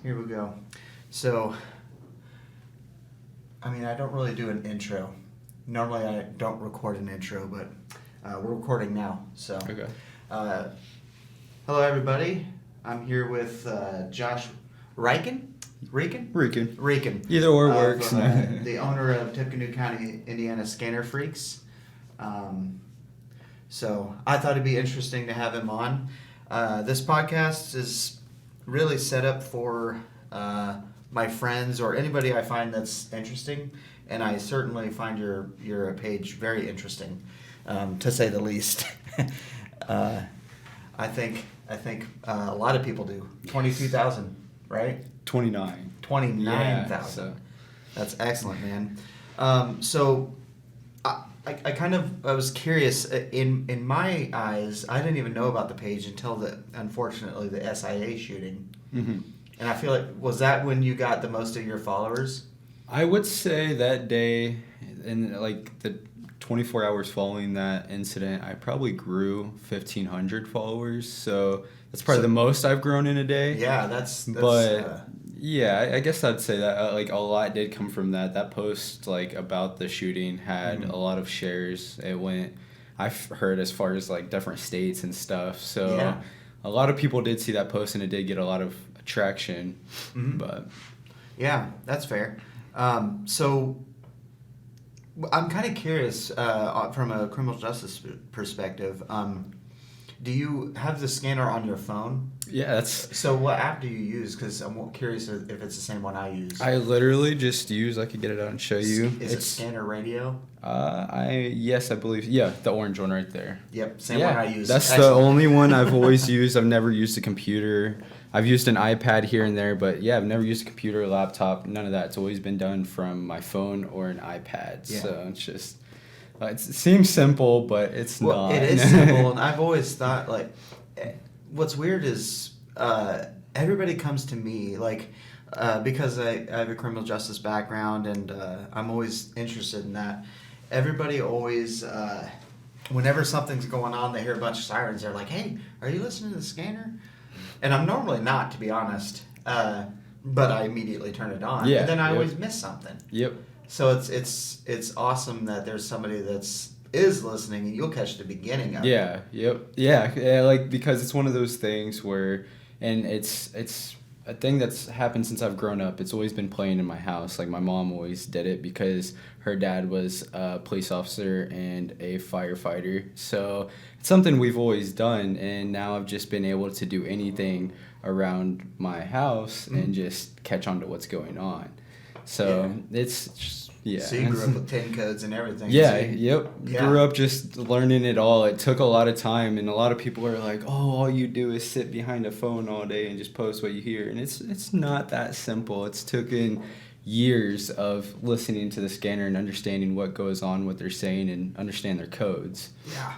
Here we go. So, I don't really do an intro. Normally, I don't record an intro, but we're recording now. So, Okay. Hello, everybody. I'm here with Josh Rieken. Rieken. Either or works. The owner of Tippecanoe County, Indiana Scanner Freaks. So I thought it'd be interesting to have him on. This podcast is really set up for my friends or anybody I find that's interesting, and I certainly find your page very interesting, to say the least. I think a lot of people do. 22,000, right? 29,000. Yeah, so. That's excellent, man. So I was curious. In my eyes, I didn't even know about the page until unfortunately the SIA shooting. Mm-hmm. And I feel like, was that when you got the most of your followers? I would say that day, in like the 24 hours following that incident, I probably grew 1,500 followers. So that's probably the most I've grown in a day. Yeah, that's yeah, I guess I'd say that like a lot did come from that. That post like about the shooting had a lot of shares. It went, I've heard, as far as like different states and stuff. So yeah. A lot of people did see that post, and it did get a lot of traction. Mm-hmm. But yeah, that's fair. So I'm kind of curious from a criminal justice perspective. Do you have the scanner on your phone? Yeah, that's... So what app do you use? Because I'm curious if it's the same one I use. I literally just use... I could get it out and show you. Is it Scanner Radio? Yes, I believe... Yeah, the orange one right there. Yep, same one I use. That's the only one I've always used. I've never used a computer. I've used an iPad here and there, but yeah, I've never used a computer or laptop. None of that. It's always been done from my phone or an iPad. Yeah. So it's just... it seems simple, but it's not. It is simple, and I've always thought, like, what's weird is everybody comes to me, like, because I have a criminal justice background, and I'm always interested in that. Everybody always, whenever something's going on, they hear a bunch of sirens, they're like, hey, are you listening to the scanner? And I'm normally not, to be honest, but I immediately turn it on. Yeah, and then I always miss something. Yep. So it's awesome that there's somebody is listening, and you'll catch the beginning of it. Yeah. Yep. Yeah. Like, because it's one of those things where, and it's a thing that's happened since I've grown up. It's always been playing in my house. Like, my mom always did it because her dad was a police officer and a firefighter. So it's something we've always done, and now I've just been able to do anything around my house and just catch on to what's going on. So it's just, yeah. So you grew up with 10 codes and everything. Yeah, so yep. Yeah. Grew up just learning it all. It took a lot of time, and a lot of people are like, oh, all you do is sit behind a phone all day and just post what you hear. And it's not that simple. It's taken years of listening to the scanner and understanding what goes on, what they're saying, and understand their codes. Yeah.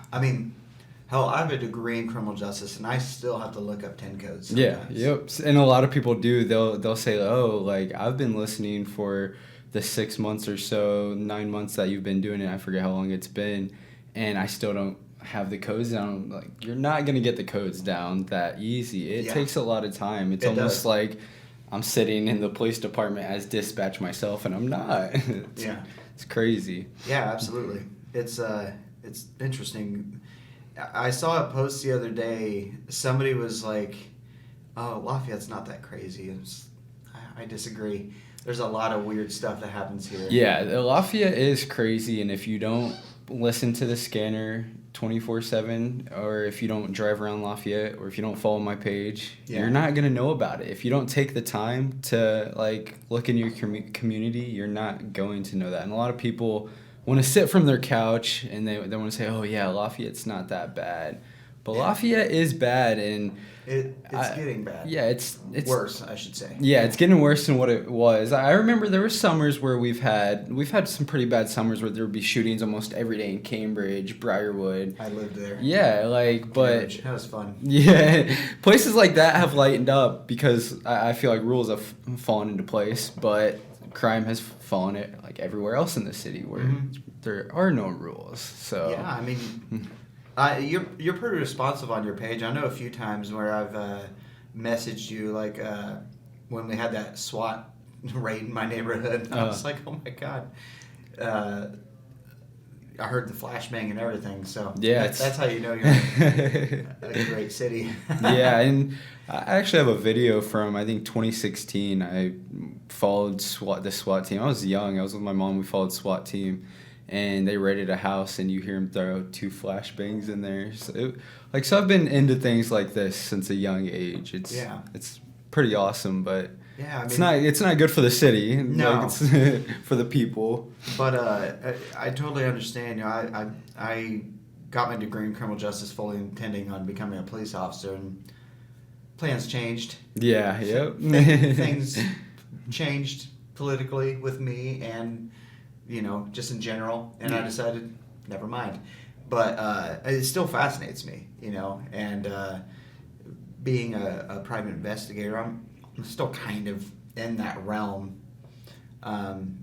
Hell, I have a degree in criminal justice, and I still have to look up 10 codes sometimes. Yeah, yep. And a lot of people do. They'll say, oh, like, I've been listening for the 6 months or so, 9 months that you've been doing it. I forget how long it's been, and I still don't have the codes down. Like, you're not going to get the codes down that easy. It takes a lot of time. It's almost like I'm sitting in the police department as dispatch myself, and I'm not. It's crazy. Yeah, absolutely. It's interesting. I saw a post the other day. Somebody was like, oh, Lafayette's not that crazy. I disagree. There's a lot of weird stuff that happens here. Yeah, Lafayette is crazy, and if you don't listen to the scanner 24/7, or if you don't drive around Lafayette, or if you don't follow my page, you're not going to know about it. If you don't take the time to, like, look in your community, you're not going to know that. And a lot of people want to sit from their couch and they want to say, oh yeah, Lafayette's not that bad, but Lafayette is bad, and it's getting bad. Yeah, it's worse, I should say. Yeah, it's getting worse than what it was. I remember there were summers where we've had some pretty bad summers where there would be shootings almost every day in Cambridge, Briarwood. I lived there. Yeah, like, but Cambridge, that was fun. Yeah, places like that have lightened up because I feel like rules have fallen into place, but crime has fallen like everywhere else in the city where there are no rules. So yeah, you're pretty responsive on your page. I know a few times where I've messaged you, like when we had that SWAT raid in my neighborhood. I was like, oh my God. I heard the flashbang and everything, so yeah, that's how you know you're in a great city. Yeah, and I actually have a video from, I think, 2016. I followed the SWAT team. I was young. I was with my mom. We followed SWAT team, and they raided a house, and you hear them throw 2 flashbangs in there. So, so I've been into things like this since a young age. It's pretty awesome, but yeah, I mean, it's not good for the city. No, it's for the people. But I totally understand. I got my degree in criminal justice fully intending on becoming a police officer, and plans changed. Yeah, yep. Things changed politically with me, and just in general, and I decided never mind. But it still fascinates me, and being a private investigator, I'm still kind of in that realm.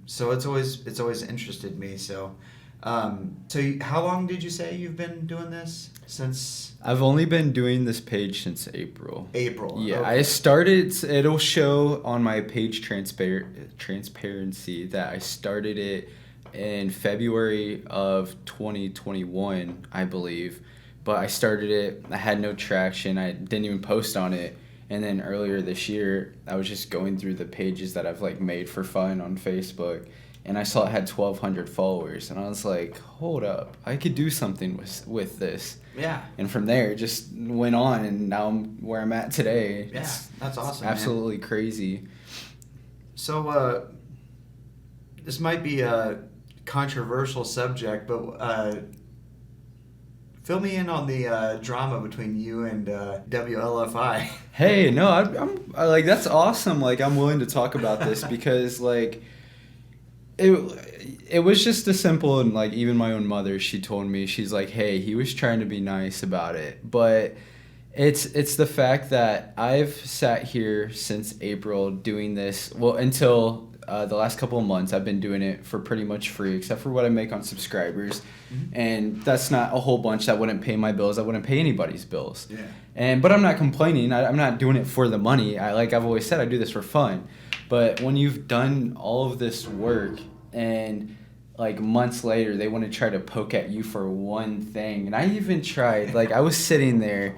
So it's always interested me. So how long did you say you've been doing this? Since I've only been doing this page since April. April. Yeah, okay. I started. It'll show on my page transparency that I started it in February of 2021, I believe. But I started it. I had no traction. I didn't even post on it. And then earlier this year, I was just going through the pages that I've made for fun on Facebook, and I saw it had 1,200 followers, and I was like, hold up, I could do something with this. Yeah. And from there, it just went on, and now I'm where I'm at today. Yeah, that's awesome. Absolutely man. Crazy. So this might be a controversial subject, but fill me in on the drama between you and WLFI. Hey, no, I'm that's awesome. I'm willing to talk about this because it was just a simple, and even my own mother, she told me, she's like, hey, he was trying to be nice about it, but it's the fact that I've sat here since April doing this. Well, until the last couple of months, I've been doing it for pretty much free, except for what I make on subscribers. Mm-hmm. And that's not a whole bunch. That wouldn't pay my bills. I wouldn't pay anybody's bills. Yeah. But I'm not complaining. I'm not doing it for the money. I've always said, I do this for fun. But when you've done all of this work and months later they want to try to poke at you for one thing, and I even tried. I was sitting there,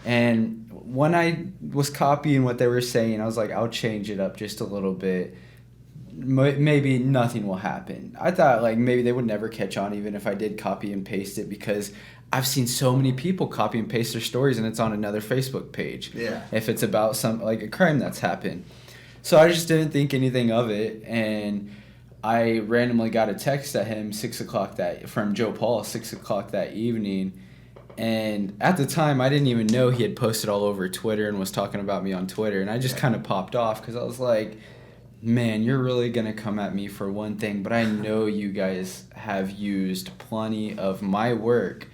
and when I was copying what they were saying, I was like, I'll change it up just a little bit. Maybe nothing will happen. I thought maybe they would never catch on even if I did copy and paste it, because I've seen so many people copy and paste their stories and it's on another Facebook page. Yeah. If it's about some a crime that's happened. So I just didn't think anything of it, and I randomly got a text at him from Joe Paul 6 o'clock that evening. And at the time, I didn't even know he had posted all over Twitter and was talking about me on Twitter. And I just kind of popped off because I was like, man, you're really going to come at me for one thing, but I know you guys have used plenty of my work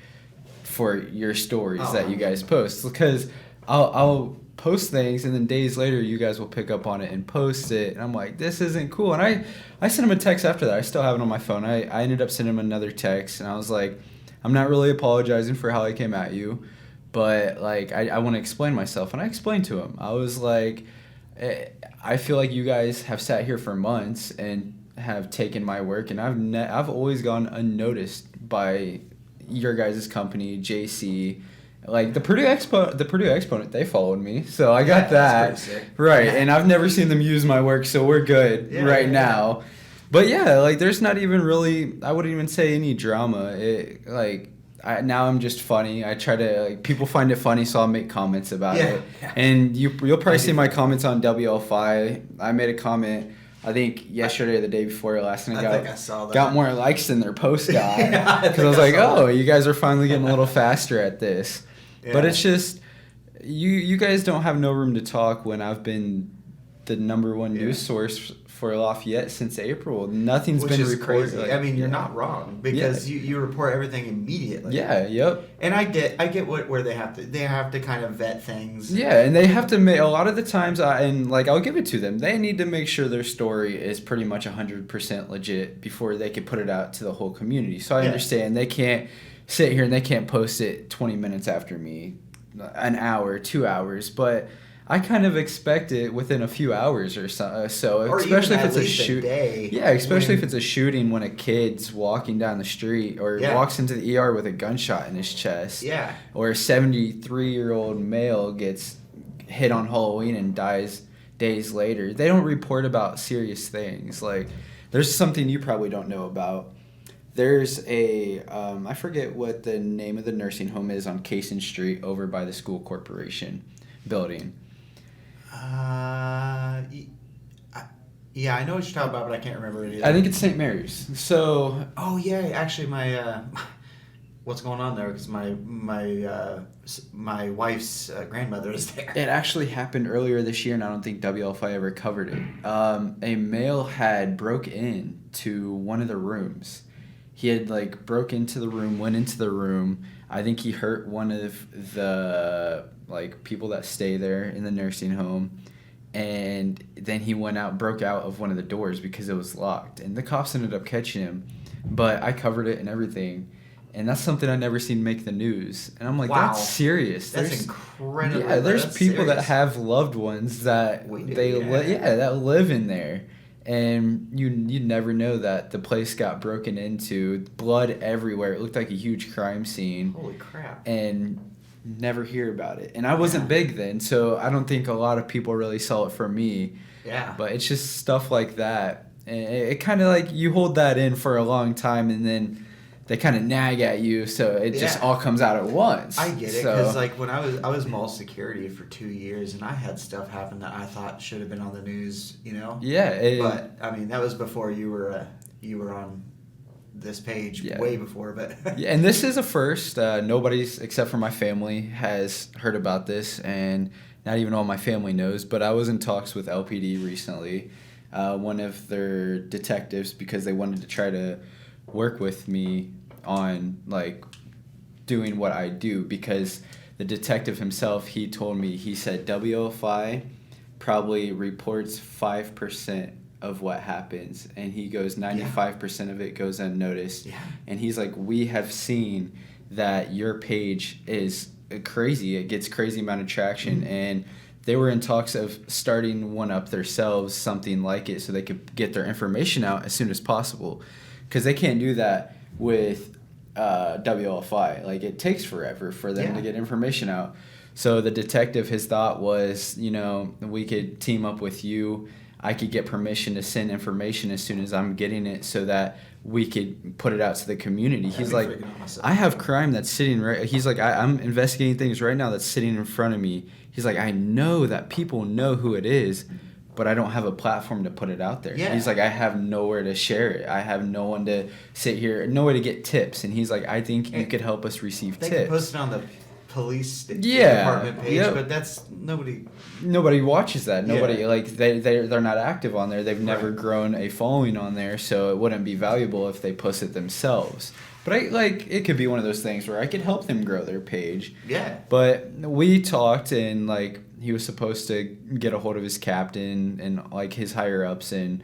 for your stories that you guys post. Because I'll post things, and then days later, you guys will pick up on it and post it. And I'm like, this isn't cool. And I sent him a text after that. I still have it on my phone. I ended up sending him another text, and I was like, I'm not really apologizing for how I came at you, but I want to explain myself. And I explained to him. I was like, I feel like you guys have sat here for months and have taken my work, and I've always gone unnoticed by your guys' company, JC. The Purdue Exponent, they followed me, so I got that. That's pretty sick. Right, and I've never seen them use my work, so we're good now. But yeah, there's not even really, I wouldn't even say any drama. Now I'm just funny. I try to, people find it funny, so I'll make comments about it. Yeah. And you'll probably see my comments on WLFI. I made a comment, I think yesterday or the day before last, and I saw that. Got more likes than their post got. Because I was like, you guys are finally getting a little faster at this. Yeah. But it's just, you guys don't have no room to talk when I've been the number one news source for Lafayette since April. Nothing's been recorded. Crazy. I mean, you're not wrong, because you report everything immediately. Yeah, yep. And I get where they have to kind of vet things. Yeah, and they have to make, a lot of the times, I'll give it to them, they need to make sure their story is pretty much 100% legit before they can put it out to the whole community. So I understand they can't sit here and they can't post it 20 minutes after me, an hour, 2 hours, but I kind of expect it within a few hours or so Or especially even if it's at a least a shoot. day. Yeah, especially if it's a shooting when a kid's walking down the street or Yeah. walks into the ER with a gunshot in his chest. Yeah. Or a 73-year-old male gets hit on Halloween and dies days later. They don't report about serious things. Like, there's something you probably don't know about. There's a, I forget what the name of the nursing home is on Cason Street over by the school corporation building. Yeah, I know what you're talking about, but I can't remember it either. I think it's St. Mary's. So, Oh yeah, actually, my what's going on there? Because my wife's grandmother is there. it actually happened earlier this year, and I don't think WLFI ever covered it. A male had broke into one of the rooms. He had like broke into the room, went into the room. I think he hurt one of the like people that stay there in the nursing home, and then he went out, broke out of one of the doors because it was locked, and the cops ended up catching him. But I covered it and everything, and that's something I never seen make the news. And I'm like, Wow. that's serious. That's incredible. Yeah, there's That's people that serious. have loved ones that that live in there, and you never know that the place got broken into, blood everywhere. It looked like a huge crime scene. Holy crap. And never hear about it. And I wasn't big then, so I don't think a lot of people really saw it from me. Yeah. But it's just stuff like that. And it kind of like you hold that in for a long time, and then they kind of nag at you, so it just all comes out at once. I get it, because like when I was mall security for 2 years, and I had stuff happen that I thought should have been on the news, you know. Yeah. But I mean, that was before you were on this page, way before. But yeah, and this is a first. Nobody's except for my family has heard about this, and not even all my family knows. But I was in talks with LPD recently, one of their detectives, because they wanted to try to work with me on like doing what I do, because the detective himself, he told me, he said WFI probably reports 5% of what happens, and he goes 95% of it goes unnoticed. And he's like, we have seen that your page is crazy, it gets crazy amount of traction. And they were in talks of starting one up themselves, something like it, so they could get their information out as soon as possible, because they can't do that with WLFI. Like, it takes forever for them to get information out. So the detective, his thought was, we could team up with you. I could get permission to send information as soon as I'm getting it, so that we could put it out to the community. He's like, I have crime that's sitting right. He's like, I'm investigating things right now that's sitting in front of me. He's like, I know that people know who it is, but I don't have a platform to put it out there. He's like, I have nowhere to share it. I have no one to sit here, no way to get tips. And he's like, I think you could help us receive tips. They can post it on the police department page, but that's nobody watches that. Nobody like they're not active on there. They've never grown a following on there, so it wouldn't be valuable if they post it themselves. But it could be one of those things where I could help them grow their page. Yeah. But we talked, and like he was supposed to get a hold of his captain and like his higher ups and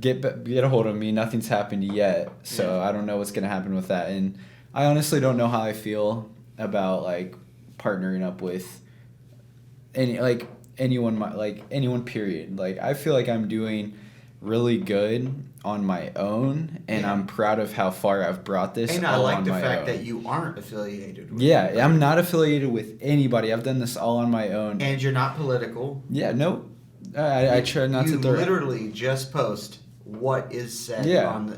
get a hold of me. Nothing's happened yet, so I don't know what's gonna happen with that. And I honestly don't know how I feel about like partnering up with anyone period. Like, I feel like I'm doing really good on my own, and I'm proud of how far I've brought this. And I like the fact that you aren't affiliated with anybody. I'm not affiliated with anybody. I've done this all on my own. And you're not political. No. I try not to You literally just post what is said on the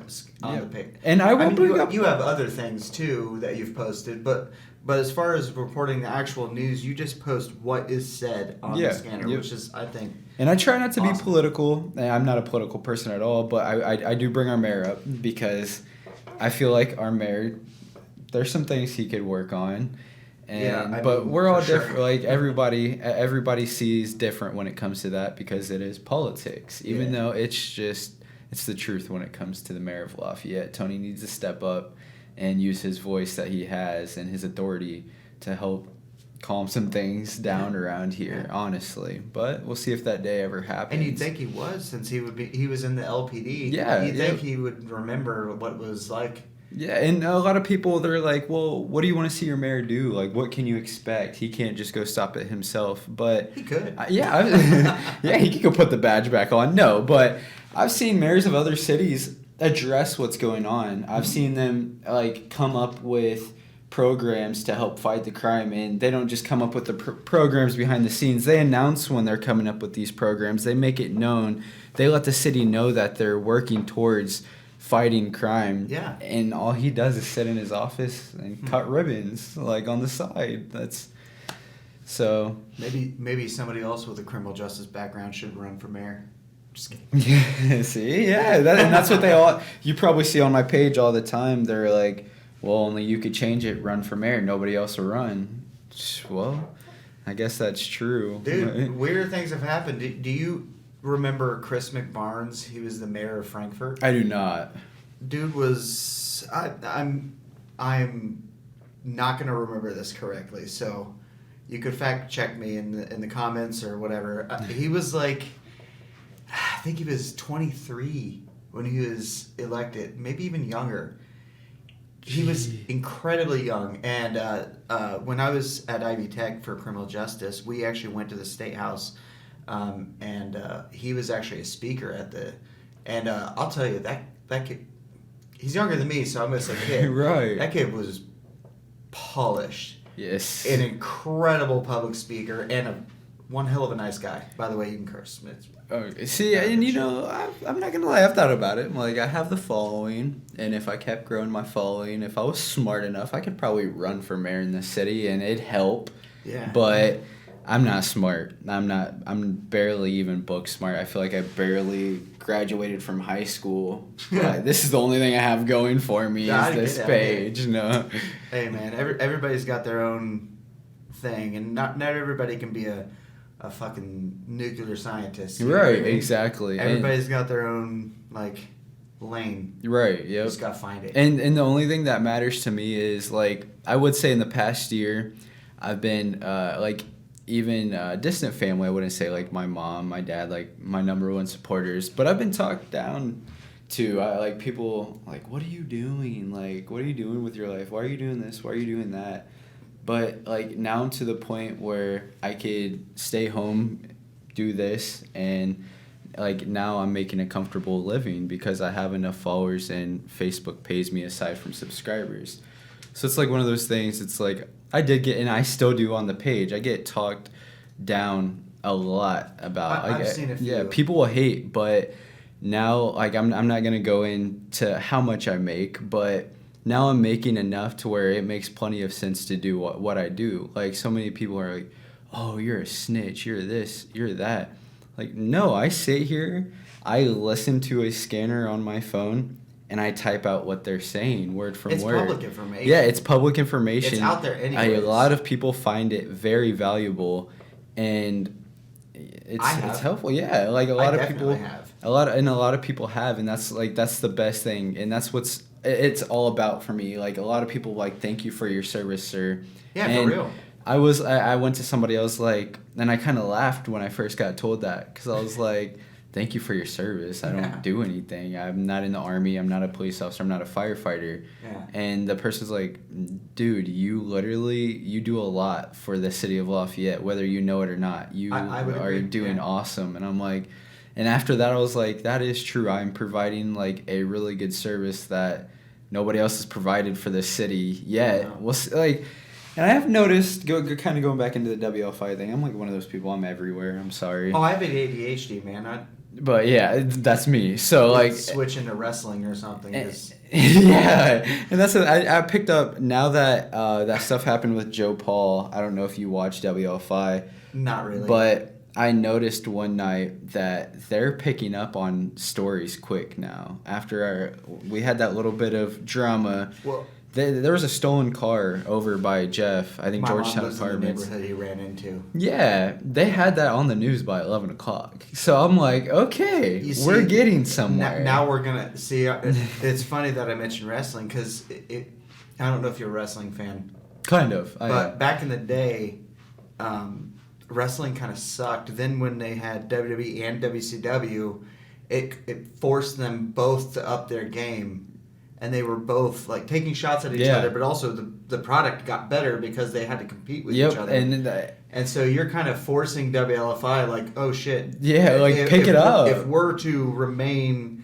page. And I will bring up... You have other things too that you've posted, but as far as reporting the actual news, you just post what is said on the scanner, which is, I think... And I try not to be political. I'm not a political person at all, but I do bring our mayor up, because I feel like our mayor, there's some things he could work on. But we're all different. Sure. Like, everybody sees different when it comes to that, because it is politics. Even though it's the truth when it comes to the mayor of Lafayette. Tony needs to step up and use his voice that he has and his authority to help calm some things down around here, honestly. But we'll see if that day ever happens. And you'd think he was, since he was in the LPD. You'd think he would remember what it was like Yeah, and a lot of people, they're like, well, what do you want to see your mayor do? Like, what can you expect? He can't just go stop it himself. But He could. yeah, he could go put the badge back on. No, but I've seen mayors of other cities address what's going on. I've seen them like come up with programs to help fight the crime, and they don't just come up with the programs behind the scenes. They announce when they're coming up with these programs. They make it known. They let the city know that they're working towards fighting crime. Yeah. And all he does is sit in his office and cut ribbons like on the side. That's so Maybe somebody else with a criminal justice background should run for mayor. Just kidding. yeah. See, yeah, and that's what they all. You probably see on my page all the time. They're like, well, only you could change it. Run for mayor. Nobody else will run. Well, I guess that's true. Dude, weird things have happened. Do you remember Chris McBarnes? He was the mayor of Frankfurt. I do not. Dude was I'm not gonna remember this correctly, so you could fact check me in the comments or whatever. He was like, I think he was 23 when he was elected, maybe even younger. He was incredibly young, and when I was at Ivy Tech for criminal justice, we actually went to the State House, and he was actually a speaker at the. And I'll tell you that kid, he's younger than me, so I'm gonna say kid. Right. That kid was polished. Yes. An incredible public speaker and one hell of a nice guy. By the way, you can curse. See, and you know, I'm not gonna lie. I've thought about it. Like, I have the following, and if I kept growing my following, if I was smart enough, I could probably run for mayor in this city, and it'd help. Yeah. But I'm not smart. I'm barely even book smart. I feel like I barely graduated from high school. But this is the only thing I have going for me is this page. No. Hey man, everybody's got their own thing, and not everybody can be a fucking nuclear scientist. Right, I mean? Exactly. Everybody's got their own like lane. Right, yep. You just gotta find it. And the only thing that matters to me is, like, I would say in the past year, I've been like, even distant family, I wouldn't say like my mom, my dad, like my number one supporters, but I've been talked down to. Like, people like, what are you doing? Like, what are you doing with your life? Why are you doing this? Why are you doing that? But like, now I'm to the point where I could stay home, do this, and like, now I'm making a comfortable living because I have enough followers and Facebook pays me aside from subscribers. So it's like one of those things. It's like, I did get, and I still do on the page, I get talked down a lot about. I've seen a few. Yeah, people will hate, but now, like, I'm not gonna go into how much I make, but now I'm making enough to where it makes plenty of sense to do what I do. Like, so many people are like, oh, you're a snitch, you're this, you're that. Like, no, I sit here, I listen to a scanner on my phone, and I type out what they're saying word from word. It's public information. Yeah, it's public information. It's out there anyways. A lot of people find it very valuable, and it's helpful. Yeah, like a lot of people have. A lot of people have, and that's the best thing, and that's what's it's all about for me. Like, a lot of people like, thank you for your service, sir. Yeah, and for real. I went to somebody, I was like, and I kind of laughed when I first got told that, because I was like, thank you for your service. I don't do anything. I'm not in the Army. I'm not a police officer. I'm not a firefighter. Yeah. And the person's like, dude, you do a lot for the city of Lafayette, whether you know it or not. You are doing awesome. And I'm like, and after that, I was like, that is true. I'm providing like a really good service that nobody else has provided for this city yet. Yeah. Well, like, and I have noticed, kind of going back into the WFI thing, I'm like one of those people. I'm everywhere. I'm sorry. Oh, I have ADHD, man. But yeah, that's me. So like, switch into wrestling or something. Yeah, and that's I picked up now that that stuff happened with Joe Paul. I don't know if you watch WFI. Not really. But I noticed one night that they're picking up on stories quick now. After we had that little bit of drama. Well, there was a stolen car over by Jeff. I think Georgetown Apartments. The neighborhood he ran into. Yeah, they had that on the news by 11 o'clock. So I'm like, okay, we're getting somewhere. Now we're gonna see. It's funny that I mentioned wrestling because I don't know if you're a wrestling fan. Kind of. But back in the day, wrestling kind of sucked. Then when they had WWE and WCW, it forced them both to up their game. and they were both like taking shots at each other, but also the product got better because they had to compete with each other. And so you're kind of forcing WLFI like, oh shit. Yeah, like pick it up. If we're to remain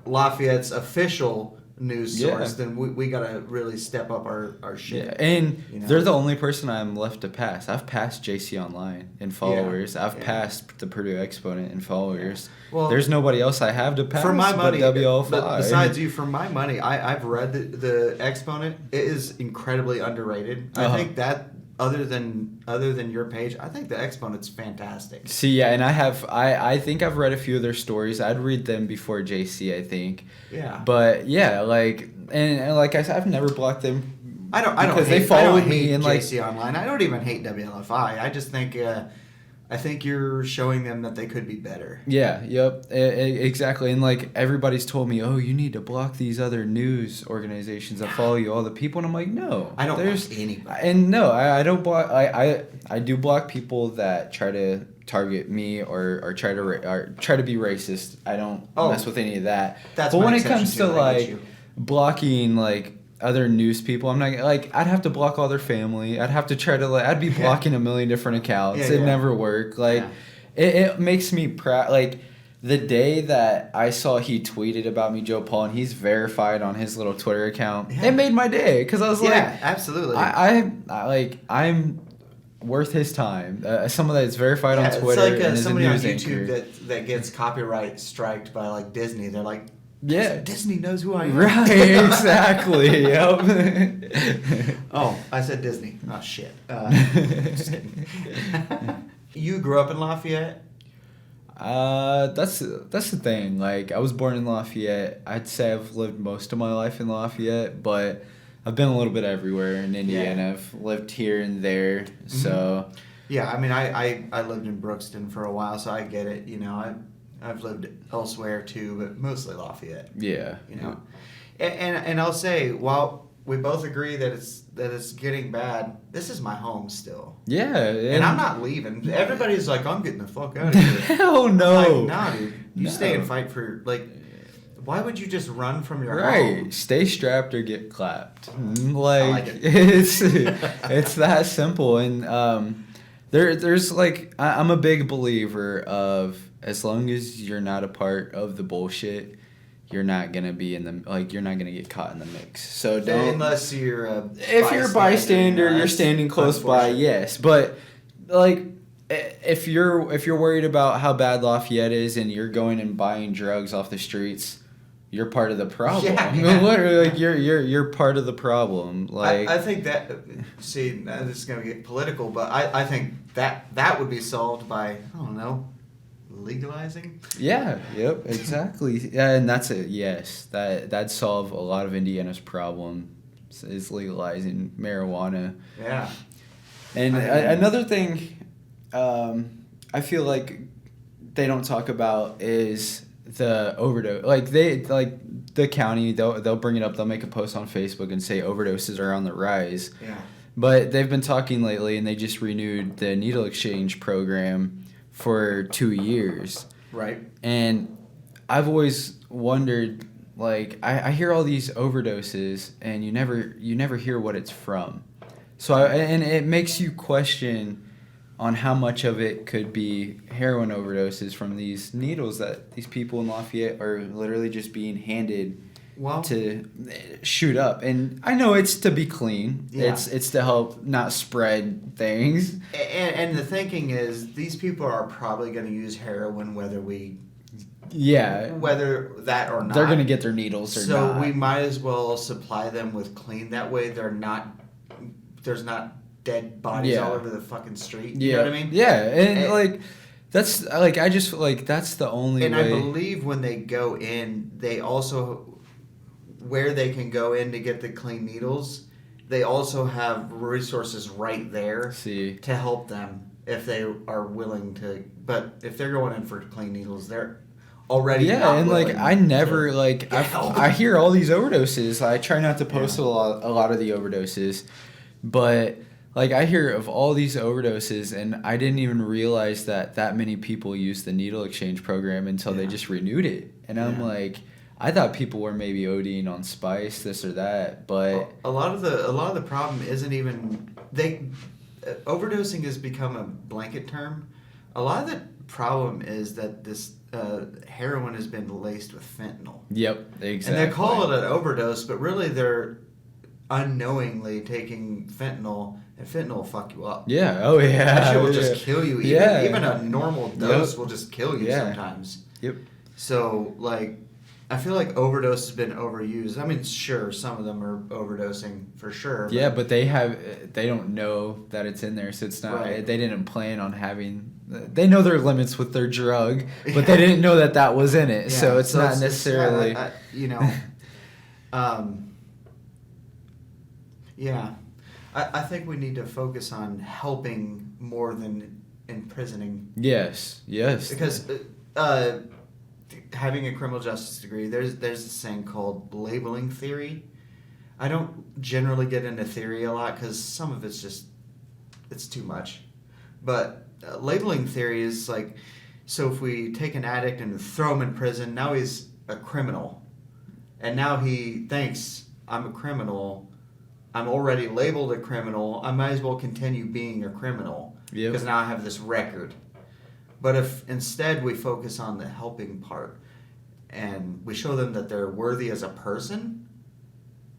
Lafayette's official news source, then we got to really step up our shit. Yeah. And they're the only person I'm left to pass. I've passed JC Online in followers. I've passed the Purdue Exponent in followers. Well, there's nobody else I have to pass for my money, but WLFI. But besides you, for my money, I've read the Exponent. It is incredibly underrated. I think that other than your page, I think the Exponent's fantastic. See, yeah, and I think I've read a few of their stories. I'd read them before JC, I think. Yeah. But yeah, like and like I said, I've never blocked them. I don't because they followed me in like JC Online. I don't even hate WLFI. I just think I think you're showing them that they could be better. Yeah, yep, exactly. And like everybody's told me, oh, you need to block these other news organizations that follow you, all the people. And I'm like, no, I don't block anybody. And no, I don't block. I do block people that try to target me or try to be racist. I don't mess with any of that. But when it comes to like blocking like other news people, I'm not like I'd have to block all their family. I'd have to try to I'd be blocking a million different accounts. It'd never work. Like it makes me proud. Like the day that I saw he tweeted about me, Joe Paul, and he's verified on his little Twitter account, it made my day because I was like, absolutely. I'm worth his time. Someone that's verified on Twitter. It's like and somebody is a on news YouTube anchor. that gets copyright striked by like Disney. They're like, yeah, Disney knows who I am. Right, exactly. Yep. Oh, I said Disney. Oh shit. Just kidding. You grew up in Lafayette? That's the thing. Like I was born in Lafayette. I'd say I've lived most of my life in Lafayette, but I've been a little bit everywhere in Indiana. I've lived here and there. So yeah, I mean I lived in Brookston for a while, so I get it. You know, I've lived elsewhere too, but mostly Lafayette. Yeah. You know, and I'll say, while we both agree that it's getting bad, this is my home still. Yeah. And I'm not leaving. Everybody's like, I'm getting the fuck out of here. Hell no. Like, nah, dude. You stay and fight for like. Why would you just run from your home? Stay strapped or get clapped. Like it. it's that simple. And there's like I'm a big believer of, as long as you're not a part of the bullshit, you're not gonna be you're not gonna get caught in the mix. So don't, unless you're if you're a bystander, you're standing close by. Yes, but like if you're worried about how bad Lafayette is and you're going and buying drugs off the streets, you're part of the problem. Yeah. Literally, like you're part of the problem. Like I think that. See, this is gonna get political, but I think that would be solved by, I don't know, legalizing. Yeah. Yep. Exactly. Yeah, and that's it. Yes, that'd solve a lot of Indiana's problem, is legalizing marijuana. Yeah. And another thing, I feel like they don't talk about is the overdose. Like the county, they'll bring it up. They'll make a post on Facebook and say overdoses are on the rise. Yeah. But they've been talking lately, and they just renewed the needle exchange program for 2 years. Right. And I've always wondered, like, I hear all these overdoses, and you never hear what it's from. So and it makes you question on how much of it could be heroin overdoses from these needles that these people in Lafayette are literally just being handed to shoot up. And I know it's to be clean. Yeah. It's to help not spread things. And the thinking is, these people are probably going to use heroin whether that or not. They're going to get their needles or not. So we might as well supply them with clean. That way there's not dead bodies all over the fucking street. You know what I mean? Yeah, and like that's like I just feel like that's the only way. And I believe when they go in, they also, where they can go in to get the clean needles, they also have resources right there to help them if they are willing to. But if they're going in for clean needles, they're already not willing. Like I never I hear all these overdoses. I try not to post a lot of the overdoses, but like I hear of all these overdoses, and I didn't even realize that many people use the needle exchange program until they just renewed it. And I'm like, I thought people were maybe ODing on spice, this or that, but A lot of the problem isn't even overdosing has become a blanket term. A lot of the problem is that this heroin has been laced with fentanyl. yep, exactly. And they call it an overdose, but really they're unknowingly taking fentanyl, and fentanyl will fuck you up. Yeah. Oh yeah. That shit will yeah. just kill you. Even a normal dose will just kill you sometimes. Yep. So like, I feel like overdose has been overused. I mean, sure, some of them are overdosing for sure. Yeah, but they don't know that it's in there, so it's not. Right. They didn't plan on having. They know their limits with their drug, but they didn't know that was in it. Yeah, So it's not necessarily. Yeah, I think we need to focus on helping more than imprisoning. Yes. Because having a criminal justice degree, there's this thing called labeling theory. I don't generally get into theory a lot because some of it's too much. But labeling theory is like, so if we take an addict and throw him in prison, now he's a criminal. And now he thinks, I'm a criminal. I'm already labeled a criminal. I might as well continue being a criminal. Yep. Because now I have this record. But if instead we focus on the helping part and we show them that they're worthy as a person,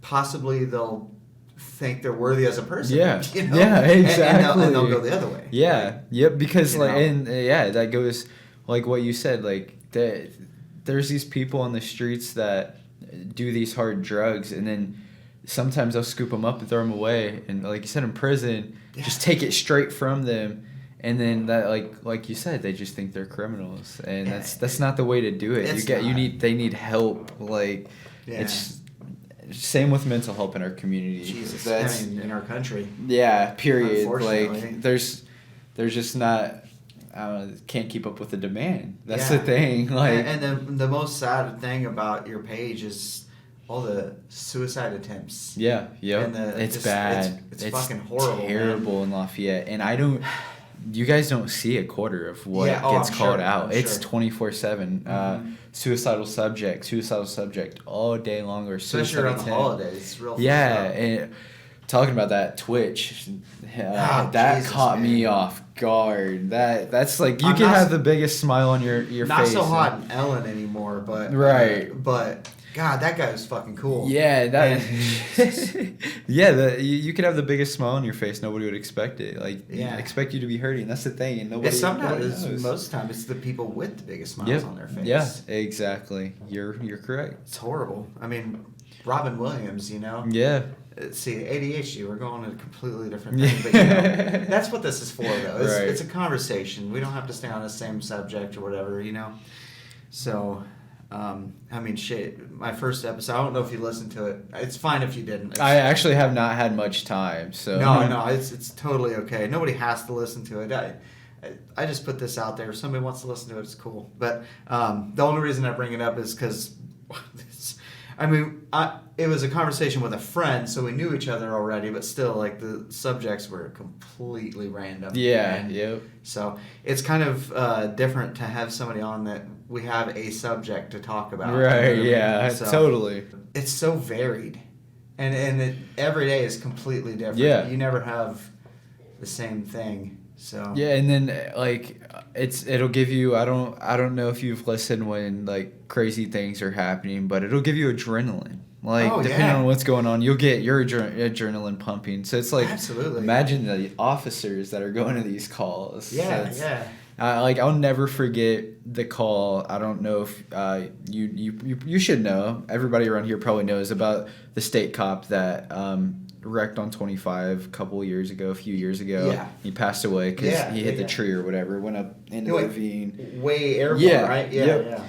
possibly they'll think they're worthy as a person. Yeah. You know? Yeah, exactly. And they'll go the other way. Yeah. Yep. Because You like, know? and yeah, that goes like what you said. Like there's these people on the streets that do these hard drugs, and then sometimes they'll scoop them up and throw them away, and like you said, in prison, just take it straight from them. And then that, like you said, they just think they're criminals, and that's not the way to do it. They need help. Like, it's same with mental health in our community. Jesus, I mean, in our country. Yeah. Period. Unfortunately. Like, there's just not. I don't know, can't keep up with the demand. That's the thing. Like, and the most sad thing about your page is all the suicide attempts. Yeah. Yep. And it's bad. It's fucking horrible. Terrible in Lafayette, and I don't. You guys don't see a quarter of what gets called out. It's 24/7. Suicidal subject all day long, or especially around the holidays. It's real. Yeah, and talking about that Twitch, that Jesus, caught man. me off guard. That's like you can have the biggest smile on your face. Not so hot in Ellen anymore, but right. But God, that guy was fucking cool. Yeah, that. You could have the biggest smile on your face. Nobody would expect it. Like, expect you to be hurting. That's the thing, and nobody. Most of the time, it's the people with the biggest smiles on their face. Yeah, exactly. You're correct. It's horrible. I mean, Robin Williams, you know. Yeah. See, ADHD, we're going to a completely different thing, but you know, that's what this is for, though. It's a conversation. We don't have to stay on the same subject or whatever, you know. So, I mean, shit. My first episode, I don't know if you listened to it. It's fine if you didn't. I actually have not had much time, so. No, it's totally okay. Nobody has to listen to it. I just put this out there. If somebody wants to listen to it, it's cool. But the only reason I bring it up is because, it was a conversation with a friend, so we knew each other already, but still, like, the subjects were completely random. Yeah, yep. So it's kind of different to have somebody on that we have a subject to talk about. Right, yeah, so totally. It's so varied. And every day is completely different. Yeah. You never have the same thing. So yeah, and then like it'll give you I don't know if you've listened when like crazy things are happening, but it'll give you adrenaline. Like depending on what's going on, you'll get your adrenaline pumping. So it's like absolutely. Imagine the officers that are going to these calls. Yeah. Like I'll never forget the call. I don't know if you should know. Everybody around here probably knows about the state cop that wrecked on 25 a few years ago. Yeah. He passed away because he hit the tree or whatever, went up into the ravine. Way airborne, right? Yeah.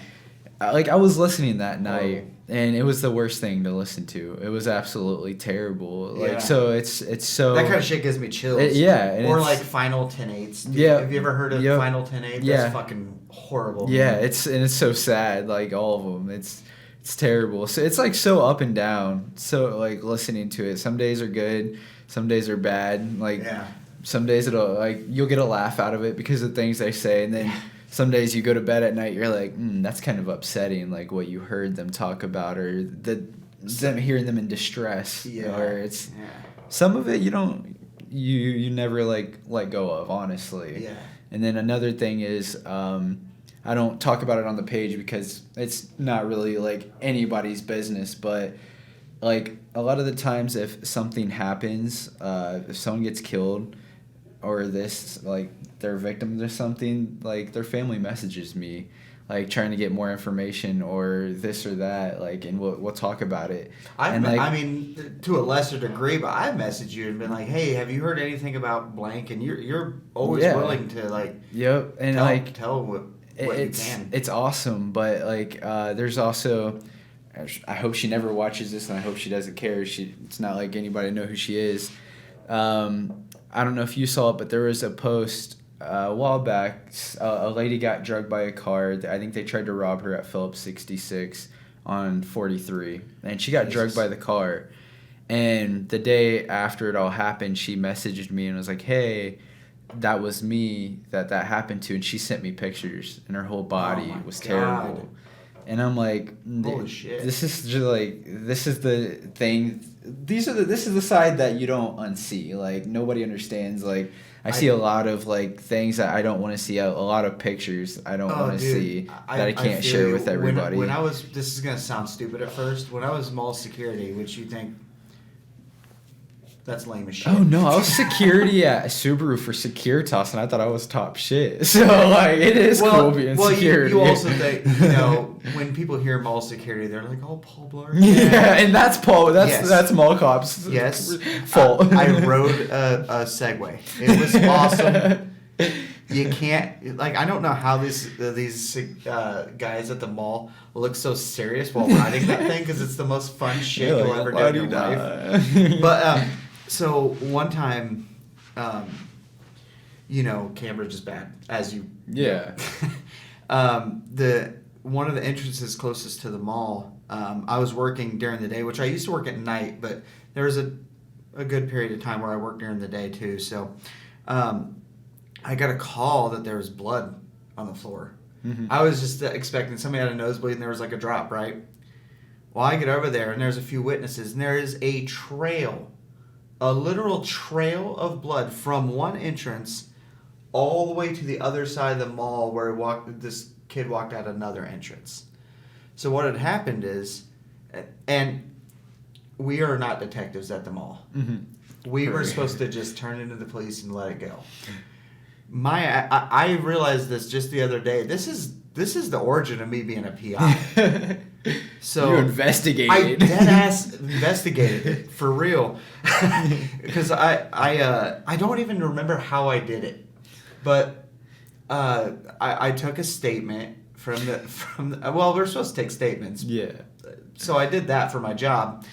Like I was listening that night, and it was the worst thing to listen to. It was absolutely terrible. Like so, it's so that kind of shit gives me chills. Or like Final 10/8. Yeah. Have you ever heard of Final 10/8? That's fucking horrible. Yeah, it's so sad. Like all of them, it's terrible. So it's like so up and down. So like listening to it, some days are good, some days are bad. Like some days it'll like you'll get a laugh out of it because of things they say, and then some days you go to bed at night, you're like, that's kind of upsetting, like what you heard them talk about, or them hearing them in distress. Yeah. Or it's some of it you never like let go of, honestly. Yeah. And then another thing is, I don't talk about it on the page because it's not really like anybody's business, but like a lot of the times if something happens, if someone gets killed or this, like they're victims or something, like their family messages me, like trying to get more information or this or that, like, and we'll talk about it. I mean, to a lesser degree, but I've messaged you and been like, "Hey, have you heard anything about blank?" And you're always willing to like. Yep, and tell what you can. It's awesome, but like there's also. I hope she never watches this, and I hope she doesn't care. It's not like anybody know who she is. I don't know if you saw it, but there was a post a while back. A lady got drugged by a car. I think they tried to rob her at Phillips 66 on 43, and she got drugged by the car. And the day after it all happened, she messaged me and was like, "Hey, that was me that happened to," and she sent me pictures, and her whole body was terrible. And I'm like, holy shit. This is just like, this is the thing. This is the side that you don't unsee. Like, nobody understands. Like, I see a lot of like things that I don't want to see. A lot of pictures I don't want to see that I can't share with everybody. When I was, this is gonna sound stupid at first. When I was mall security, which you think that's lame as shit. Oh no, I was security at Subaru for Securitas, and I thought I was top shit. So like, it is cool being security. You also think, when people hear mall security, they're like, "Oh, Paul Blart." Yeah, and that's Paul. That's mall cops. Yes, fault. I rode a Segway. It was awesome. You can't I don't know how these guys at the mall look so serious while riding that thing, because it's the most fun shit you'll ever do in your life. But so one time, Cambridge is bad, as you. Yeah. One of the entrances closest to the mall, I was working during the day, which I used to work at night, but there was a good period of time where I worked during the day too. So, I got a call that there was blood on the floor. Mm-hmm. I was just expecting somebody had a nosebleed and there was like a drop, right? Well, I get over there and there's a few witnesses and there is a literal trail of blood from one entrance all the way to the other side of the mall where this kid walked out another entrance. So what had happened is, and we are not detectives at the mall. Mm-hmm. We were supposed to just turn into the police and let it go. I realized this just the other day. This is the origin of me being a PI. So you investigated. I deadass investigated it for real, because I don't even remember how I did it, but I took a statement from the well, we're supposed to take statements. Yeah. So I did that for my job.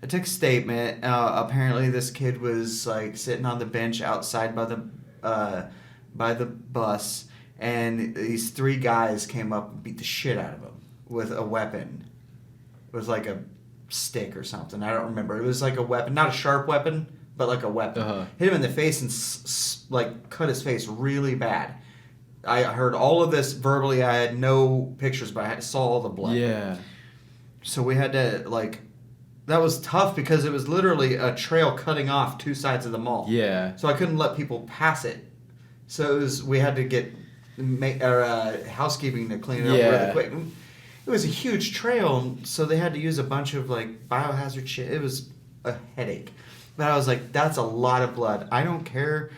I took a statement. Apparently, this kid was like sitting on the bench outside by the bus, and these three guys came up and beat the shit out of him with a weapon. It was like a stick or something. I don't remember. It was like a weapon, not a sharp weapon, but like a weapon. Uh-huh. Hit him in the face and like cut his face really bad. I heard all of this verbally. I had no pictures, but I saw all the blood. Yeah. So we had to that was tough because it was literally a trail cutting off two sides of the mall. Yeah. So I couldn't let people pass it. So we had to get housekeeping to clean it up really quick. It was a huge trail, so they had to use a bunch of biohazard shit. It was a headache. But I was like, that's a lot of blood. I don't care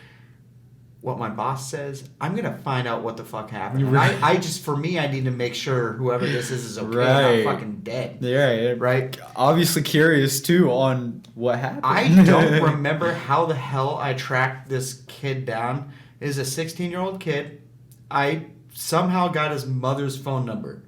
what my boss says. I'm going to find out what the fuck happened. Right. I just, for me, I need to make sure whoever this is okay. Right. I'm not fucking dead. Yeah. Right. Obviously curious, too, on what happened. I don't remember how the hell I tracked this kid down. It was a 16-year-old kid. I somehow got his mother's phone number,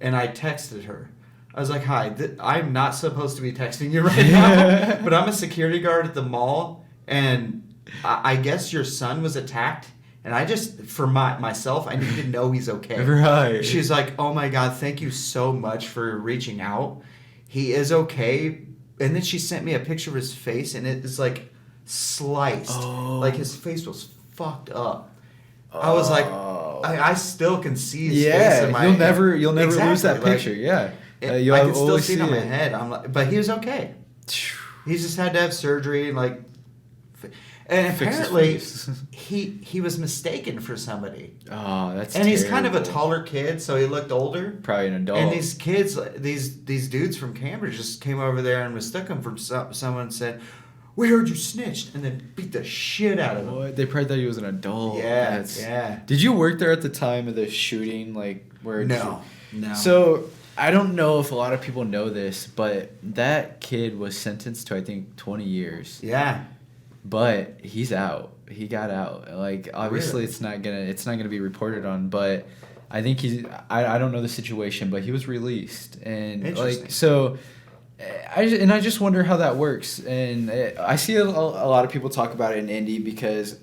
and I texted her. I was like, "Hi, I'm not supposed to be texting you right now, but I'm a security guard at the mall, and I guess your son was attacked, and I just, for myself, I need to know he's okay." Right. She's like, "Oh my God, thank you so much for reaching out. He is okay." And then she sent me a picture of his face, and it is sliced. Oh. His face was fucked up. I was like, I still can see his face in my you'll never lose that Exactly, picture. Yeah, I can still see it in my head. I'm like, but he was okay. He just had to have surgery and like, and Fix his apparently face. he was mistaken for somebody. Oh, that's And he's kind of a terrible. taller kid, so he looked older. Probably an adult. And these kids, these dudes from Cambridge just came over there and mistook him for someone and said, "We heard you snitched," and then beat the shit out of him. What? They probably thought he was an adult. Yeah, yeah. Did you work there at the time of the shooting? Like where? No. So I don't know if a lot of people know this, but that kid was sentenced to I think 20 years. Yeah. But he's out. He got out. Like obviously Really? it's not gonna be reported on, but I think I don't know the situation, but he was released. And Interesting. like so I just wonder how that works. And I see a lot of people talk about it in Indy because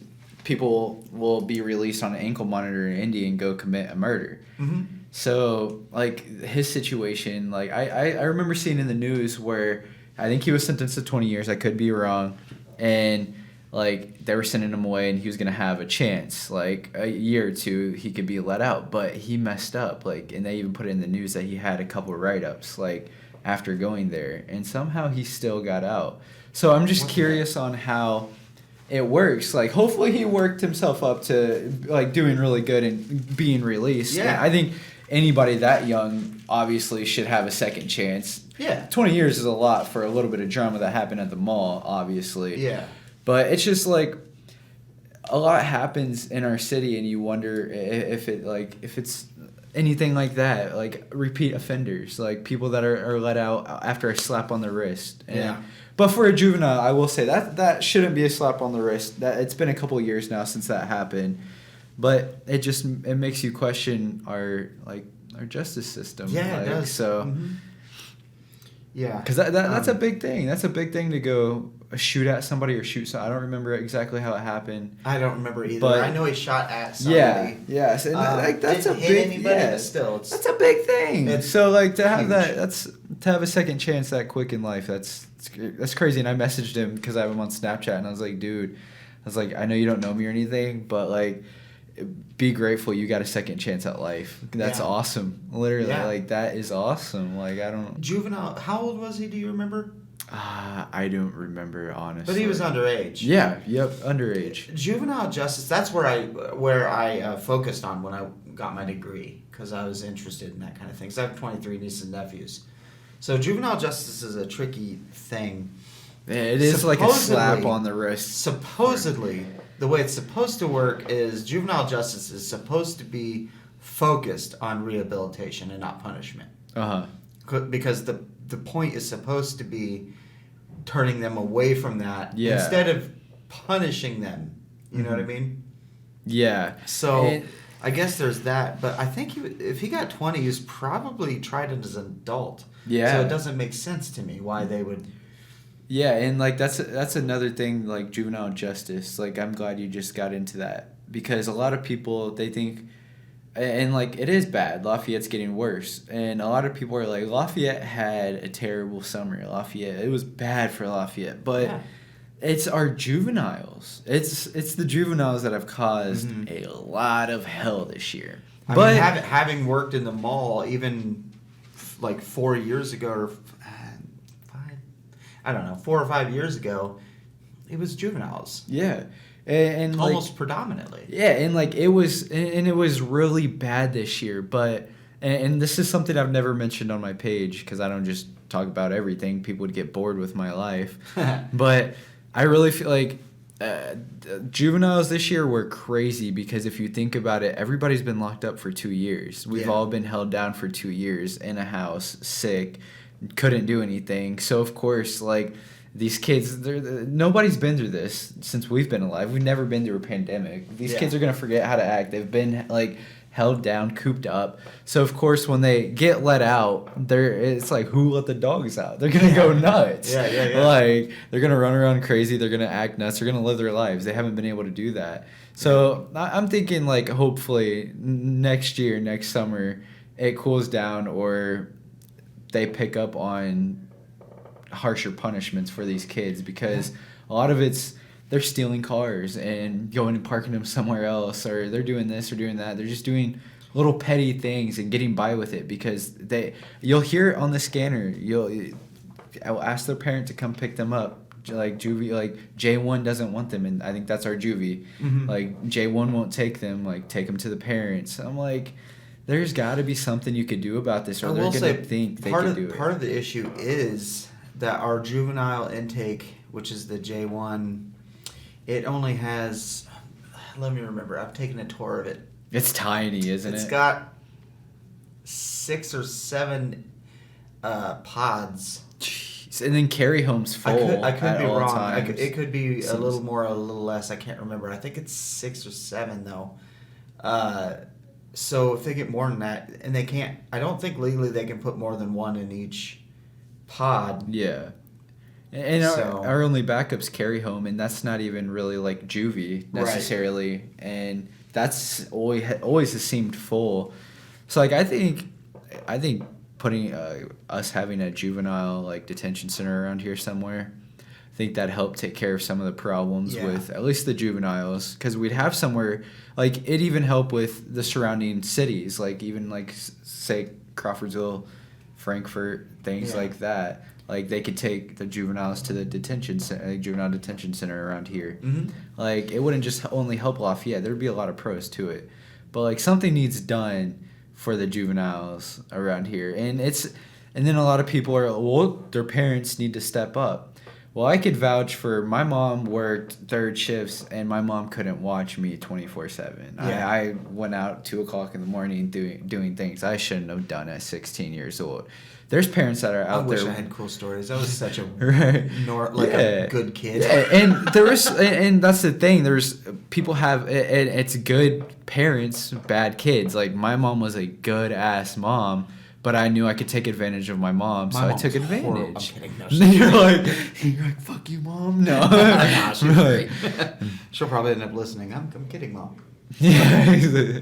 people will be released on an ankle monitor in Indy and go commit a murder. Mm-hmm. So like his situation, like I remember seeing in the news where I think he was sentenced to 20 years. I could be wrong. And like they were sending him away and he was going to have a chance, like a year or two he could be let out, but he messed up, like, and they even put it in the news that he had a couple of write-ups like after going there, and somehow he still got out. So I'm just curious on how it works. Like hopefully he worked himself up to like doing really good and being released. Yeah. And I think anybody that young obviously should have a second chance. Yeah. 20 years is a lot for a little bit of drama that happened at the mall, obviously. Yeah. But it's just like a lot happens in our city, and you wonder if it's anything like that, like repeat offenders, like people that are let out after a slap on the wrist. And, Yeah. But for a juvenile, I will say that shouldn't be a slap on the wrist. That it's been a couple of years now since that happened, but it makes you question our justice system. Yeah, it does. So. Mm-hmm. Yeah. Because that's a big thing. That's a big thing to go shoot at somebody or shoot. I don't remember exactly how it happened. I don't remember either. But I know he shot at somebody. Yeah, yes, and that's a didn't hit big. anybody, Yeah, but still, that's a big thing. It's So like to have huge. to have a second chance that quick in life. That's crazy. And I messaged him because I have him on Snapchat, and I was like, dude, I was like, I know you don't know me or anything, but like, be grateful you got a second chance at life. That's Yeah. awesome. Literally, Yeah. like that is awesome. Like I don't. Juvenile. How old was he? Do you remember? I don't remember honestly. But he was underage. Yeah. Yep. Underage. Juvenile justice. That's where I focused on when I got my degree, because I was interested in that kind of thing. 'Cause I have 23 nieces and nephews. So juvenile justice is a tricky thing. Yeah, it is like a slap Supposedly- on the wrist. Supposedly, the way it's supposed to work is juvenile justice is supposed to be focused on rehabilitation and not punishment. Because the point is supposed to be turning them away from that Yeah. instead of punishing them. You know what I mean? Yeah. So And- I guess there's that. But I think if he got 20, he was probably tried as an adult. Yeah. So it doesn't make sense to me why they would. Yeah, and like that's another thing, like juvenile justice. Like I'm glad you just got into that, because a lot of people, they think, and like it is bad. Lafayette's getting worse, and a lot of people are like, Lafayette had a terrible summer. It was bad for Lafayette, but Yeah. it's our juveniles. It's the juveniles that have caused Mhm. a lot of hell this year. I But mean, having worked in the mall even like 4 years ago or 4 or 5 years ago, it was juveniles. yeah, and like, Almost predominantly. yeah, and like it was really bad this year. But and this is something I've never mentioned on my page because I don't just talk about everything. People would get bored with my life. But I really feel like juveniles this year were crazy, because if you think about it, everybody's been locked up for 2 years. We've Yeah. all been held down for 2 years in a house, sick, couldn't do anything. So of course, like, these kids, nobody's been through this since we've been alive. We've never been through a pandemic. These Yeah. kids are gonna forget how to act. They've been like held down, cooped up. So of course, when they get let out, it's like, who let the dogs out? They're gonna go nuts. Yeah. Like, they're gonna run around crazy. They're gonna act nuts. They're gonna live their lives. They haven't been able to do that. So I'm thinking, like, hopefully next year, next summer, it cools down, or they pick up on harsher punishments for these kids, because a lot of it's they're stealing cars and going and parking them somewhere else, or they're doing this or doing that. They're just doing little petty things and getting by with it because you'll hear it on the scanner. I'll ask their parent to come pick them up. Like juvie, like J1 doesn't want them, and I think that's our juvie. Mm-hmm. Like J1 won't take them. Like take them to the parents. I'm like, there's got to be something you could do about this, or they're gonna think they can do it. Part of the issue is that our juvenile intake, which is the J1, it only has. Let me remember. I've taken a tour of it. It's tiny, isn't it? It's got 6 or 7 pods. Jeez. And then carry home's full. I could be wrong. It could be Seems... a little more, a little less. I can't remember. I think it's 6 or 7 though. So if they get more than that, and they can't, I don't think legally they can put more than 1 in each pod. Yeah. And our only backup's carry home, and that's not even really like juvie necessarily. Right. And that's always has seemed full. So like I think putting us having a juvenile like detention center around here somewhere, I think that helped take care of some of the problems with at least the juveniles, because we'd have somewhere like it even help with the surrounding cities, like even like say Crawfordsville, Frankfort, things like that. Like they could take the juveniles to the juvenile detention center around here. Mm-hmm. Like it wouldn't just only help Lafayette. There'd be a lot of pros to it, but like something needs done for the juveniles around here, and then a lot of people are their parents need to step up. Well, I could vouch for my mom worked 3rd shifts, and my mom couldn't watch me 24/7. Yeah. I went out 2:00 in the morning doing things I shouldn't have done at 16 years old. There's parents that are out there. I wish I had cool stories. I was such a a good kid. Yeah, and there was, and that's the thing. There's people have, and it's good parents, bad kids. Like my mom was a good ass mom, but I knew I could take advantage of my mom, so I took advantage. I'm kidding. No, you're like, fuck you, mom. No, nah, she's great. She'll probably end up listening. I'm kidding, mom. Yeah,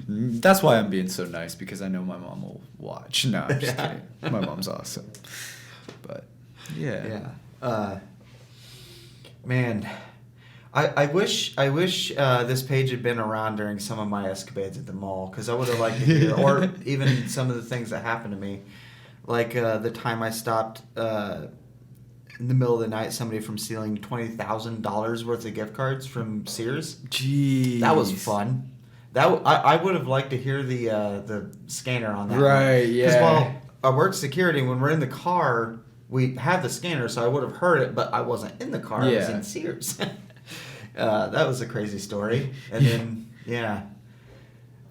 that's why I'm being so nice, because I know my mom will watch. No, I'm just kidding. My mom's awesome. But yeah. Man, I wish this page had been around during some of my escapades at the mall, because I would have liked to hear, or even some of the things that happened to me, like the time I stopped in the middle of the night somebody from stealing $20,000 worth of gift cards from Sears. Jeez, that was fun. I would have liked to hear the scanner on that. Right, yeah. Because while I work security, when we're in the car, we have the scanner, so I would have heard it, but I wasn't in the car. I was in Sears. That was a crazy story. And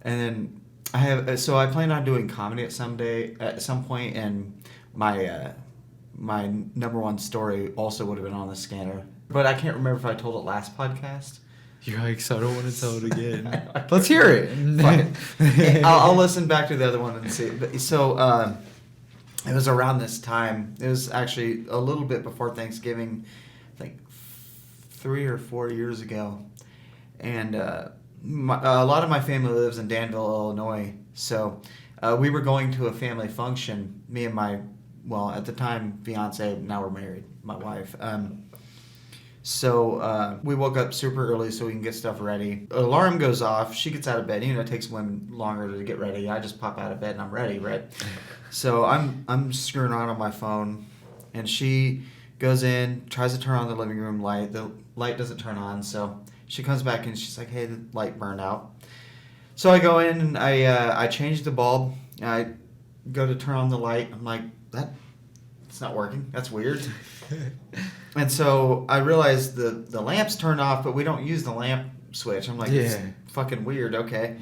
then I plan on doing comedy at some point, and my number one story also would have been on the scanner, but I can't remember if I told it last podcast. You're like, so I don't want to tell it again. Let's hear it. I'll listen back to the other one and see. So it was around this time. It was actually a little bit before Thanksgiving, I think 3 or 4 years ago. And a lot of my family lives in Danville, Illinois. So we were going to a family function, me and my, well, at the time, fiance, now we're married, my wife. So we woke up super early so we can get stuff ready. Alarm goes off. She gets out of bed. You know, it takes women longer to get ready. I just pop out of bed and I'm ready, right? So I'm screwing around on my phone, and she goes in, tries to turn on the living room light. The light doesn't turn on, so she comes back and she's like, "Hey, the light burned out." So I go in and I change the bulb. I go to turn on the light. I'm like, it's not working. That's weird. And so I realized the lamp's turned off, but we don't use the lamp switch. I'm like, it's fucking weird. Okay.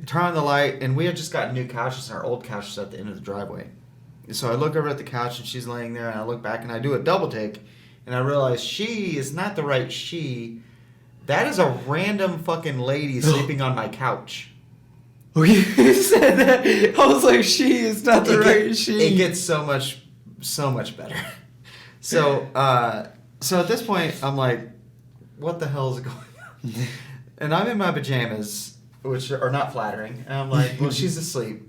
Turn on the light, and we had just gotten new couches, and our old couch is at the end of the driveway. So I look over at the couch, and she's laying there, and I look back, and I do a double take, and I realize she is not the right she. That is a random fucking lady sleeping on my couch. Oh, you said that. I was like, she is not the right she. It gets so much better. So at this point, I'm like, what the hell is going on? And I'm in my pajamas, which are not flattering. And I'm like, well, she's asleep.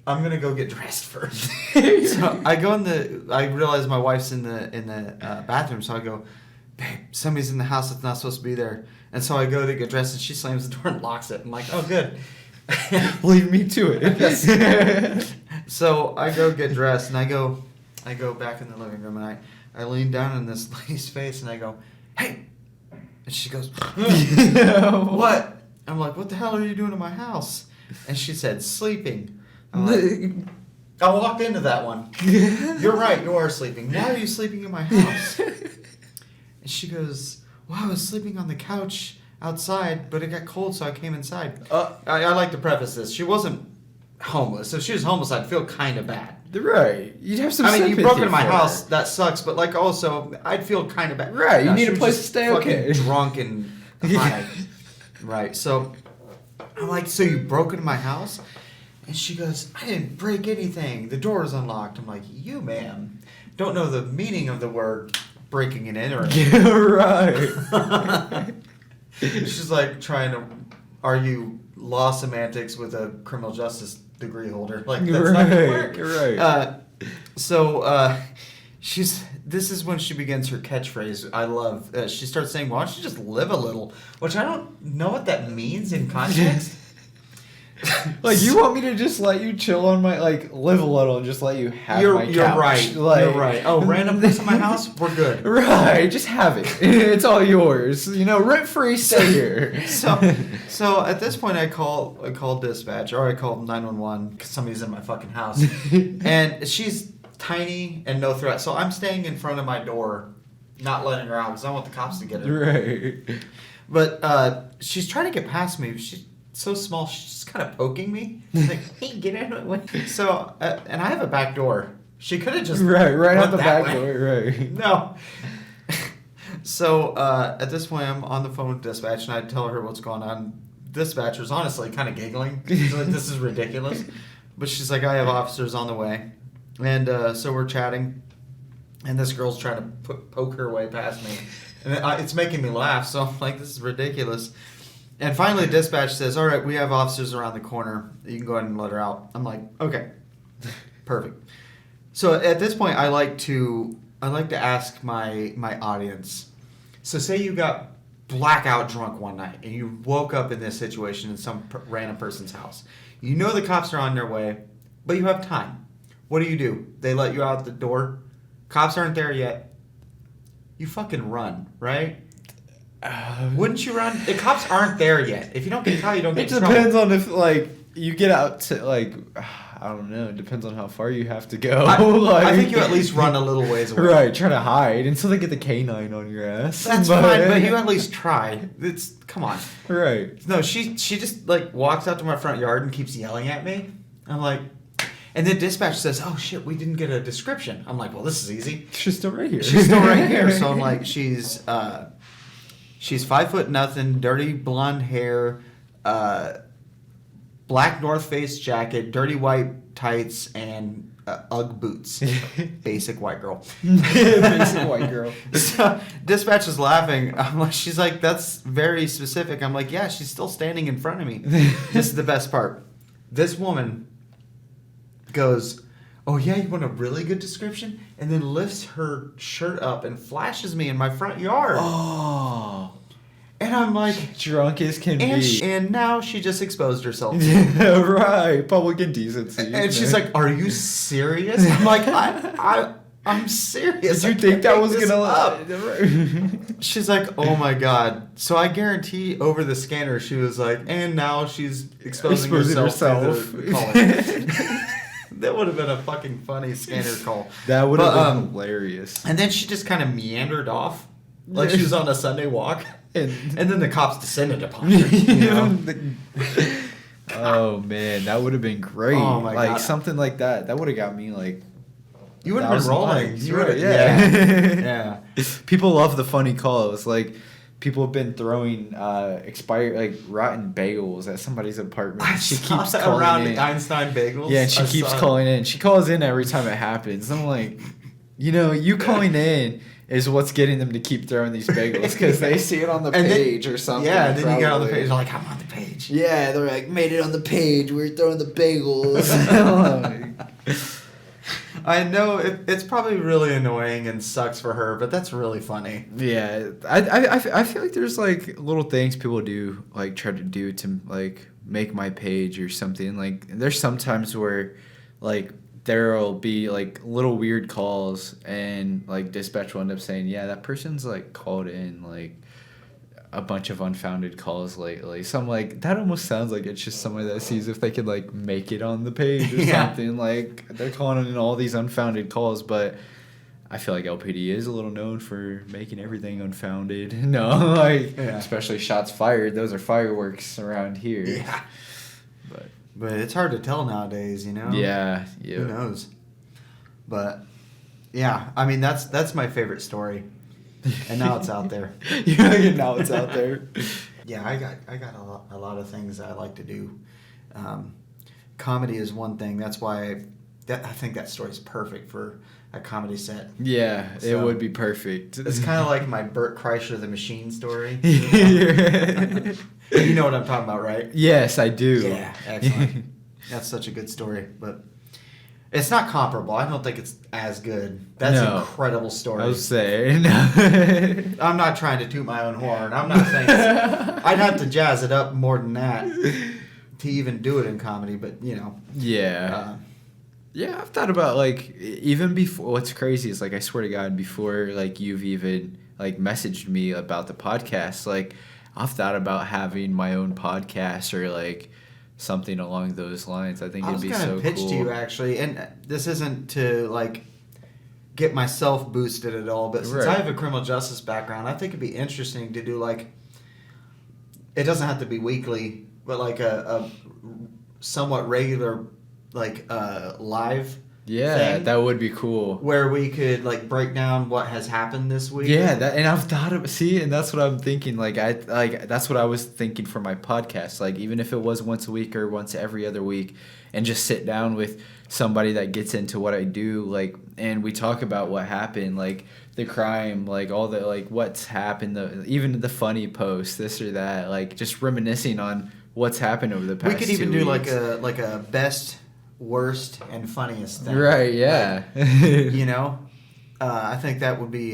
I'm going to go get dressed first. So I realize my wife's in the bathroom. So I go, babe, somebody's in the house that's not supposed to be there. And so I go to get dressed, and she slams the door and locks it. I'm like, oh, good. Leave me to it. So I go get dressed, and I go back in the living room, and I lean down in this lady's face, and I go, hey. And she goes, what? I'm like, what the hell are you doing in my house? And she said, sleeping. I'm like, I walked into that one. You're right, you are sleeping. Why are you sleeping in my house? And she goes, well, I was sleeping on the couch outside, but it got cold, so I came inside. I like to preface this. She wasn't homeless. If she was homeless, I'd feel kind of bad. Right. You'd have some you broke into my for house. her. That sucks, but like also, I'd feel kind of bad. Right. No, You need she a was place just to stay. fucking Okay. drunk and high. Right. So I'm like, so you broke into my house? And she goes, I didn't break anything. The door is unlocked. I'm like, you, ma'am, don't know the meaning of the word breaking it in or anything. Right. She's like trying to argue law semantics with a criminal justice degree holder. Like, that's not gonna work. Right. This is when she begins her catchphrase. I love. She starts saying, "Why don't you just live a little?" Which I don't know what that means in context. Like, you want me to just let you chill on my, like, live a little and just let you have my couch? You're right. Like, you're right. Oh, random place in my house? We're good. Right, just have it. It's all yours. You know, rent free, stay here. So at this point, I call dispatch, or I call 911 because somebody's in my fucking house, and she's tiny and no threat. So I'm staying in front of my door, not letting her out because I want the cops to get her. Right. But she's trying to get past me. She's so small. She's just kind of poking me. Like, hey, get out of the way. So, and I have a back door. She could have just right out went the that back way. door. Right. No. So at this point, I'm on the phone with dispatch, and I tell her what's going on. Dispatcher's honestly kind of giggling. She's like, this is ridiculous. But she's like, I have officers on the way. And so we're chatting, and this girl's trying to poke her way past me. And it's making me laugh, so I'm like, this is ridiculous. And finally, dispatch says, all right, we have officers around the corner. You can go ahead and let her out. I'm like, okay, perfect. So at this point, I like to ask my audience. So say you got blackout drunk one night, and you woke up in this situation in some random person's house. You know the cops are on their way, but you have time. What do? They let you out the door. Cops aren't there yet. You fucking run, right? Wouldn't you run? The cops aren't there yet. If you don't get caught, you don't get in trouble. It depends on if, like, you get out to, like, I don't know. It depends on how far you have to go. I think you at least run a little ways away. Right, try to hide until they get the canine on your ass. That's fine, but you at least try. Come on. Right. No, she just, like, walks out to my front yard and keeps yelling at me. I'm like... And then dispatch says, oh, shit, we didn't get a description. I'm like, well, this is easy. She's still right here. She's still right here. So I'm like, she's 5 foot nothing, dirty blonde hair, black North Face jacket, dirty white tights, and Ugg boots. Basic white girl. Basic white girl. So dispatch is laughing. I'm like, she's like, that's very specific. I'm like, yeah, she's still standing in front of me. This is the best part. This woman goes, oh yeah, you want a really good description? And then lifts her shirt up and flashes me in my front yard. Oh. And I'm like... Drunk as can be. And now she just exposed herself. Yeah, right. Public indecency. And she's like, are you serious? I'm like, I'm serious. Did you think that was going to... up? She's like, oh my God. So I guarantee over the scanner, she was like, and now she's exposing herself. To the caller. That would have been a fucking funny scanner call. That would have been hilarious. And then she just kind of meandered off, like she was on a Sunday walk. And then the cops descended upon her. You know? Oh man, that would have been great. Oh my God. Something like that. That would have got me like. You would have been rolling. You would have, yeah. People love the funny calls. Like, people have been throwing expired, like, rotten bagels at somebody's apartment. She keeps calling around in. Einstein bagels. Yeah, and she keeps calling in. She calls in every time it happens. I'm like, you know, you calling in is what's getting them to keep throwing these bagels because they see it on the page or something. Yeah, then you get on the page, like, I'm on the page. Yeah, they're like, made it on the page. We're throwing the bagels. I know it's probably really annoying and sucks for her, but that's really funny. Yeah, I feel like there's like little things people do, like try to do to like make my page or something. Like there's sometimes where like there'll be like little weird calls and like dispatch will end up saying, yeah, that person's like called in like a bunch of unfounded calls lately. So I'm like, that almost sounds like it's just somebody that sees if they could like make it on the page or something. Like they're calling in all these unfounded calls, but I feel like LPD is a little known for making everything unfounded. No, like especially shots fired. Those are fireworks around here. Yeah. But it's hard to tell nowadays, you know? Yeah. Who knows? But yeah, I mean that's my favorite story. And now it's out there. Yeah, now it's out there. Yeah, I got a lot of things that I like to do. Comedy is one thing. That's why I think that story's perfect for a comedy set. Yeah, So, it would be perfect. It's kind of like my Burt Kreischer the Machine story. You know what I'm talking about, right? Yes, I do. Yeah, excellent. That's such a good story, but it's not comparable. I don't think it's as good. That's an incredible story. I was saying. I'm not trying to toot my own horn. I'm not saying I'd have to jazz it up more than that to even do it in comedy, but you know. Yeah. Yeah, I've thought about like even before. What's crazy is like I swear to God, before like you've even like messaged me about the podcast, like I've thought about having my own podcast or like something along those lines. I think it'd be so cool. I was going to pitch to you actually, and this isn't to like get myself boosted at all, but since I have a criminal justice background, I think it'd be interesting to do like, it doesn't have to be weekly, but like a somewhat regular like live thing, that would be cool, where we could like break down what has happened this week. And I've thought of and that's what I'm thinking, that's what I was thinking for my podcast, like even if it was once a week or once every other week, and just sit down with somebody that gets into what I do, like, and we talk about what happened, like the crime, like all the like what's happened, even the funny posts, this or that, like just reminiscing on what's happened over the past. We could even 2 do weeks. like a best, worst, and funniest thing. Right? Yeah. Like, you know, I think that would be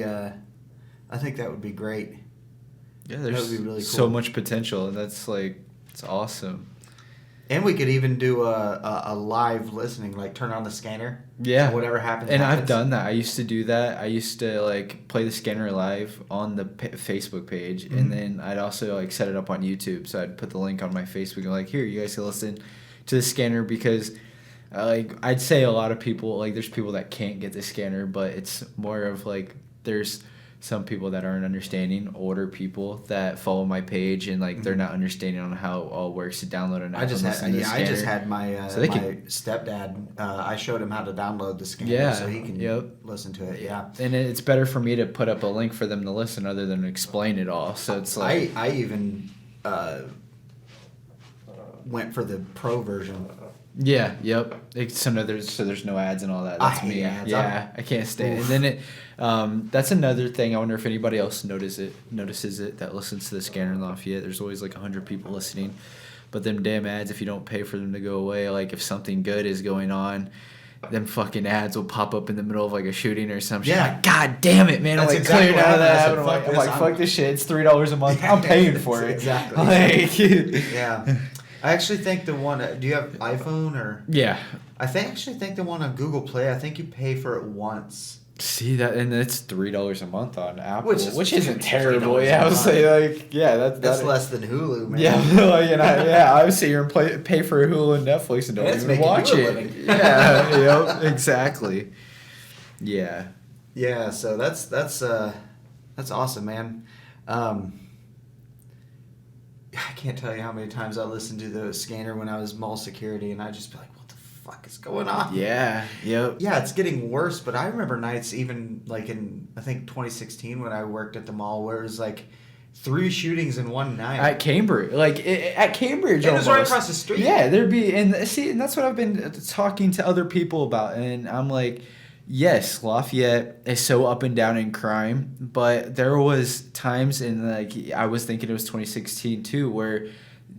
great. Yeah, that there's would be really cool. So much potential, and that's like it's awesome. And we could even do a live listening, like turn on the scanner. Yeah. So whatever happens. And I've done that. I used to do that. I used to like play the scanner live on the Facebook page, and then I'd also like set it up on YouTube. So I'd put the link on my Facebook and like, here, you guys can listen to the scanner, because like I'd say a lot of people, like there's people that can't get the scanner, but it's more of like there's some people that aren't understanding, older people that follow my page, and like they're not understanding on how it all works to download an app. I just had my So my can, stepdad. I showed him how to download the scanner so he can listen to it. Yeah, and it's better for me to put up a link for them to listen other than explain it all. So it's like I even went for the pro version. Yeah, yep. So there's no ads and all that. That's me. Ads. Yeah, I can't stand it. And then that's another thing. I wonder if anybody else notices it that listens to the Scanner in Lafayette. There's always like 100 people listening, but them damn ads, if you don't pay for them to go away, like if something good is going on, them fucking ads will pop up in the middle of like a shooting or something. Yeah. Like, God damn it, man! I'm like cleared out of that. I'm like, fuck this shit. It's $3 a month. I'm paying for it. Exactly. Like, yeah. I actually think the one. Do you have iPhone or? Yeah. I actually think the one on Google Play. I think you pay for it once. See that, and it's $3 a month on Apple, which isn't $3 terrible. Yeah, I would say like, yeah, that's less than Hulu, man. Yeah, like, and I would sit here and pay for Hulu and Netflix and don't even watch it. Yeah, yep, exactly. Yeah. Yeah, so that's awesome, man. I can't tell you how many times I listened to the scanner when I was mall security, and I'd just be like, what the fuck is going on? Yeah, yep. Yeah, it's getting worse, but I remember nights even like in, I think, 2016 when I worked at the mall where it was like 3 shootings in one night. At Cambridge. At Cambridge. It was right across the street. Yeah, there'd be, and that's what I've been talking to other people about, and I'm like, yes, Lafayette is so up and down in crime, but there was times in like I was thinking it was 2016 too, where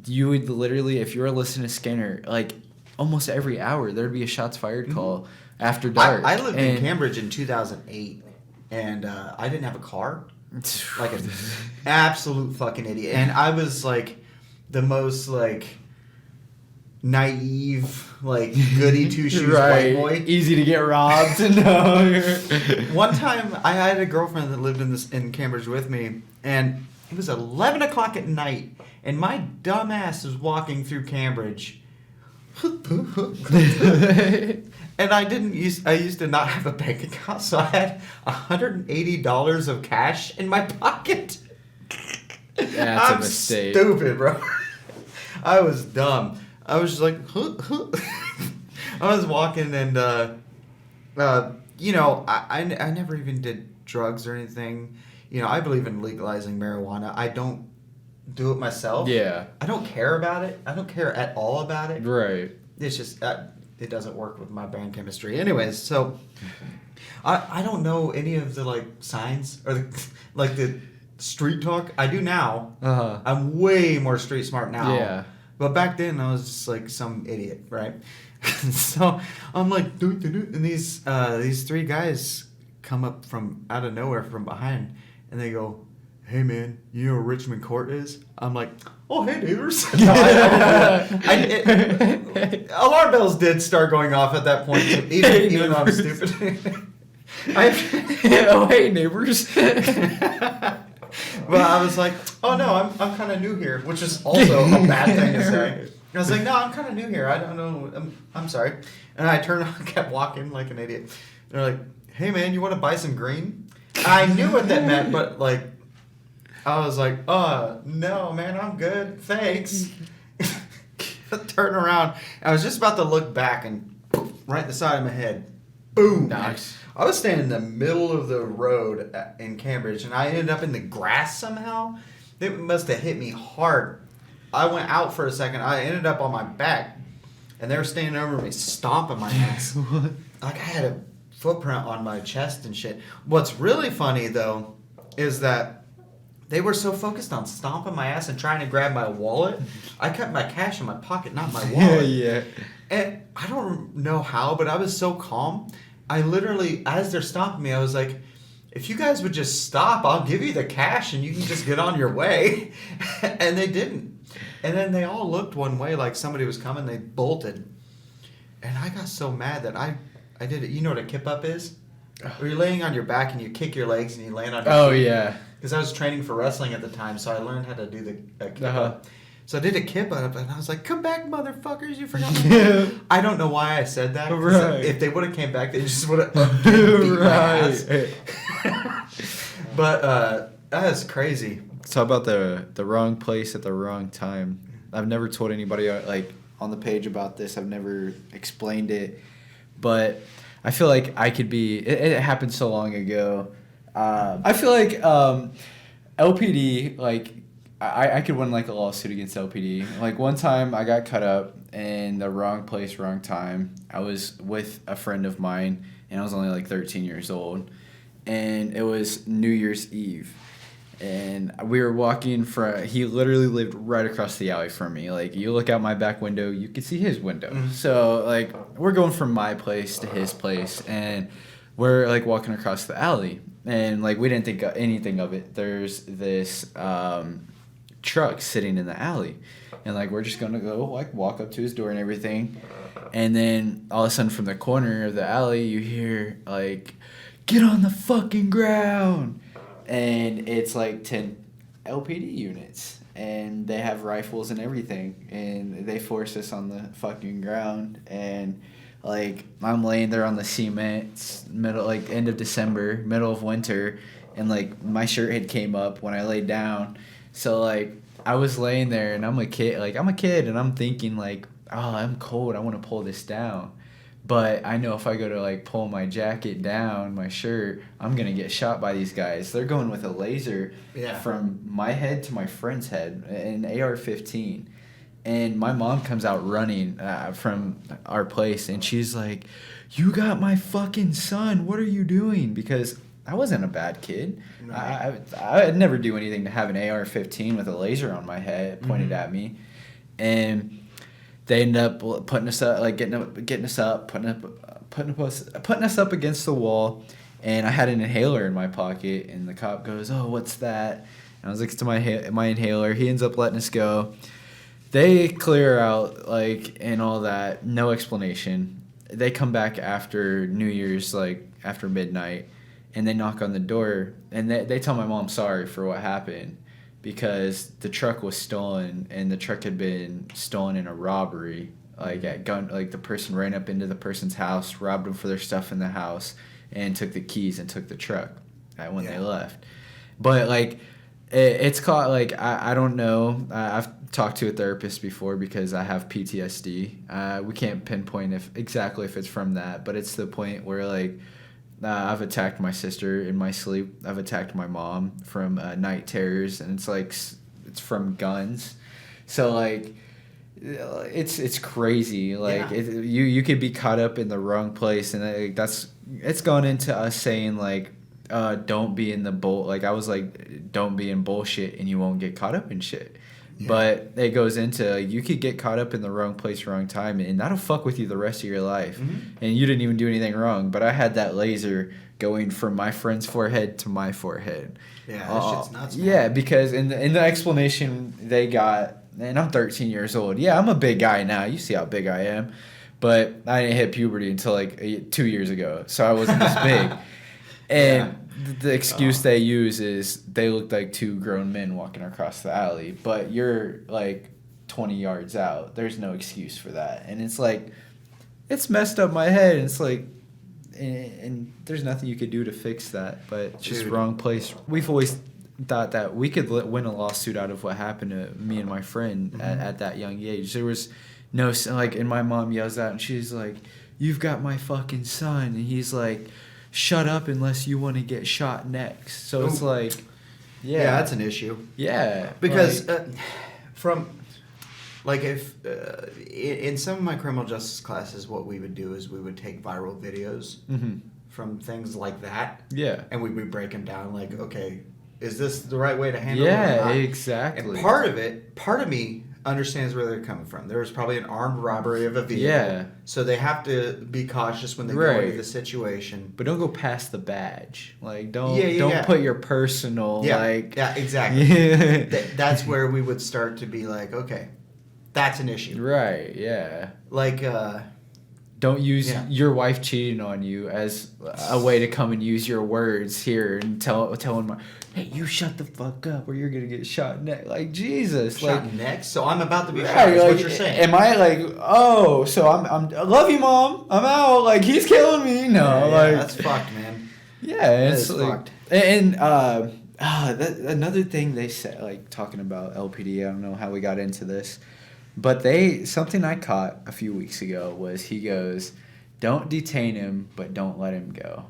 you would literally, if you were listening to Scanner, like almost every hour there'd be a shots fired call after dark. I lived in Cambridge in 2008, and I didn't have a car. Like an absolute fucking idiot. And I was like the most like naive, like goody two shoes white boy. Easy to get robbed. No. One time I had a girlfriend that lived in Cambridge with me, and it was 11 o'clock at night, and my dumb ass was walking through Cambridge. And I used to not have a bank account, so I had $180 of cash in my pocket. That's a mistake. Stupid, bro. I was dumb. I was just like, I was walking, and I never even did drugs or anything. I believe in legalizing marijuana. I don't do it myself. Yeah. I don't care about it. I don't care at all about it. Right. It's just it doesn't work with my brain chemistry. Anyways, so I don't know any of the like signs or the street talk. I do now. Uh-huh. I'm way more street smart now. Yeah. But back then I was just like some idiot, right? So I'm like, and these three guys come up from out of nowhere from behind, and they go, "Hey man, you know where Richmond Court is?" I'm like, "Oh hey neighbors." No, alarm bells did start going off at that point, even though I'm stupid. Oh hey neighbors. But I was like, "Oh no, I'm kind of new here," which is also a bad thing to say. I was like, "No, I'm kind of new here. I don't know. I'm sorry." And I turned on, kept walking like an idiot. They're like, "Hey man, you want to buy some green?" I knew what that meant, but like, I was like, no, man, I'm good. Thanks." Turn around. I was just about to look back, and right in the side of my head, boom. Nice. I was standing in the middle of the road in Cambridge, and I ended up in the grass somehow. It must have hit me hard. I went out for a second. I ended up on my back, and they were standing over me, stomping my ass. Like I had a footprint on my chest and shit. What's really funny, though, is that they were so focused on stomping my ass and trying to grab my wallet. I kept my cash in my pocket, not my wallet. Yeah. And I don't know how, but I was so calm. I literally, as they're stopping me, I was like, if you guys would just stop, I'll give you the cash and you can just get on your way. And they didn't. And then they all looked one way like somebody was coming. They bolted. And I got so mad that I did it. You know what a kip up is? Where you're laying on your back and you kick your legs and you land on your feet. Oh, yeah. Because I was training for wrestling at the time, so I learned how to do the kip Uh-huh. up. So I did a kip up, and I was like, "Come back, motherfuckers! You forgot me." I don't know why I said that. Right. If they would have came back, they just would have beat my ass. But that's crazy. Talk about the wrong place at the wrong time. I've never told anybody like on the page about this. I've never explained it, but I feel like I could be. It happened so long ago. I feel like LPD like. I could win like a lawsuit against LPD. Like one time I got cut up in the wrong place, wrong time. I was with a friend of mine and I was only like 13 years old. And it was New Year's Eve. And we were walking he literally lived right across the alley from me. Like you look out my back window, you could see his window. Mm-hmm. So like we're going from my place to his place and we're like walking across the alley. And like we didn't think anything of it. There's this truck sitting in the alley and like we're just gonna go like walk up to his door and everything, and then all of a sudden from the corner of the alley you hear like, "Get on the fucking ground," and it's like 10 LPD units and they have rifles and everything and they force us on the fucking ground. And like I'm laying there on the cement, it's end of December, middle of winter, and like my shirt had came up when I laid down. So, like, I was laying there, and I'm a kid, and I'm thinking, like, oh, I'm cold, I want to pull this down. But I know if I go to, like, pull my jacket down, my shirt, I'm going to get shot by these guys. They're going with a laser from my head to my friend's head, an AR-15. And my mom comes out running from our place, and she's like, "You got my fucking son, what are you doing?" Because I wasn't a bad kid. Right. I'd never do anything to have an AR-15 with a laser on my head pointed at me. And they ended up putting us up, like getting us up, putting us up against the wall, and I had an inhaler in my pocket, and the cop goes, "Oh, what's that?" And I was like, "It's my inhaler." He ends up letting us go. They clear out, like, and all that, no explanation. They come back after New Year's, like after midnight, and they knock on the door, and they tell my mom sorry for what happened, because the truck was stolen, and the truck had been stolen in a robbery. Like the person ran up into the person's house, robbed them for their stuff in the house, and took the keys and took the truck when they left. But like, it's called, like, I don't know. I've talked to a therapist before because I have PTSD. We can't pinpoint if it's from that, but it's the point where, like, I've attacked my sister in my sleep. I've attacked my mom from night terrors, and it's like it's from guns. So like, it's crazy. Like, you could be caught up in the wrong place, and it's gone into us saying, like, don't be in the like, I was like, don't be in bullshit and you won't get caught up in shit. Yeah. But it goes into, you could get caught up in the wrong place, wrong time, and that'll fuck with you the rest of your life. Mm-hmm. And you didn't even do anything wrong, but I had that laser going from my friend's forehead to my forehead. Yeah, that shit's nuts, man. Yeah, because in the explanation they got, and I'm 13 years old. Yeah, I'm a big guy now. You see how big I am. But I didn't hit puberty until like 2 years ago, so I wasn't this big. And the excuse they use is they looked like two grown men walking across the alley, but you're like 20 yards out. There's no excuse for that. And it's like, it's messed up my head. And it's like, and there's nothing you could do to fix that, but it's just wrong place. We've always thought that we could win a lawsuit out of what happened to me and my friend at that young age. There was no, like, and my mom yells out and she's like, "You've got my fucking son." And he's like, "Shut up unless you want to get shot next." So it's like, yeah, that's an issue. Yeah. Because if in some of my criminal justice classes, what we would do is we would take viral videos from things like that. Yeah. And we would break them down, like, okay, is this the right way to handle it? Yeah, exactly. And part of me understands where they're coming from. There was probably an armed robbery of a vehicle. Yeah. So they have to be cautious when they go into the situation. But don't go past the badge. Like, don't put your personal, like... Yeah, exactly. That's where we would start to be like, okay, that's an issue. Right, yeah. Like, don't use your wife cheating on you as a way to come and use your words here and tell him, "Hey, you shut the fuck up or you're going to get shot next." Like, Jesus. Shot next? So I'm about to be shot. That's what you're saying. Am I like, oh, so I love you, Mom. I'm out. Like, he's killing me. No. That's fucked, man. Yeah, it's like, fucked. And another thing they said, like, talking about LPD, I don't know how we got into this. But something I caught a few weeks ago was he goes, "Don't detain him, but don't let him go."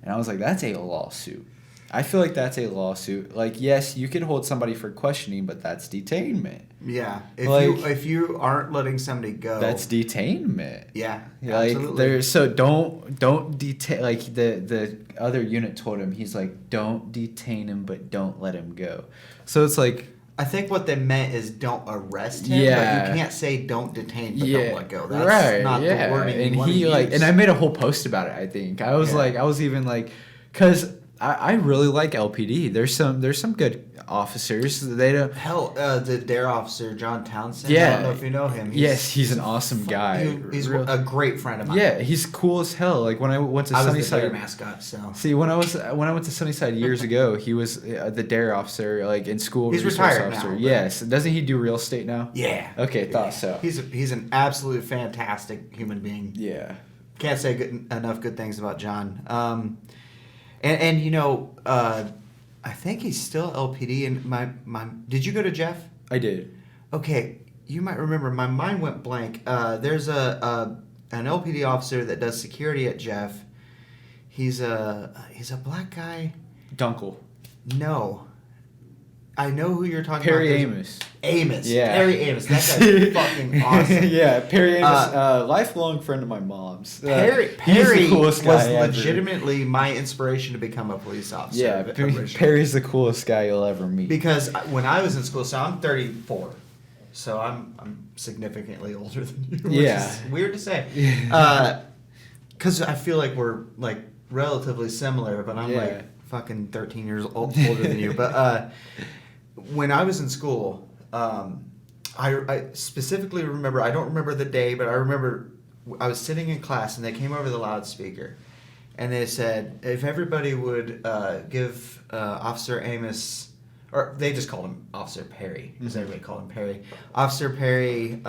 And I was like, that's a lawsuit. I feel like that's a lawsuit. Like, yes, you can hold somebody for questioning, but that's detainment. Yeah. If you aren't letting somebody go, that's detainment. Yeah. Like, absolutely. So don't detain. Like, the other unit told him, he's like, "Don't detain him, but don't let him go." So it's like, I think what they meant is don't arrest him, but you can't say don't detain, but don't let go. That's not the wording and you want to use. And I made a whole post about it, I think. I was like, I was even like, because I really like LPD. There's some good officers. They don't. Hell, the DARE officer, John Townsend. Yeah. I don't know if you know him. He's an awesome guy. He's a great friend of mine. Yeah, he's cool as hell. Like, when I went to Sunnyside, I was the DARE mascot. So when I went to Sunnyside years ago, he was the DARE officer, like, in school. He's retired now. Yes, doesn't he do real estate now? Yeah. Okay, thought so. He's an absolute fantastic human being. Yeah. Can't say enough good things about John. And you know, I think he's still LPD. And my did you go to Jeff? I did. Okay, you might remember. My mind went blank. There's an LPD officer that does security at Jeff. He's a black guy. Dunkel. No. I know who you're talking Perry about. Amos. Amos. Yeah. Perry Amos. That guy's fucking awesome. Yeah, Perry Amos, lifelong friend of my mom's. Perry was legitimately my inspiration to become a police officer. Yeah, Perry's the coolest guy you'll ever meet. Because when I was in school, so I'm 34. So I'm significantly older than you, which Yeah. is weird to say. Yeah. Because I feel like we're like relatively similar, but I'm Yeah. like fucking 13 years older than you. But when I was in school, I specifically remember, I don't remember the day, but I remember I was sitting in class and they came over the loudspeaker and they said, if everybody would give Officer Amos, or they just called him Officer Perry, because everybody called him Perry. Officer Perry,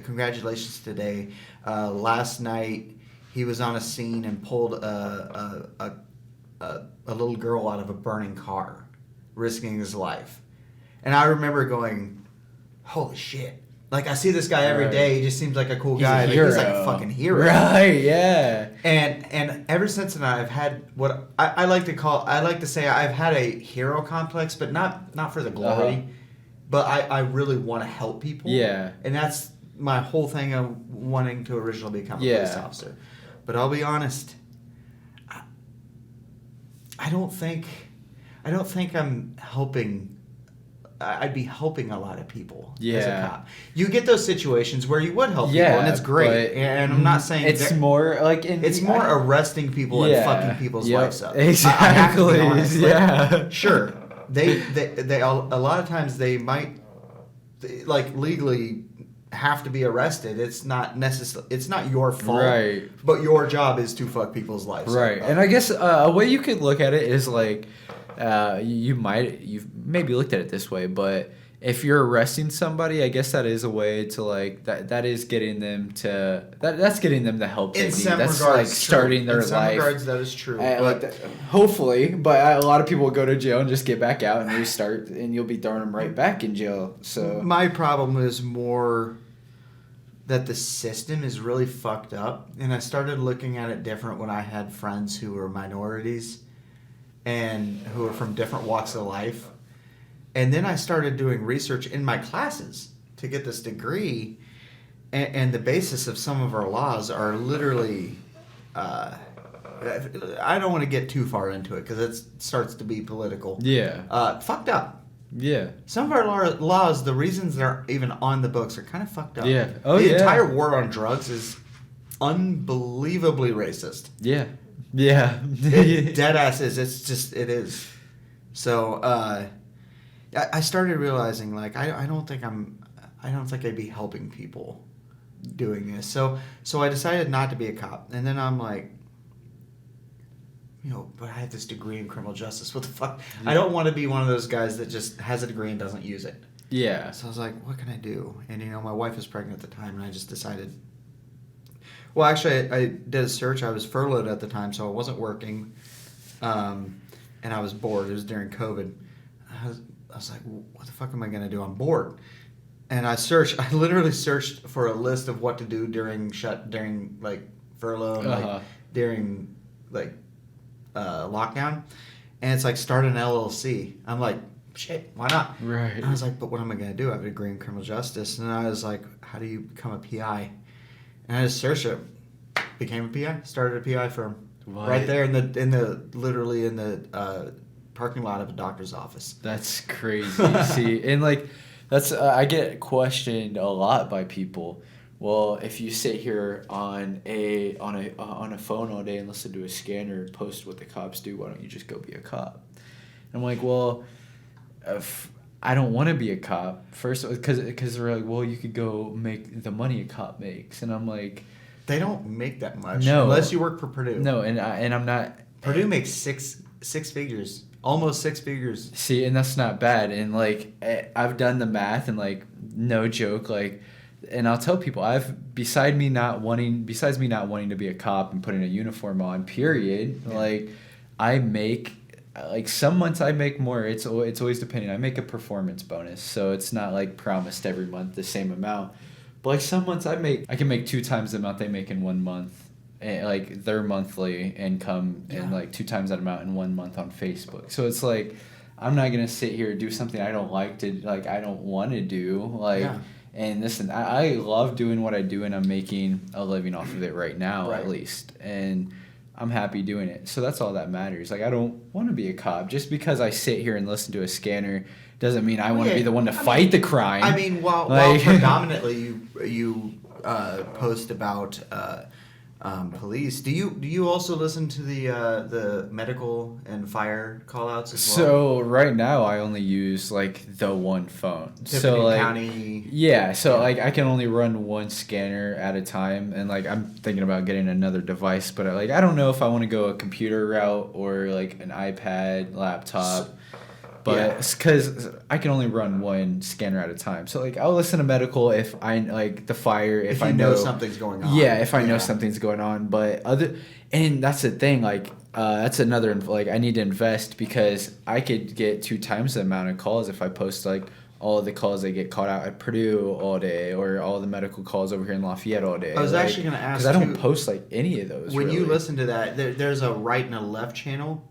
congratulations today. Last night he was on a scene and pulled a little girl out of a burning car, risking his life. And I remember going, holy shit. Like, I see this guy every Right. day. He just seems like a cool He's guy. a Like, he's like a fucking hero. Right, yeah. And ever since then, I've had what I like to say I've had a hero complex, but not for the glory, Uh-huh. but I really want to help people. Yeah. And that's my whole thing of wanting to originally become a police Yeah. officer. But I'll be honest, I don't think I'm helping. I'd be helping a lot of people as a Yeah. cop. You get those situations where you would help Yeah, people, and it's great. but And I'm not saying it's that- more like it's more arresting people and fucking people's Yep, lives up. Exactly. I have to be honest. Like, Yeah. sure. They a lot of times they might like legally have to be arrested. It's not it's not your fault. Right. But your job is to fuck people's lives Right. up. And I guess a way you could look at it is like you've maybe looked at it this way, but if you're arresting somebody, I guess that is a way to like that is getting them to that's getting them the help they in need. some That's regards, like true. starting their in some life. regards, that is true. Like hopefully, but a lot of people go to jail and just get back out and restart, and you'll be throwing them right back in jail. So my problem is more that the system is really fucked up, and I started looking at it different when I had friends who were minorities and who were from different walks of life. And then I started doing research in my classes to get this degree, and the basis of some of our laws are literally I don't want to get too far into it because it starts to be political. yeah, Fucked up. yeah. Some of our laws, the reasons they're even on the books are kind of fucked up. Yeah. Oh, the yeah. entire war on drugs is unbelievably racist. Yeah. Yeah. It dead ass is. It's just, it is. So, I started realizing, like, I don't think I'd be helping people doing this. So I decided not to be a cop. And then I'm like, but I have this degree in criminal justice. What the fuck? I don't want to be one of those guys that just has a degree and doesn't use it. Yeah. So I was like, what can I do? And, my wife was pregnant at the time, and I just decided. Well, actually, I did a search. I was furloughed at the time, so I wasn't working. And I was bored. It was during COVID. I was like, what the fuck am I going to do? I'm bored. And I literally searched for a list of what to do during like, furlough and, like, during, like, lockdown. And it's like, start an LLC. I'm like, shit, why not? Right. And I was like, but what am I going to do? I have a degree in criminal justice. And I was like, how do you become a PI? And I just searched it, became a PI, started a PI firm. What? Right there literally in the parking lot of a doctor's office. That's crazy. See, and like that's I get questioned a lot by people. Well, if you sit here on a phone all day and listen to a scanner post what the cops do, why don't you just go be a cop? And I'm like, well, if I don't want to be a cop. First, because they're like, well, you could go make the money a cop makes, and I'm like, they don't make that much. No. Unless you work for Purdue. no, and I'm not. Purdue makes six figures, almost six figures. See, and that's not bad. And like I've done the math, and like no joke, like, and I'll tell people besides me not wanting to be a cop and putting a uniform on, period. Yeah. Like I make. Like some months I make more. It's always depending. I make a performance bonus, so it's not like promised every month the same amount. But like some months I can make 2 times the amount they make in 1 month, and like their monthly income, and like 2 times that amount in 1 month on Facebook. So it's like I'm not gonna sit here and do something I don't like to I don't want to do And listen, I love doing what I do, and I'm making a living off of it right now, Right. at least. And I'm happy doing it. So that's all that matters. Like I don't want to be a cop. Just because I sit here and listen to a scanner doesn't mean I want to be the one to fight the crime. I mean, while predominantly you post about police, do you also listen to the medical and fire call outs as well? So right now I only use like the one phone. So like County. yeah, so like I can only run one scanner at a time, and like I'm thinking about getting another device, but like I don't know if I want to go a computer route or like an iPad, laptop. But because I can only run one scanner at a time, so like I'll listen to medical if I like the fire if I know something's going on. Yeah, if I know something's going on. But and that's the thing. Like that's another like I need to invest because I could get 2 times the amount of calls if I post like all of the calls that get caught out at Purdue all day, or all the medical calls over here in Lafayette all day. I was actually going to ask, because I don't post like any of those. When really. you listen to that, there's a right and a left channel.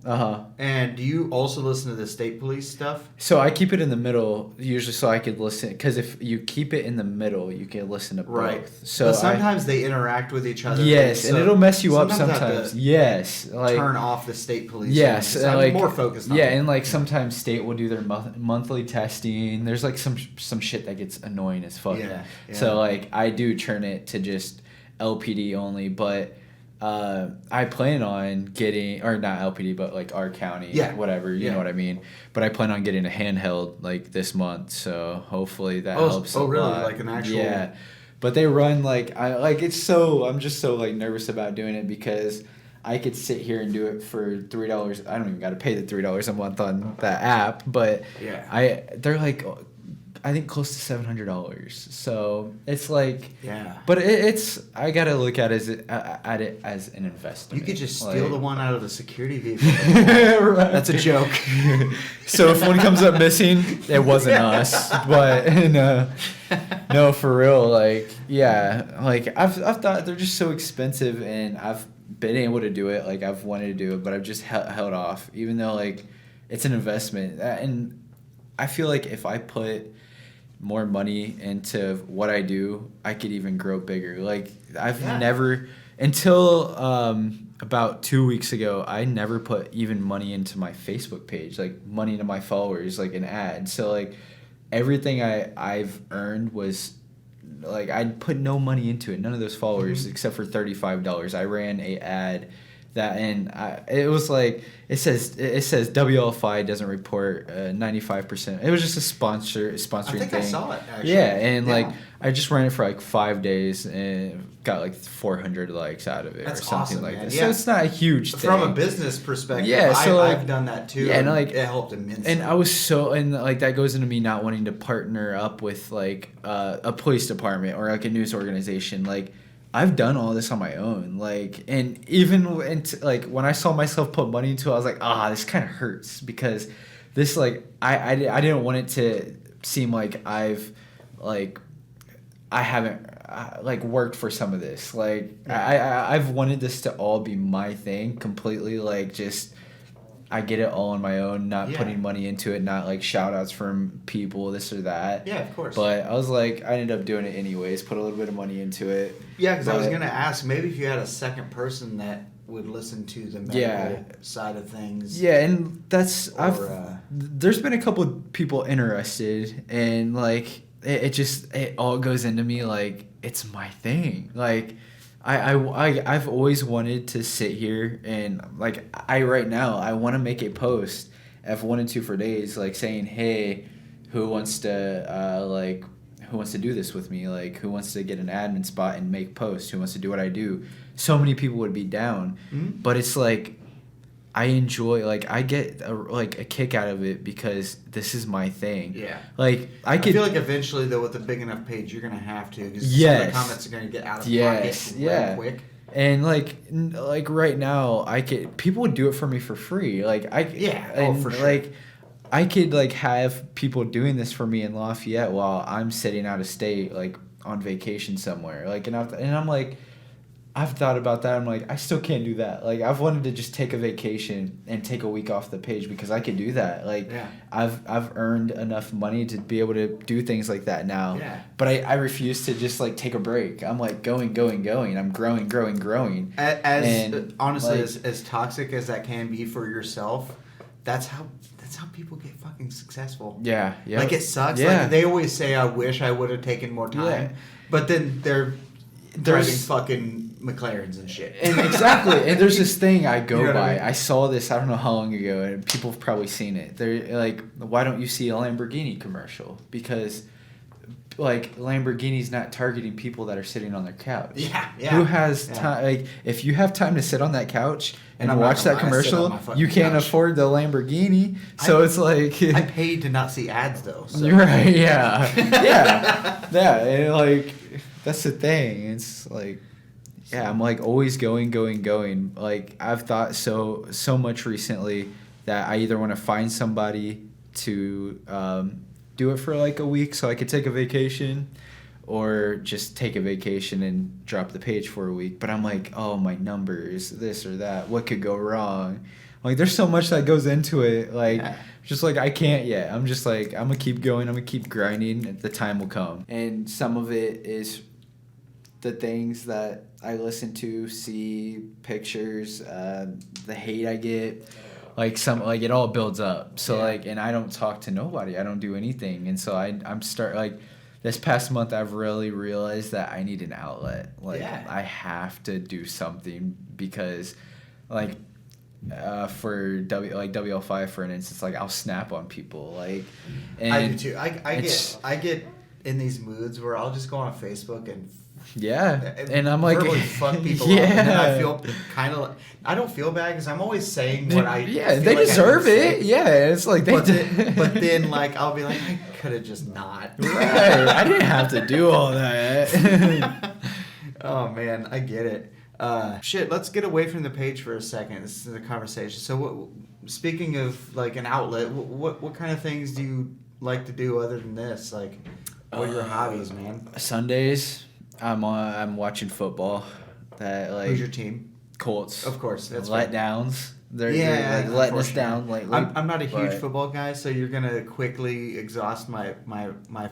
And do you also listen to the state police stuff? So I keep it in the middle usually, so I could listen. Because if you keep it in the middle, you can listen to both. Right. So but sometimes they interact with each other. Yes, and it'll mess you up sometimes. I have to yes, like turn off the state police. Yes, I'm more focused on yeah, and like sometimes state will do their monthly testing. There's like some shit that gets annoying as fuck. Yeah. So like I do turn it to just LPD only, but I plan on getting, or not LPD, but like our county, whatever, you know what I mean. But I plan on getting a handheld like this month, so hopefully that helps. Oh, really? Lot. Like an actual? Yeah, but they run like I'm just so like nervous about doing it because I could sit here and do it for $3. I don't even got to pay the $3 a month on that app, but they're like, I think close to $700. So it's like, but it's I gotta look at it as an investment. You could just steal the one out of the security vehicle. Right. That's a joke. So if one comes up missing, it wasn't us. But no, for real. Like like I've thought they're just so expensive, and I've been able to do it. Like I've wanted to do it, but I've just held off, even though like it's an investment, and I feel like if I put more money into what I do, I could even grow bigger. Like I've never, until about 2 weeks ago, I never put even money into my Facebook page, like money into my followers, like an ad. So like everything I've earned was like I'd put no money into it, none of those followers except for $35. I ran a ad that, and it was like it says WLFI doesn't report 95%. It was just a sponsoring thing. I think I saw it actually. Yeah, and like I just ran it for like 5 days and got like 400 likes out of it. That's or something awesome, like man. that. Yeah. So it's not a huge thing. From a business perspective, so I've done that too. Yeah, and like it helped immensely. And I was so, and like that goes into me not wanting to partner up with like a police department or like a news organization. Like I've done all this on my own, like, and even like when I saw myself put money into it, I was like, this kind of hurts, because this, like, I didn't want it to seem like I haven't like worked for some of this. Like I've wanted this to all be my thing completely, like just I get it all on my own, not putting money into it, not like shout outs from people, this or that. Yeah, of course. But I was like, I ended up doing it anyways, put a little bit of money into it. Yeah, because I was going to ask, maybe if you had a second person that would listen to the medical side of things. Yeah, and that's, there's been a couple of people interested, and like, it all goes into me like, it's my thing. Like, I've always wanted to sit here and like right now I want to make a post. I've wanted to for days, like saying, hey, who wants to do this with me? Like, who wants to get an admin spot and make posts? Who wants to do what I do? So many people would be down, but it's like I enjoy, like I get a kick out of it because this is my thing. Yeah. Like I feel like eventually though, with a big enough page, you're gonna have to, because some of the comments are gonna get out of pocket real quick. And like right now, people would do it for me for free. Like for sure. Like I could like have people doing this for me in Lafayette while I'm sitting out of state, like on vacation somewhere. Like and I'm like, I've thought about that. I'm like, I still can't do that. Like, I've wanted to just take a vacation and take a week off the page because I could do that. Like, Yeah. I've earned enough money to be able to do things like that now. Yeah. But I refuse to just, like, take a break. I'm, like, going. I'm growing. As honestly, like, as toxic as that can be for yourself, that's how people get fucking successful. Yeah. Like, it sucks. Yeah. Like, they always say, I wish I would have taken more time. Yeah. But then they're driving fucking McLarens and shit. And exactly. And there's this thing I go You know what by. I mean? I saw this, I don't know how long ago, and people have probably seen it. They're like, why don't you see a Lamborghini commercial? Because, like, Lamborghini's not targeting people that are sitting on their couch. Yeah. Who has time? Like, if you have time to sit on that couch and I'm not watch that gonna lie, I sit on commercial, my fucking you can't couch. afford the Lamborghini. So it's like... I paid to not see ads, though. So. You're right, yeah. Yeah, and, like, that's the thing. It's like... Yeah, I'm like always going. Like, I've thought so much recently that I either want to find somebody to do it for like a week so I could take a vacation, or just take a vacation and drop the page for a week. But I'm like, oh, my numbers, this or that, what could go wrong? Like, there's so much that goes into it. Like, just like, I can't yet. I'm just like, I'm going to keep going. I'm going to keep grinding. The time will come. And some of it is the things that I listen to, see, pictures, the hate I get, like it all builds up. So like, and I don't talk to nobody. I don't do anything. And so I'm like, this past month I've really realized that I need an outlet. Like, I have to do something because, like, for WL5 for instance, like, I'll snap on people, like, and I do too. I get in these moods where I'll just go on Facebook and and I'm like, verbally fuck people up, and then I feel kind of I don't feel bad because I'm always saying what I they feel like deserve I it. It's like but then like I'll be like, I could have just not. Right, I didn't have to do all that. Oh man, I get it. Shit, let's get away from the page for a second. This is a conversation. So, speaking of like an outlet, what kind of things do you like to do other than this? Like, what are your hobbies, man? Sundays, I'm watching football. That, like, who's your team? Colts. Of course, that's letdowns. They're like letting us down. Like, I'm not a huge football guy, so you're gonna quickly exhaust my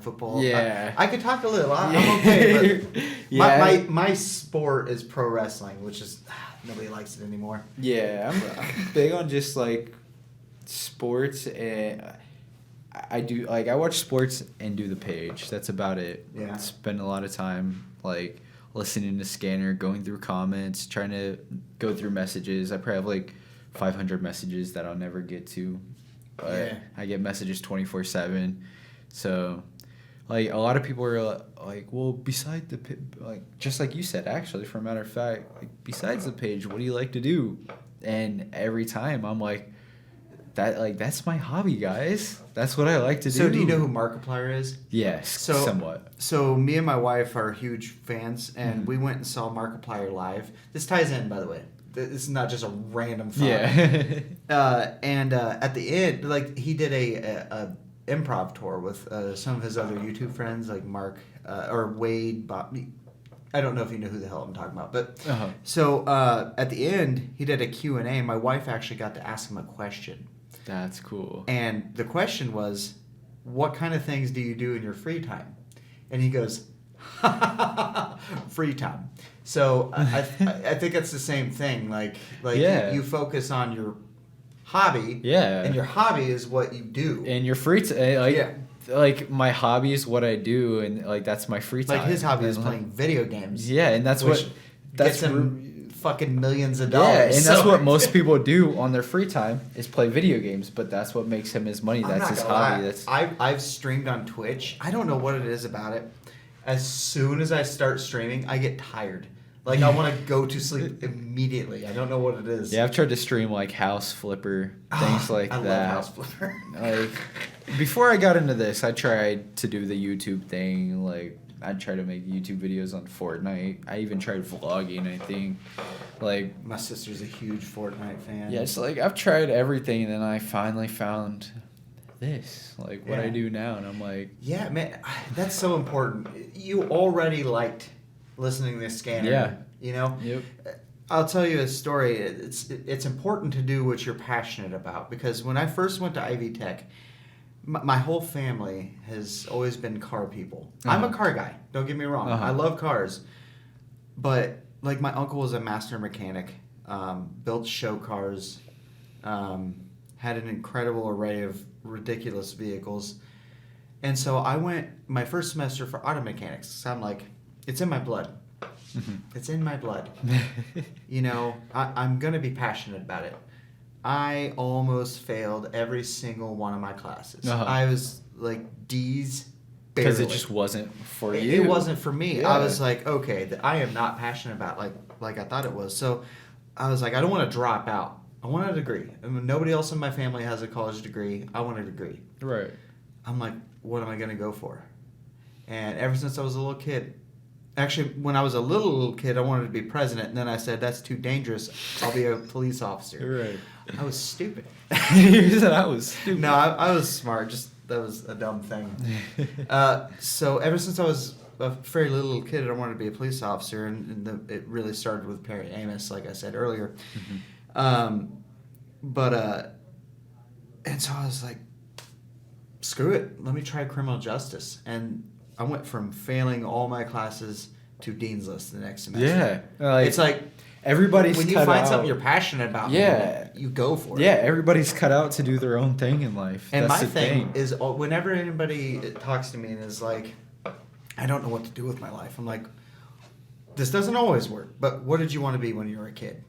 football. Yeah, I could talk a little. I'm okay, but my sport is pro wrestling, which is nobody likes it anymore. Yeah, I'm big on just like sports, and I do like, I watch sports and do the page. That's about it. Yeah, spend a lot of time like listening to Scanner, going through comments, trying to go through messages. I probably have like 500 messages that I'll never get to. But I get messages 24/7. So, like, a lot of people are like, well, beside the like, just like you said, actually, for a matter of fact, like, besides the page, what do you like to do? And every time I'm like, that's my hobby, guys. That's what I like to do. So do you know who Markiplier is? Yes, somewhat. So me and my wife are huge fans, and we went and saw Markiplier live. This ties in, by the way. This is not just a random thought. Yeah. And at the end, like, he did a improv tour with some of his other YouTube friends, like Mark or Wade. Bob. I don't know if you know who the hell I'm talking about, but so at the end, he did a Q&A. My wife actually got to ask him a question. That's cool. And the question was, what kind of things do you do in your free time? And he goes, free time. So I think it's the same thing. Like you focus on your hobby. Yeah. And your hobby is what you do. And your free time. Like, my hobby is what I do, and like, that's my free time. Like, his hobby is playing video games. Yeah, and that's gets him fucking millions of dollars. Yeah, and that's what most people do on their free time, is play video games. But that's what makes him his money. That's his hobby. I've streamed on Twitch. I don't know what it is about it. As soon as I start streaming, I get tired. Like, I want to go to sleep immediately. I don't know what it is. Yeah, I've tried to stream like House Flipper, things like that. I love House Flipper. Like, before I got into this, I tried to do the YouTube thing. Like, I tried to make YouTube videos on Fortnite. I even tried vlogging, I think. Like, my sister's a huge Fortnite fan. Yeah, it's like, I've tried everything, and then I finally found this, like, what I do now, and I'm like, yeah, man, that's so important. You already liked listening to Scanner. You know. Yep. I'll tell you a story. It's important to do what you're passionate about, because when I first went to Ivy Tech, my whole family has always been car people. I'm a car guy. Don't get me wrong. I love cars, but like my uncle was a master mechanic, built show cars, had an incredible array of ridiculous vehicles, and so I went my first semester for auto mechanics. So I'm like, it's in my blood. It's in my blood. You know, I'm going to be passionate about it. I almost failed every single one of my classes. I was like D's because it just wasn't for you. It wasn't for me. Yeah. I was like, okay, I am not passionate about like I thought it was. So I was like, I don't want to drop out. I want a degree. I mean, nobody else in my family has a college degree. I want a degree. Right. I'm like, what am I going to go for? And ever since I was a little kid, actually, when I was a little kid, I wanted to be president, and then I said, that's too dangerous. I'll be a police officer. Right. I was stupid. You said I was stupid. No, I was smart. Just that was a dumb thing. So ever since I was a very little kid, I wanted to be a police officer, and it really started with Perry Amos, like I said earlier. And so I was like, screw it. Let me try criminal justice. And I went from failing all my classes to Dean's List the next semester. Yeah. It's like everybody's when you cut find out. something you're passionate about, you go for it. Yeah, everybody's cut out to do their own thing in life. And That's my the thing is, whenever anybody talks to me and is like, I don't know what to do with my life, I'm like, this doesn't always work, but what did you want to be when you were a kid?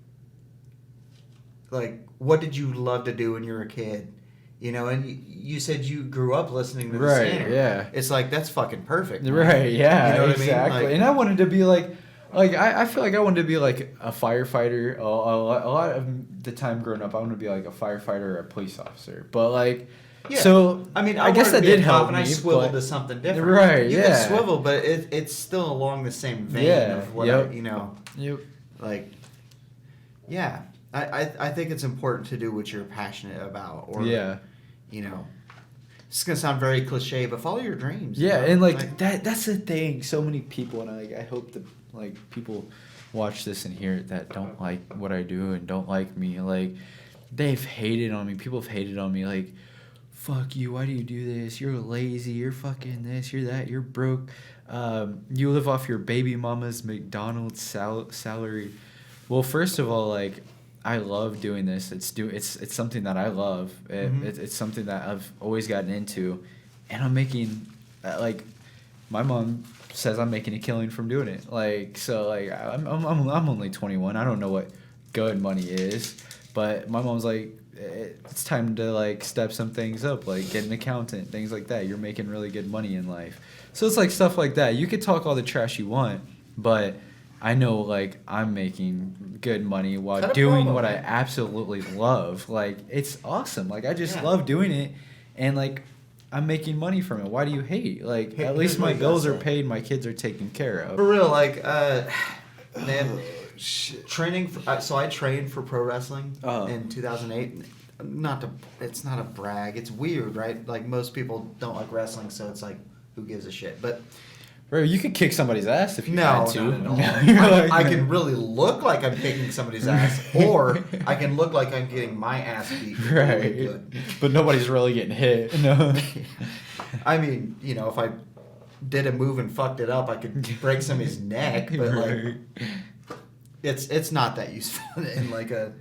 Like, what did you love to do when you were a kid? You know, and you said you grew up listening to the Scanner. Yeah. It's like, that's fucking perfect. Man. Right, yeah, you know what exactly. I mean? Like, and I wanted to be like I feel like I wanted to be like a firefighter. A lot of the time growing up, I wanted to be like a firefighter or a police officer. But like, yeah. so I mean, I guess that did help and me. I swiveled to something different. Right, you yeah. can swivel, but it's still along the same vein of what you know. Yep. Like, yeah. I think it's important to do what you're passionate about. Or, you know, it's going to sound very cliche, but follow your dreams. Yeah, you know? and that's the thing. So many people, and I hope that people watch this and hear it that don't like what I do and don't like me. Like, they've hated on me. People have hated on me. Like, fuck you. Why do you do this? You're lazy. You're fucking this. You're that. You're broke. You live off your baby mama's McDonald's salary. Well, first of all, like, I love doing this. It's something that I love. It's something that I've always gotten into, and I'm making my mom says I'm making a killing from doing it. Like, so like I'm only 21. I don't know what good money is, but my mom's like, it's time to like step some things up, like get an accountant, things like that. You're making really good money in life. So it's like stuff like that. You could talk all the trash you want, but I know, like, I'm making good money while doing what I absolutely love. Like, it's awesome. Like, I just love doing it, and, like, I'm making money from it. Why do you hate? Like, at least my bills are paid, my kids are taken care of. For real, like, man, training. So I trained for pro wrestling in 2008. It's not a brag. It's weird, right? Like, most people don't like wrestling, so it's like, who gives a shit? But... Bro, you could kick somebody's ass if you had to. Not at all. I can really look like I'm kicking somebody's ass, or I can look like I'm getting my ass beat. Right. Really good. But nobody's really getting hit. No. I mean, you know, if I did a move and fucked it up, I could break somebody's neck, but like, it's not that useful in like a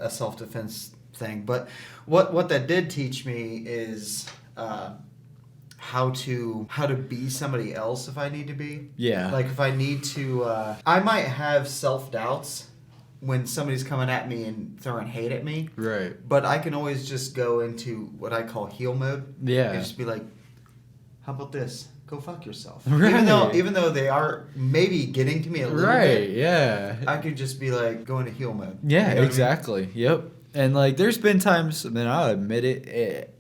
self-defense thing. But what that did teach me is. How to be somebody else if I need to be. Yeah. Like if I need to, I might have self-doubts when somebody's coming at me and throwing hate at me. Right. But I can always just go into what I call heel mode. Yeah. And just be like, how about this? Go fuck yourself. Right. Even though they are maybe getting to me a little bit. Right, yeah. I could just be like, go into heel mode. Yeah, you know exactly. I mean? Yep. And like there's been times, and I'll admit it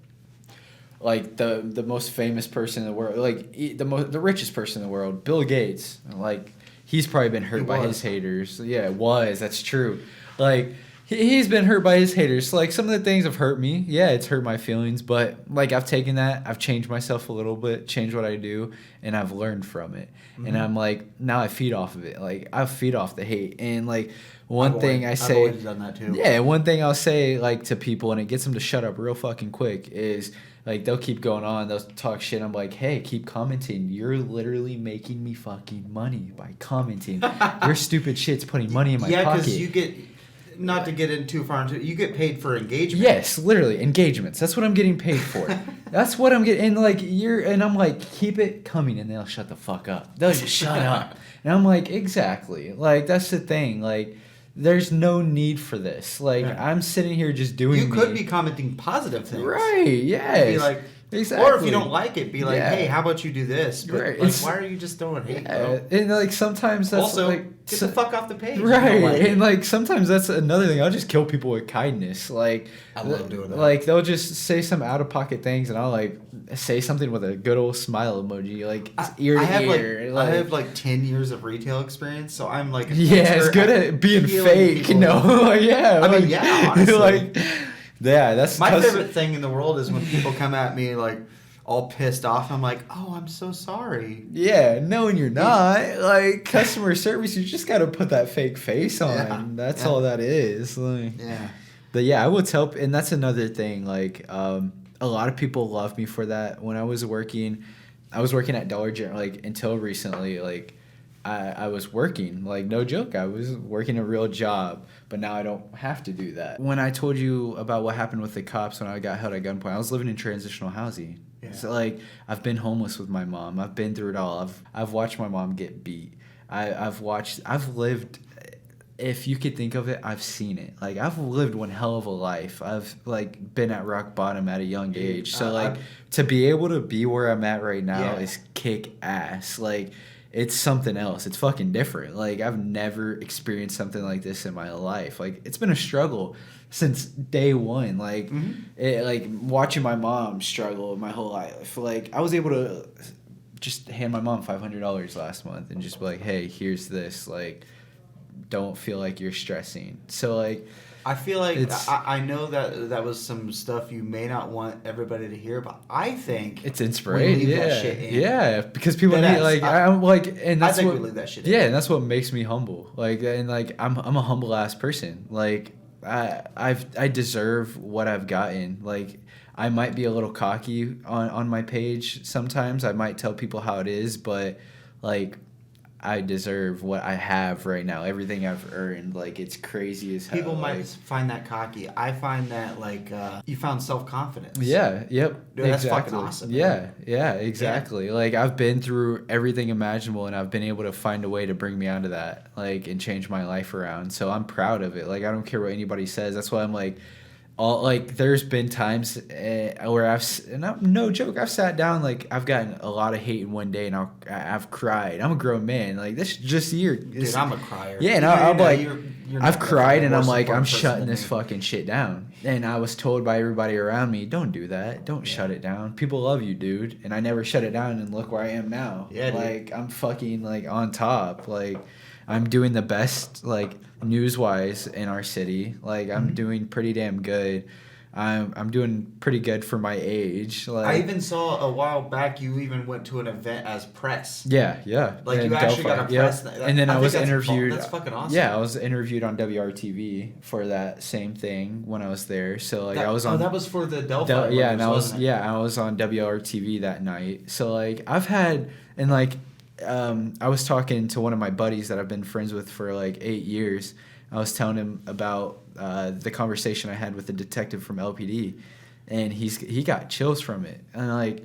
like the most famous person in the world, like the richest person in the world, Bill Gates. Like he's probably been hurt by his haters. Yeah, it was. That's true. Like He's been hurt by his haters. Like, some of the things have hurt me. Yeah, it's hurt my feelings, but like, I've taken that, I've changed myself a little bit, changed what I do, and I've learned from it. And I'm like, now I feed off of it. Like, I feed off the hate. And like, one thing I say, I've always done that too. yeah, one thing I'll say like to people, and it gets them to shut up real fucking quick, is like, they'll keep going on, they'll talk shit. I'm like, hey, keep commenting. You're literally making me fucking money by commenting. Your stupid shit's putting money in my pocket. Yeah, because you get, not to get in too far into it, you get paid for engagement. Yes, literally, engagements. That's what I'm getting paid for. That's what I'm getting. And like, and I'm like, keep it coming, and they'll shut the fuck up. They'll just shut up. And I'm like, exactly. Like, that's the thing. Like, there's no need for this. Like, I'm sitting here just doing. You could be commenting positive things. Right. Yes. Be like, exactly. Or if you don't like it, be like, hey, how about you do this? But right. Like, why are you just throwing hate? Bro? And like, sometimes that's also, like, get the fuck off the page. Right. Like and like, sometimes that's another thing. I'll just kill people with kindness. Like, I love doing that. Like, they'll just say some out of pocket things, and I'll like say something with a good old smile emoji, like ear to ear. I have like 10 years of retail experience, so I'm like, it's good at being fake. No, yeah. I mean, yeah, honestly. Like, yeah, that's my favorite thing in the world is when people come at me like all pissed off. I'm like, oh, I'm so sorry. Yeah, no, and you're not. Like, customer service, you just got to put that fake face on. Yeah. That's all that is. Like, yeah. But yeah, I will tell, and that's another thing. Like, a lot of people love me for that. When I was working at Dollar General, like, until recently, like, I was working, like, no joke, I was working a real job, but now I don't have to do that. When I told you about what happened with the cops when I got held at gunpoint, I was living in transitional housing. Yeah. So, like, I've been homeless with my mom. I've been through it all. I've watched my mom get beat. I've lived, if you could think of it, I've seen it. Like, I've lived one hell of a life. I've, like, been at rock bottom at a young age. So, like, to be able to be where I'm at right now is kick ass. Like, it's something else. It's fucking different. Like, I've never experienced something like this in my life. Like, it's been a struggle since day one. Like, like, watching my mom struggle my whole life. Like, I was able to just hand my mom $500 last month and just be like, hey, here's this. Like, don't feel like you're stressing. So, like, I feel like I know that was some stuff you may not want everybody to hear, but I think it's inspiration. Yeah, because people need, like, I'm like, and that's I think what, we leave that shit in. Yeah, and that's what makes me humble. Like, and like, I'm a humble ass person. Like, I deserve what I've gotten. Like, I might be a little cocky on my page sometimes. I might tell people how it is, but like, I deserve what I have right now. Everything I've earned, like, it's crazy as hell. People might find that cocky. I find that, like, you found self-confidence. Yeah, yep. Dude, that's fucking awesome. Yeah, exactly. Yeah. Like, I've been through everything imaginable, and I've been able to find a way to bring me onto that, like, and change my life around. So I'm proud of it. Like, I don't care what anybody says. That's why I'm like, there's been times where no joke, I've sat down, like, I've gotten a lot of hate in one day, and I've cried. I'm a grown man. Like, this just year. Dude, I'm a crier. Yeah, and I'm like, I've cried, and I'm like, I'm shutting this fucking shit down. And I was told by everybody around me, don't do that. Don't shut it down. People love you, dude. And I never shut it down, and look where I am now. Yeah, like, dude. I'm fucking, like, on top. Like, I'm doing the best, like, news-wise in our city. Like, I'm doing pretty damn good. I'm doing pretty good for my age. Like, I even saw a while back you even went to an event as press. Yeah. Like, in you actually got a press. And then I was interviewed. That's fucking awesome. Yeah, I was interviewed on WRTV for that same thing when I was there. So, like, I was on. Oh, that was for the Delphi. Yeah, and I was on WRTV that night. So, like, I've had, and like, I was talking to one of my buddies that I've been friends with for like 8 years. I was telling him about the conversation I had with the detective from LPD, and he got chills from it. And like,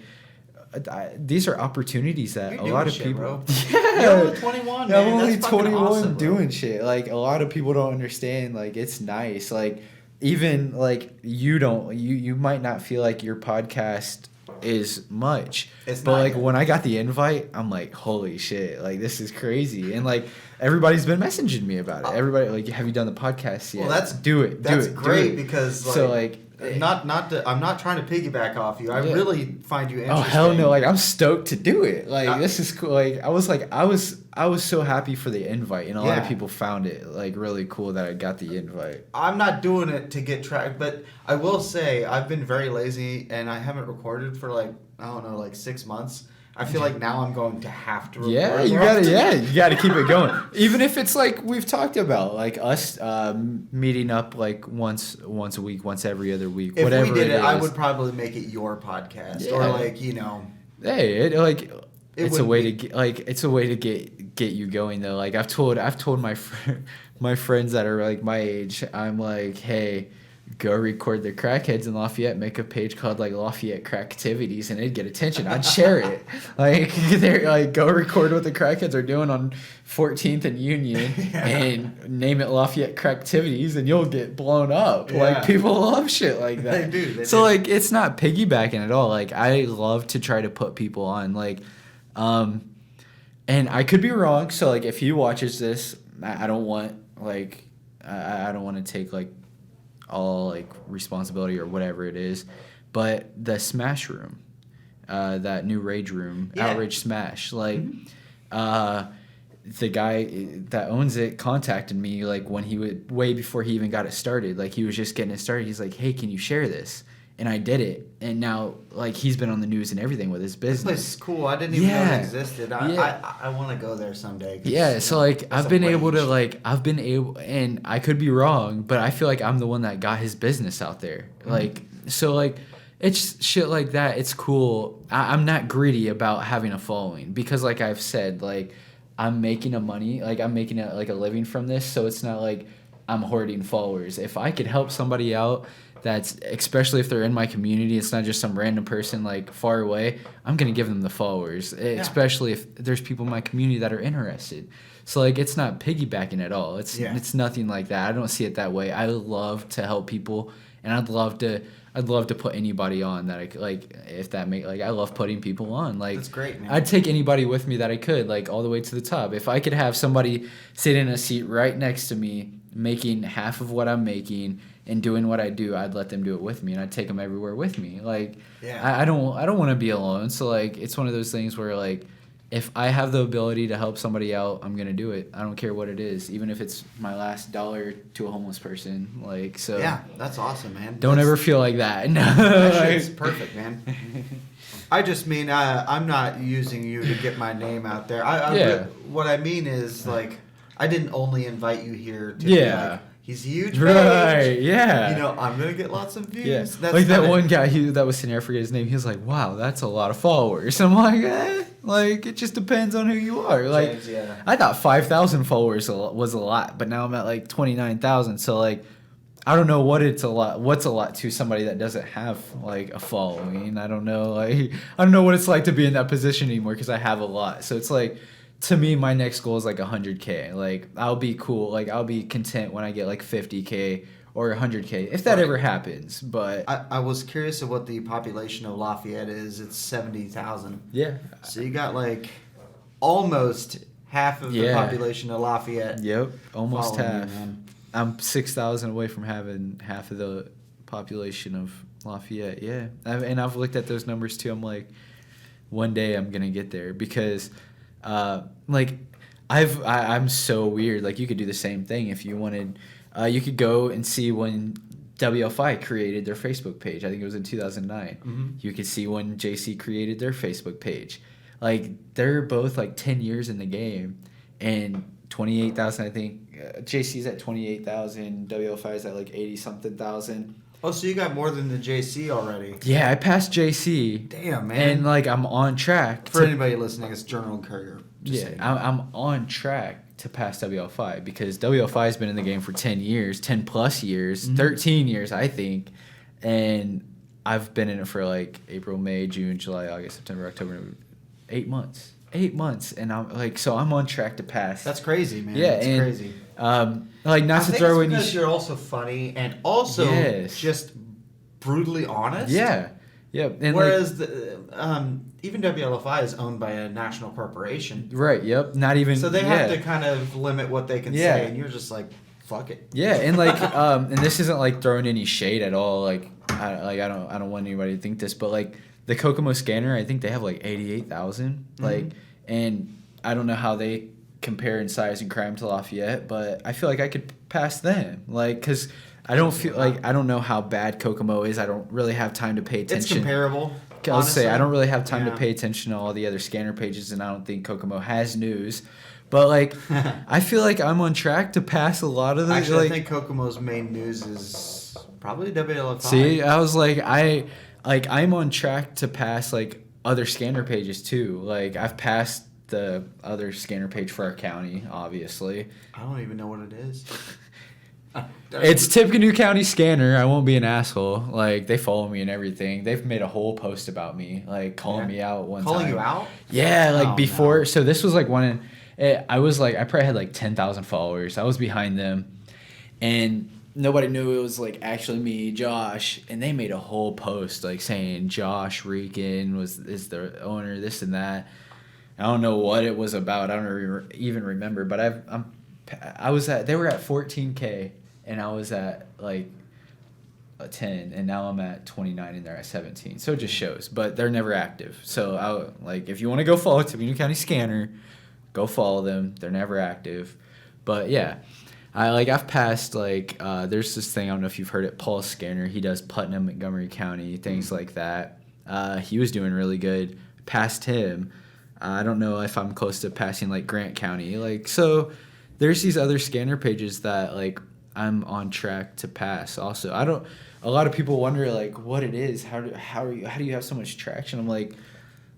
these are opportunities that a lot of people. Bro. Yeah, you're only 21. Man. I'm only That's 21 awesome, doing shit. Like, a lot of people don't understand. Like, it's nice. Like, even like you might not feel like your podcast is much, but like, when I got the invite, I'm like, holy shit, like, this is crazy. And like, everybody's been messaging me about it. Everybody, like, have you done the podcast yet? Well, do it. That's great, because like, so like, I'm not trying to piggyback off you. I really find you interesting. Oh hell no! Like, I'm stoked to do it. This is cool. Like, I was I was so happy for the invite, and a lot of Yeah. people found it like really cool that I got the invite. I'm not doing it to get tracked, but I will say I've been very lazy and I haven't recorded for like, I don't know, like 6 months. I feel like now I'm going to have to record. Yeah, you more gotta. often. Yeah, you gotta keep it going. Even if it's like we've talked about, like us meeting up like once a week, once every other week, If whatever we did it, is. I would probably make it your podcast or Yeah. like, you know. Hey, it's a wouldn't way be- to get, it's a way to get you going though. Like I've told my my friends that are like my age, I'm like, hey, go record the crackheads in Lafayette, make a page called like Lafayette Cracktivities, and it'd get attention. I'd share it. Like they're like, go record what the crackheads are doing on 14th and Union Yeah. and name it Lafayette Cracktivities, and you'll get blown up. Yeah. Like people love shit like that. They do. So like it's not piggybacking at all. Like I love to try to put people on like and I could be wrong, so like if he watches this, I don't want like I don't want to take like all like responsibility or whatever it is, but the Smash Room, that new Rage Room, Yeah. Outrage Smash, like the guy that owns it contacted me like when he would way before he even got it started. Like he was just getting it started. He's like, hey, can you share this? And I did it, and now like he's been on the news and everything with his This place business. is cool. I didn't even know Yeah. it existed. Yeah. I want to go there someday. 'Cause, Yeah, you so know, like that's I've a been able to range. like and I could be wrong, but I feel like I'm the one that got his business out there. Like so like it's shit like that. It's cool. I'm not greedy about having a following because like I've said, like I'm making I'm making like a living from this, so it's not like I'm hoarding followers. If I could help somebody out that's especially if they're in my community, it's not just some random person like far away, I'm gonna give them the followers, especially if there's people in my community that are interested. So like it's not piggybacking at all. It's nothing like that. I don't see it that way. I love to help people, and I'd love to put anybody on that I could, like if that make like I love putting people on. Like That's great, man. I'd take anybody with me that I could, like all the way to the top. If I could have somebody sit in a seat right next to me making half of what I'm making and doing what I do, I'd let them do it with me, and I'd take them everywhere with me. Like Yeah. I don't want to be alone. So like it's one of those things where like if I have the ability to help somebody out, I'm gonna do it. I don't care what it is, even if it's my last dollar to a homeless person. Like so. Yeah, that's awesome, man. Don't That's- ever feel like that. No. That shit's perfect, man. I just mean I'm not using you to get my name out there. Yeah. What I mean is like I didn't only invite you here to Yeah. be like he's huge, Right, page. yeah. You know I'm gonna get lots of views. Yeah, That's like that not it. one guy that was sitting there, I forget his name. He was like, "Wow, that's a lot of followers." I'm like, like it just depends on who you are. Like, James, yeah. I thought 5,000 followers was a lot, but now I'm at like 29,000. So like, I don't know what's a lot to somebody that doesn't have like a following. I don't know, like I don't know what it's like to be in that position anymore because I have a lot. So it's like. To me, my next goal is like 100K. Like I'll be cool. Like I'll be content when I get like 50K or 100K if that Right. ever happens. But I was curious of what the population of Lafayette is. It's 70,000. yeah, So you got like almost half of the Yeah. population of Lafayette. yep, almost following you, half. man. I'm 6,000 away from having half of the population of Lafayette. Yeah, I've looked at those numbers too. I'm like, one day I'm gonna get there because. Like I'm so weird. Like you could do the same thing if you wanted. You could go and see when WFI created their Facebook page. I think it was in 2009. Mm-hmm. You could see when JC created their Facebook page. Like they're both like 10 years in the game, and 28,000. I think JC's at 28,000. WFI's at like 80 something thousand. Oh, so you got more than the JC already. Yeah, I passed JC. Damn, man. And like I'm on track. For anybody listening, it's Journal and Courier. Just Yeah, saying. I'm on track to pass WFI because WFI has been in the game for 10 years, 10 plus years, 13 years, I think. And I've been in it for like April, May, June, July, August, September, October, 8 months. 8 months. And I'm like, so I'm on track to pass. That's crazy, man. Yeah, That's and, crazy. like not I to think throw it's in because you're also funny and also Yes. just brutally honest. Yeah. Yeah. And Whereas even WLFI is owned by a national corporation, right, yep. Not even so they have to kind of limit what they can Yeah. say, and you're just like, fuck it. Yeah, and like, and this isn't like throwing any shade at all. Like, I don't want anybody to think this, but like the Kokomo scanner, I think they have like 88,000. Like, and I don't know how they compare in size and crime to Lafayette, but I feel like I could pass them. Like, because I don't feel like, I don't know how bad Kokomo is. I don't really have time to pay attention. It's comparable. I'll say I don't really have time Yeah. to pay attention to all the other scanner pages, and I don't think Kokomo has news. But like, I feel like I'm on track to pass a lot of the. Actually, like, I think Kokomo's main news is probably WLF5. see, I was like, I'm on track to pass like other scanner pages too. Like I've passed the other scanner page for our county, obviously. I don't even know what it is. It's Tippecanoe County Scanner. I won't be an asshole. Like they follow me and everything. They've made a whole post about me, like calling me out one time. Calling you out? Yeah, like Oh, before. no. So this was like one. I was like, I probably had like 10,000 followers. I was behind them, and nobody knew it was like actually me, Josh. And they made a whole post like saying Josh Rieken is the owner, this and that. I don't know what it was about. I don't even remember. But they were at 14K. And I was at like a 10, and now I'm at 29, and they're at 17. So it just shows, but they're never active. So if you want to go follow Tippecanoe County Scanner, go follow them. They're never active, but yeah, I've passed there's this thing, I don't know if you've heard it, Paul Scanner. He does Putnam, Montgomery County, things like that. He was doing really good. Passed him. I don't know if I'm close to passing like Grant County. So there's these other scanner pages that I'm on track to pass also. A lot of people wonder what it is. How do you have so much traction? I'm like,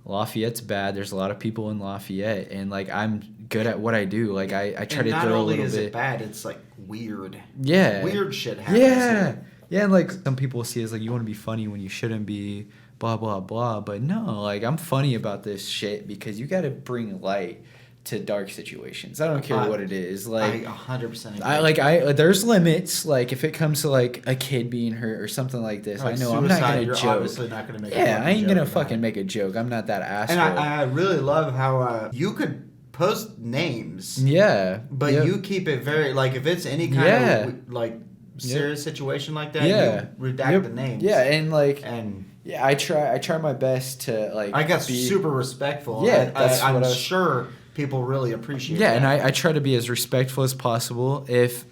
Lafayette's bad. There's a lot of people in Lafayette, and I'm good at what I do. I try to throw a little bit. Not only is it bad, it's weird. Yeah. Weird shit happens. Yeah. Here. Yeah, and some people see it as you want to be funny when you shouldn't be, blah blah blah. But no, I'm funny about this shit because you got to bring light to dark situations. I don't care what it is. I 100% agree. There's limits. If it comes to a kid being hurt or something like this, I know I'm not gonna you're joke. Obviously not gonna make. Yeah, I ain't gonna fucking make a joke. I'm not that asshole. And I really love how you could post names. Yeah. But you keep it very if it's any kind of serious situation like that. You redact the names. Yeah, and yeah, I try my best to I got super respectful. Yeah, I'm sure people really appreciate. Yeah, that. and I try to be as respectful as possible. If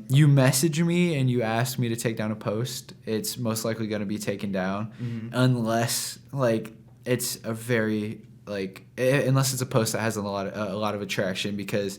you message me and you ask me to take down a post, it's most likely going to be taken down, unless it's a very unless it's a post that has a lot of attraction, because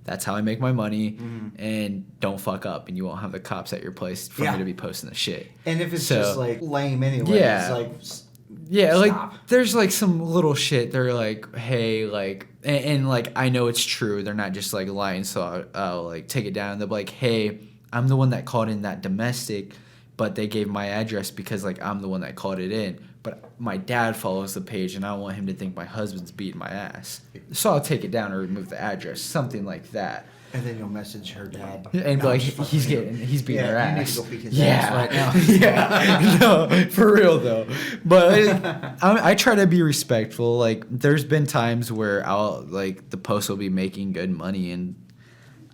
that's how I make my money. And don't fuck up, and you won't have the cops at your place for me to be posting the shit. And if it's just lame anyway, it's stop. There's some little shit. They're hey, and I know it's true. They're not just lying, so I'll take it down. They'll be hey, I'm the one that called in that domestic, but they gave my address because I'm the one that called it in. But my dad follows the page, and I don't want him to think my husband's beating my ass. So I'll take it down or remove the address, something like that. And then you'll message her dad. And be he's beating her ass. You need to go beat his ass right now. Yeah. No, for real though. But I try to be respectful. There's been times where I'll the post will be making good money, and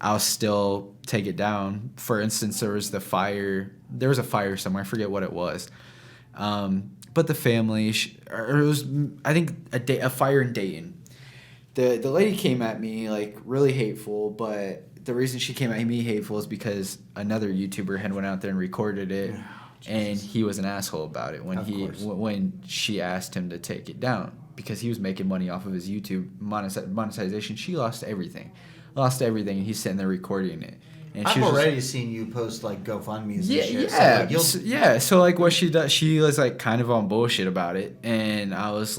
I'll still take it down. For instance, there was a fire somewhere. I forget what it was. But the family, it was, I think, a fire in Dayton. The lady came at me really hateful, but the reason she came at me hateful is because another YouTuber had went out there and recorded it, and he was an asshole about it when she asked him to take it down, because he was making money off of his YouTube monetization. She lost everything, and he's sitting there recording it. And I've already seen you post GoFundMe's and shit. So what she does, she was kind of on bullshit about it, and I was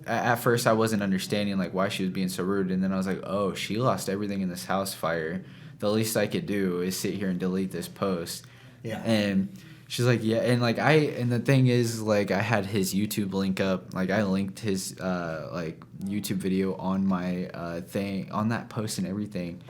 at first I wasn't understanding why she was being so rude, and then I was oh, she lost everything in this house fire. The least I could do is sit here and delete this post. Yeah. And she's yeah, and and the thing is I had his YouTube link up. I linked his YouTube video on my thing, on that post and everything,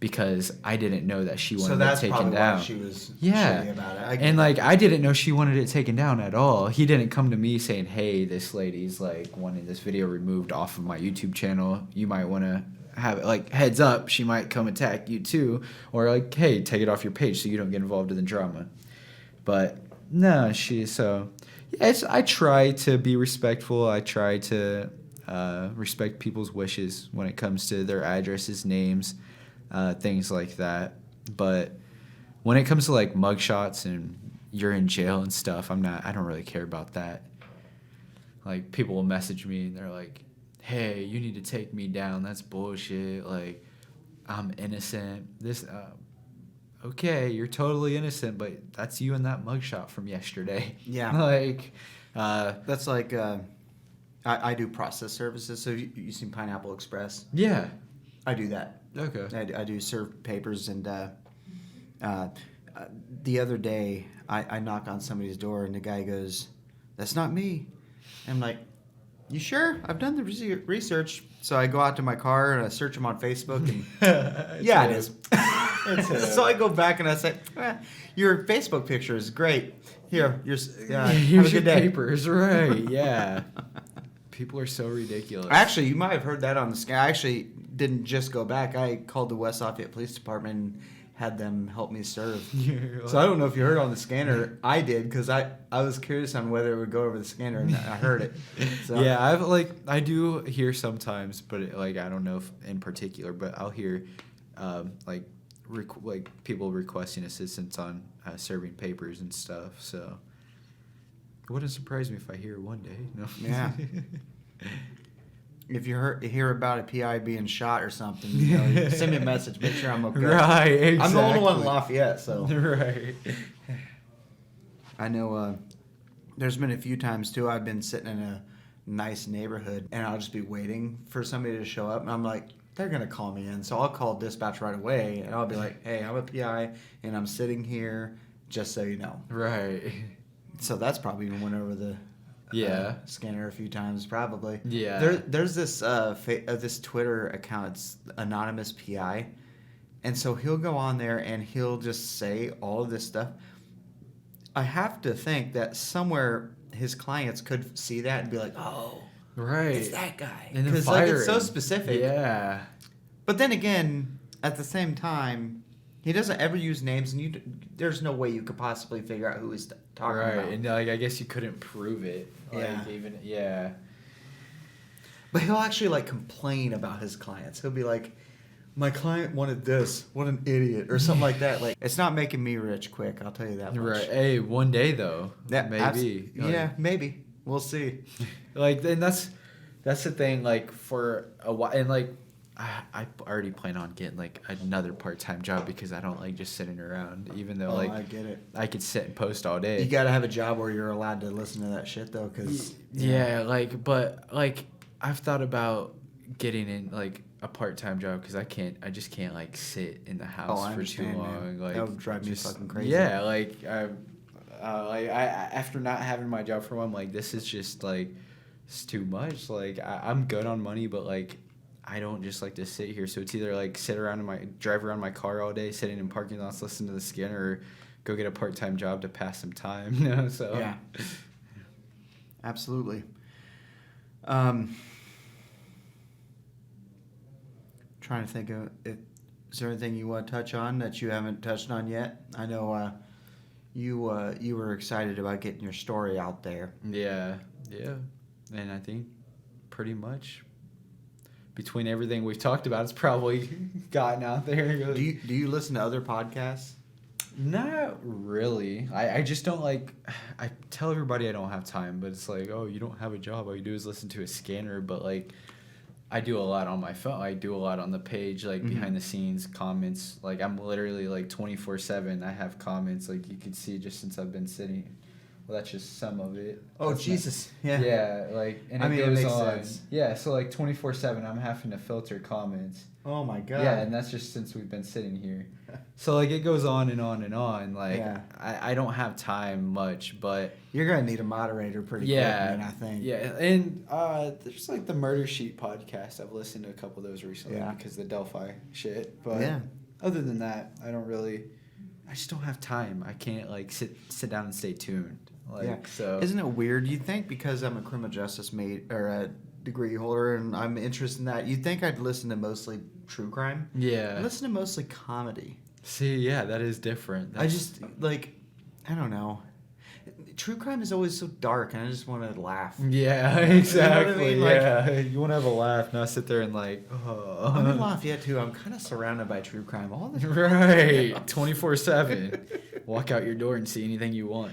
because I didn't know that she wanted it taken down. Why she was shitty about it. And I didn't know she wanted it taken down at all. He didn't come to me saying, "Hey, this lady's wanting this video removed off of my YouTube channel. You might want to have it heads up. She might come attack you too, or hey, take it off your page so you don't get involved in the drama." But no, I try to be respectful. I try to respect people's wishes when it comes to their addresses, names, things like that. But when it comes to like mugshots and you're in jail and stuff, I don't really care about that. Like, people will message me and they're like, hey, you need to take me down. That's bullshit. Like, I'm innocent. Okay, you're totally innocent, but that's you in that mugshot from yesterday. Yeah. Like, That's like, I do process services. So you seen Pineapple Express? yeah. I do that. Okay. I do serve papers, and the other day I knock on somebody's door and the guy goes, "That's not me." I'm like, "You sure?" I've done the research. So I go out to my car and I search him on Facebook, and yeah, it is. So I go back and I say, "Your Facebook picture is great. Here, here's have a your good day." papers, right? Yeah. People are so ridiculous. Actually, you might have heard that on the scan. I actually didn't just go back. I called the West Lafayette Police Department and had them help me serve. So I don't know if you heard on the scanner. I did, because I was curious on whether it would go over the scanner, and I heard it. So. Yeah, I do hear sometimes, but I don't know if in particular, but I'll hear like people requesting assistance on serving papers and stuff. So it wouldn't surprise me if I hear it one day. No. Yeah. If you hear about a PI being shot or something, send me a message. Make sure I'm okay. Right, exactly. I'm the only one in Lafayette, so. Right. I know there's been a few times, too, I've been sitting in a nice neighborhood, and I'll just be waiting for somebody to show up, and I'm like, they're going to call me in. So I'll call dispatch right away, and I'll be like, hey, I'm a PI, and I'm sitting here, just so you know. Right. So that's probably even went over the scanner a few times, probably. Yeah. There's this this Twitter account. It's Anonymous PI, and so he'll go on there and he'll just say all of this stuff. I have to think that somewhere his clients could see that and be like, "Oh, right, it's that guy," and because it's so specific. Yeah. But then again, at the same time, he doesn't ever use names, and there's no way you could possibly figure out who he's talking about. Right, and I guess you couldn't prove it. But he'll actually complain about his clients. He'll be like, "My client wanted this. What an idiot," or something like that. Like, it's not making me rich quick. I'll tell you that much. Right. Hey, one day though. Yeah, maybe. Maybe. We'll see. And that's the thing. For a while, and I already plan on getting another part-time job, because I don't like just sitting around, even though I get it. I could sit and post all day. You gotta have a job where you're allowed to listen to that shit though, because but I've thought about getting in a part-time job, because I just can't sit in the house for too long. Man. That would drive me fucking crazy. Yeah, I after not having my job for a while, I'm like, this is just it's too much. I'm good on money, but I don't just like to sit here. So it's either drive around my car all day, sitting in parking lots, listen to the scanner, or go get a part-time job to pass some time. So yeah, absolutely. Trying to think of is there anything you want to touch on that you haven't touched on yet? I know you were excited about getting your story out there. Yeah, and I think pretty much between everything we've talked about, it's probably gotten out there. Do you listen to other podcasts? Not really. I just don't I tell everybody I don't have time, but it's oh, you don't have a job. All you do is listen to a scanner. But I do a lot on my phone. I do a lot on the page, behind the scenes comments. I'm literally 24/7. I have comments you could see just since I've been sitting. Well, that's just some of it. Oh, that's Jesus. Yeah. And it goes makes on. sense. Yeah, so 24/7 I'm having to filter comments. Oh my God. Yeah, and that's just since we've been sitting here. So it goes on and on and on. I don't have time much, but you're gonna need a moderator pretty quick, man, I think. Yeah, and there's the Murder Sheet podcast. I've listened to a couple of those recently because of the Delphi shit. But other than that, I just don't have time. I can't sit down and stay tuned. So isn't it weird? You think because I'm a criminal justice or a degree holder and I'm interested in that, you'd think I'd listen to mostly true crime. Yeah. I listen to mostly comedy. See, yeah, that is different. I just I don't know. true crime is always so dark, and I just want to laugh. Yeah, exactly. You know what I mean? Yeah, you want to have a laugh, not sit there and like, oh. I'm in Lafayette too. I'm kind of surrounded by true crime all the time. Right, 24/7. Walk out your door and see anything you want.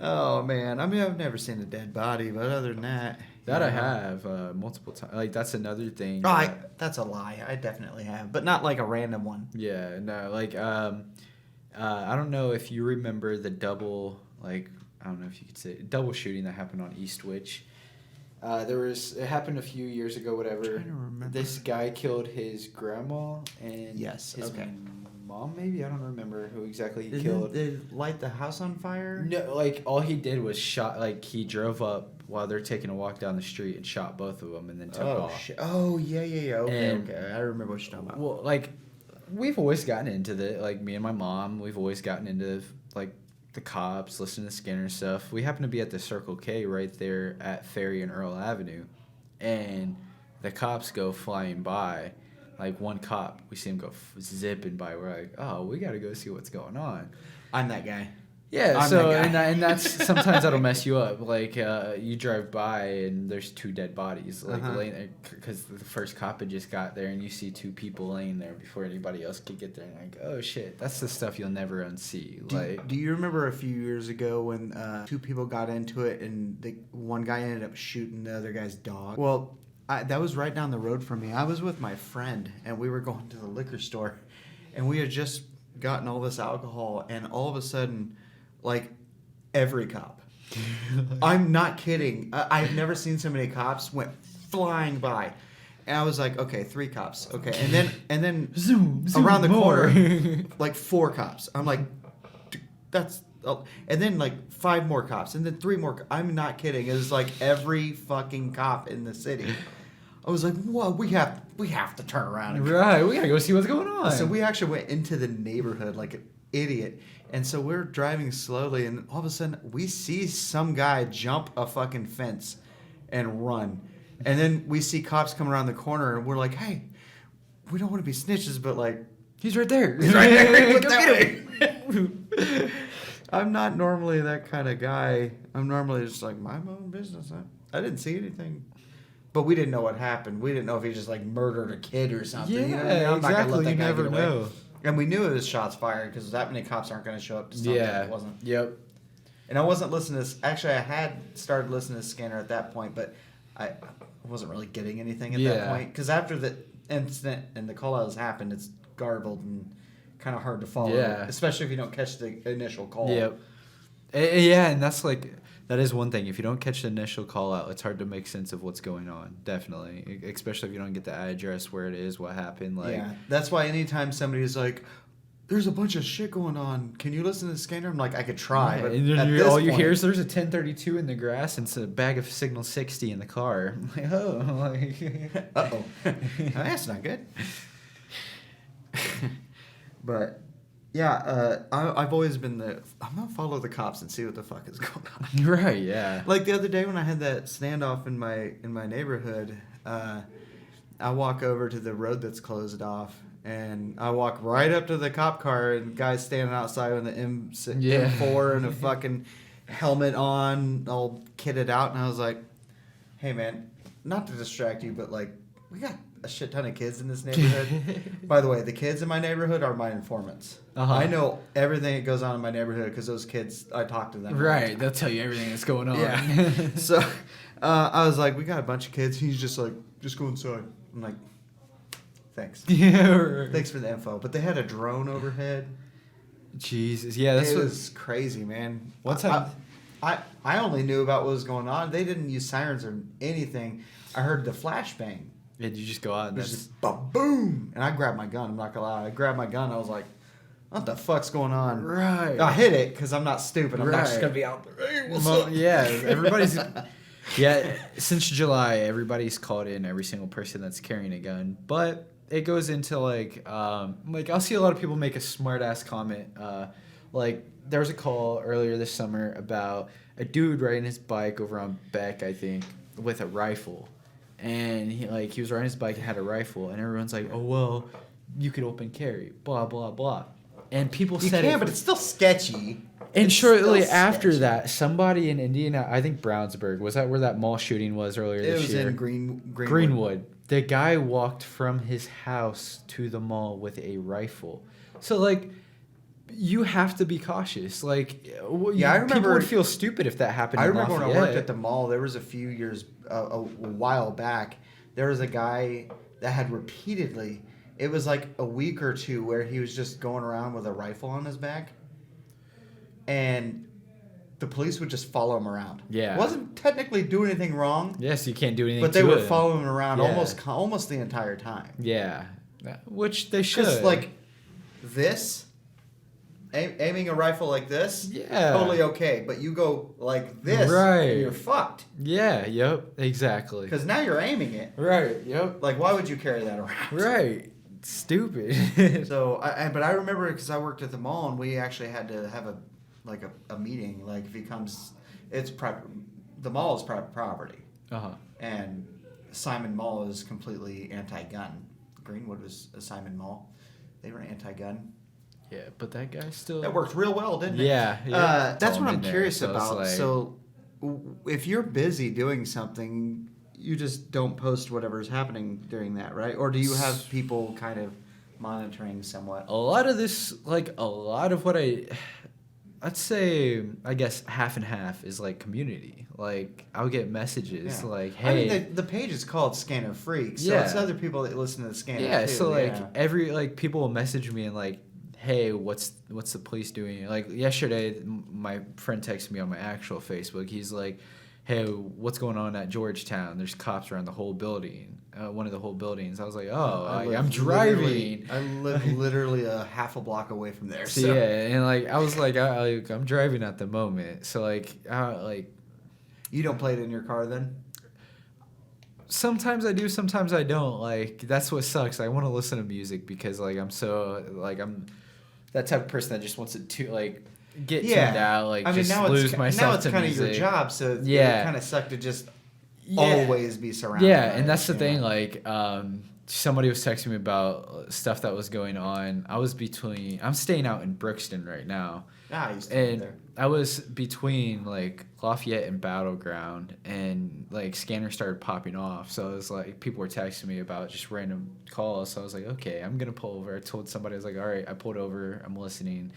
Oh man, I mean I've never seen a dead body, but other than that, That I have multiple times. Like that's another thing. Oh, that's a lie. I definitely have, but not like a random one. Yeah, no, like I don't know if you remember the double, like I don't know if you could say double shooting that happened on Eastwich. It happened a few years ago, whatever. I'm trying to remember. This guy killed his grandma and Yes, his okay. mom, maybe. I don't remember who exactly he Didn't killed. they light the house on fire? No, like all he did was shot. Like he drove up while they're taking a walk down the street and shot both of them and then took off. Shit. Oh yeah. Okay, And- okay. I remember what you're talking about. Well, like we've always gotten into like me and my mom. We've always gotten into like the cops, listening to Skinner stuff. We happened to be at the Circle K right there at Ferry and Earl Avenue, and the cops go flying by. Like one cop, we see him go zipping by. We're like, oh, we got to go see what's going on. I'm that guy. Yeah, I'm so that guy. and that's sometimes that'll mess you up. Like you drive by and there's 2 dead bodies, like laying there because the first cop had just got there, and you see 2 people laying there before anybody else could get there. And like, oh shit, that's the stuff you'll never unsee. Do you remember a few years ago when 2 people got into it and the one guy ended up shooting the other guy's dog? Well, that was right down the road from me. I was with my friend and we were going to the liquor store, and we had just gotten all this alcohol, and all of a sudden, like every cop. I'm not kidding. I've never seen so many cops went flying by. And I was like, okay, 3 cops. Okay. And then zoom around the more. corner, like 4 cops. I'm like, that's, and then like 5 more cops, and then 3 more. I'm not kidding. It was like every fucking cop in the city. I was like, whoa, we have to turn around. And Right, we gotta go see what's going on. So we actually went into the neighborhood like an idiot. And so we're driving slowly, and all of a sudden we see some guy jump a fucking fence and run. And then we see cops come around the corner, and we're like, hey, we don't want to be snitches, but like, he's right there. he's right there. Go get him. I'm not normally that kind of guy. I'm normally just like, mind my own business. I didn't see anything. But we didn't know what happened. We didn't know if he just like murdered a kid or something. Yeah, you know what I mean? I'm not gonna let exactly. that You guy never get away. know. And we knew it was shots fired because that many cops aren't going to show up to something that wasn't. Yep. And I wasn't listening to. Actually, I had started listening to Scanner at that point, but I wasn't really getting anything at that point because after the incident and the call outs happened, it's garbled and kind of hard to follow. Yeah. Especially if you don't catch the initial call. Yep. Yeah, and that's like that is one thing. If you don't catch the initial call out, it's hard to make sense of what's going on. Definitely, especially if you don't get the address where it is, what happened. Like, yeah, that's why anytime somebody's like, "There's a bunch of shit going on. Can you listen to the Scanner?" I'm like, I could try, but and at then this all you point, hear is there's a 1032 in the grass and it's a bag of Signal 60 in the car. I'm like, oh, like, uh-oh. That's not good. But yeah, I've always been I'm gonna follow the cops and see what the fuck is going on. right? Yeah. Like the other day when I had that standoff in my neighborhood, I walk over to the road that's closed off, and I walk right up to the cop car, and guy's standing outside with an M4 and a fucking helmet on, all kitted out, and I was like, "Hey man, not to distract you, but like we got a shit ton of kids in this neighborhood. By the way, the kids in my neighborhood are my informants. Uh-huh. I know everything that goes on in my neighborhood because those kids, I talk to them. Right. They'll tell you everything that's going on. Yeah. So I was like, we got a bunch of kids. He's just like, just go inside. I'm like, thanks. Yeah. Right. Thanks for the info. But they had a drone overhead. Jesus. Yeah. That's It what. was crazy, man. One time- I only knew about what was going on. They didn't use sirens or anything. I heard the flashbang. Yeah, you just go out and It was that's. just boom, and I grabbed my gun. I'm not gonna lie. I grabbed my gun. I was like, "What the fuck's going on?" Right. I hit it because I'm not stupid. I'm not just Right. gonna be out there. Hey, what's Well, up? yeah, everybody's. Yeah, since July, everybody's called in, every single person that's carrying a gun. But it goes into like I'll see a lot of people make a smart ass comment. Like there was a call earlier this summer about a dude riding his bike over on Beck, I think, with a rifle. And he was riding his bike and had a rifle, and everyone's like, "Oh well, you could open carry, blah blah blah." And people You said can, it, but it's still sketchy. And It's shortly still after sketchy. that, somebody in Indiana, I think Brownsburg, was that where that mall shooting was earlier It this was year? in Greenwood. Greenwood. The guy walked from his house to the mall with a rifle. So, like, you have to be cautious. Like, Yeah, I people remember. would feel stupid if that happened I in remember when I Lafayette. worked at the mall. There was a few years, a while back. There was a guy that had repeatedly. It was like a week or two where he was just going around with a rifle on his back, and the police would just follow him around. Yeah. Wasn't technically doing anything wrong, Yes, you can't do anything but they to would it. follow him around Yeah. almost the entire time. Yeah. Which they should. Just like this, aiming a rifle like this, Yeah. totally okay. But you go like this, Right. and you're fucked. Yeah, yep, exactly. Because now you're aiming it. Right, yep. Like, why would you carry that around? Right. Stupid. So, but I remember because I worked at the mall and we actually had to have a meeting. Like, if he comes, the mall is private property, Uh-huh. and Simon Mall is completely anti-gun. Greenwood was a Simon Mall. They were anti-gun. Yeah, but that guy still... That worked real well, didn't it? Yeah. That's what All I'm in there, curious so it's about. like- So, if you're busy doing something, you just don't post whatever's happening during that, right? Or do you have people kind of monitoring somewhat? A lot of this, like, a lot of what I'd say, I guess, half and half is, like, community. Like, I'll get messages Yeah. like, hey... I mean, the page is called Scanner Freak, so Yeah. it's other people that listen to the Scanner Yeah, too. so like yeah. people will message me and like, hey, what's the police doing? Like yesterday, my friend texted me on my actual Facebook. He's like, hey, what's going on at Georgetown? There's cops around the whole building, one of the whole buildings. I was like, oh, I'm driving. I live literally a half a block away from there. So, So yeah, and like I was like, I'm driving at the moment. So like you don't play it in your car then? sometimes I do, sometimes I don't. Like that's what sucks. I want to listen to music because like I'm that type of person that just wants to like get tuned out, like just lose myself to kind music. of your job, so it kind of suck to just always be surrounded. Yeah, by and that's the it, thing. Like, somebody was texting me about stuff that was going on. I'm staying out in Brookston right now. I used to live And there. I was between like Lafayette and Battleground, and like scanners started popping off. So it was like people were texting me about just random calls. So I was like, okay, I'm gonna pull over. I told somebody, I was like, all right, I pulled over. I'm listening,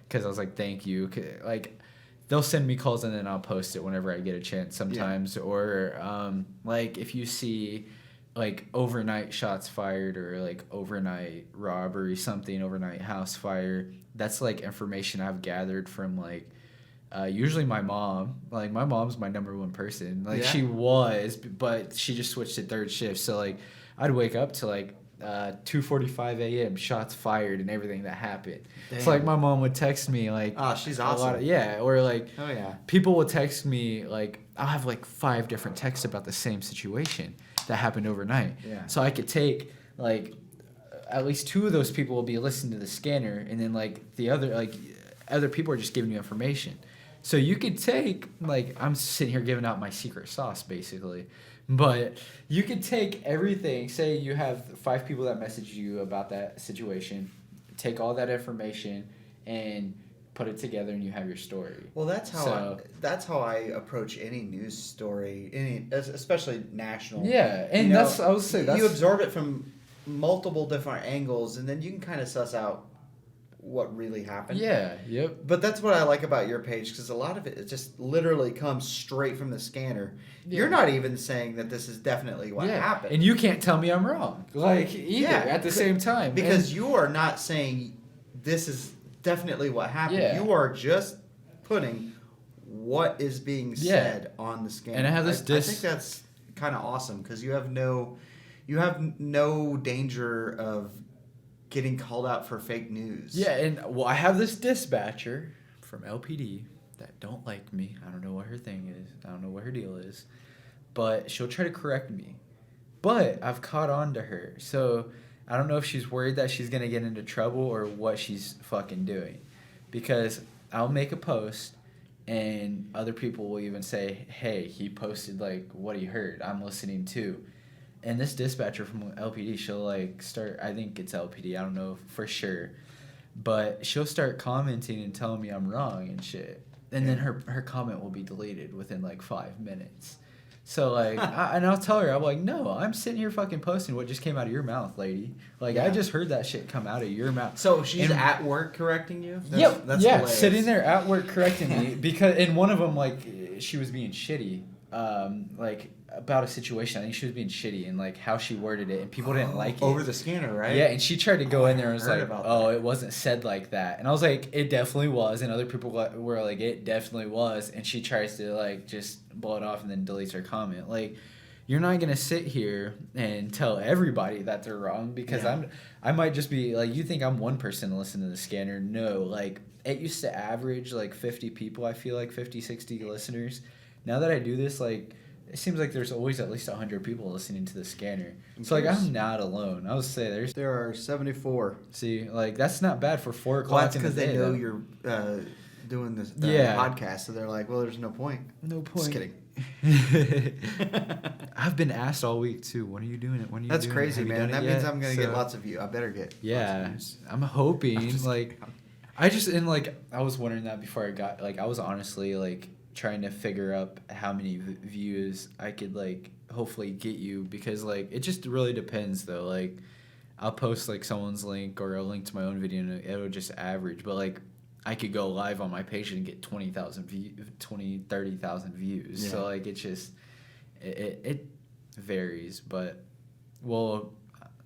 because I was like, thank you. 'Cause, like, they'll send me calls and then I'll post it whenever I get a chance sometimes. Yeah. Or like if you see like overnight shots fired or like overnight robbery, something, overnight house fire, that's like information I've gathered from like usually my mom. Like my mom's my number one person. Like she was, but she just switched to third shift. So like I'd wake up to like 2:45 a.m. shots fired and everything that happened. Damn. So like my mom would text me like, oh, she's awesome. Or like, oh yeah, people will text me like, I'll have like 5 different texts about the same situation that happened overnight. Yeah. So I could take like at least 2 of those people will be listening to the scanner, and then like the other people are just giving you information. So you could take, like, I'm sitting here giving out my secret sauce basically, but you could take everything. Say you have 5 people that message you about that situation, take all that information and put it together, and you have your story. Well, that's how I approach any news story, especially national. Yeah, and I would say you absorb it from multiple different angles, and then you can kind of suss out what really happened. Yeah, yep. But that's what I like about your page, because a lot of it just literally comes straight from the scanner. Yeah. You're not even saying that this is definitely what happened. And you can't tell me I'm wrong. Like, either at the same time. Because you are not saying this is definitely what happened. Yeah. You are just putting what is being said on the scanner. And I have this I think that's kind of awesome, because you have no danger of getting called out for fake news. Yeah, and I have this dispatcher from LPD that don't like me. I don't know what her thing is. I don't know what her deal is. But she'll try to correct me. But I've caught on to her. So I don't know if she's worried that she's going to get into trouble or what she's fucking doing. Because I'll make a post and other people will even say, hey, he posted like what he heard. I'm listening too. And this dispatcher from LPD, she'll like start, I think it's LPD, I don't know for sure. but she'll start commenting and telling me I'm wrong and shit. And then her comment will be deleted within like 5 minutes. So like, and I'll tell her, I'm like, no, I'm sitting here fucking posting what just came out of your mouth, lady. Like, I just heard that shit come out of your mouth. So she's at work correcting you? That's hilarious. Sitting there at work correcting me because in one of them, like, she was being shitty, like about a situation. I think she was being shitty and like how she worded it, and people didn't like it over the scanner, right? Yeah, and she tried to go in there and was like, "Oh, it wasn't said like that," and I was like, "It definitely was," and other people were like, "It definitely was," and she tries to like just blow it off and then deletes her comment. Like, you're not gonna sit here and tell everybody that they're wrong because I might just be like, you think I'm one person to listen to the scanner? No, like it used to average like 50 people. I feel like 50, 60 listeners. Now that I do this, like, it seems like there's always at least 100 people listening to the scanner. So, like, I'm not alone. I would say there are 74. See, like, that's not bad for 4 o'clock. Well, that's because they know you're doing this podcast, so they're like, well, there's no point. No point. Just kidding. I've been asked all week, too. When are you doing it? That's crazy, man. That means I'm going to get lots of views. I better get lots of views. I'm hoping, like, I was wondering that before I got, like, I was honestly, like, trying to figure up how many views I could like hopefully get you because like it just really depends though. Like I'll post like someone's link or a link to my own video and it'll just average, but like I could go live on my page and get 30,000 views. Yeah. So like it's just it varies, but we'll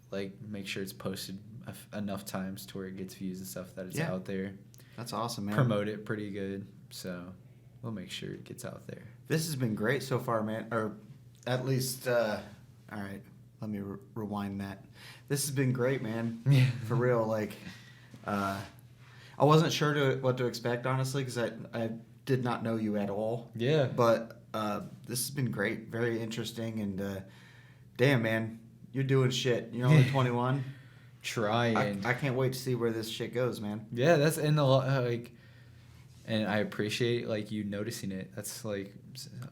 like make sure it's posted enough times to where it gets views and stuff that it's out there. That's awesome, man. Promote it pretty good, so we'll make sure it gets out there. This has been great so far, man. Or at least, all right, let me rewind that. This has been great, man. Yeah. For real. Like, I wasn't sure what to expect, honestly, because I did not know you at all. Yeah. But this has been great. Very interesting. And damn, man, you're doing shit. You're only 21. Trying. I can't wait to see where this shit goes, man. Yeah, that's in the like. And I appreciate, like, you noticing it. That's, like,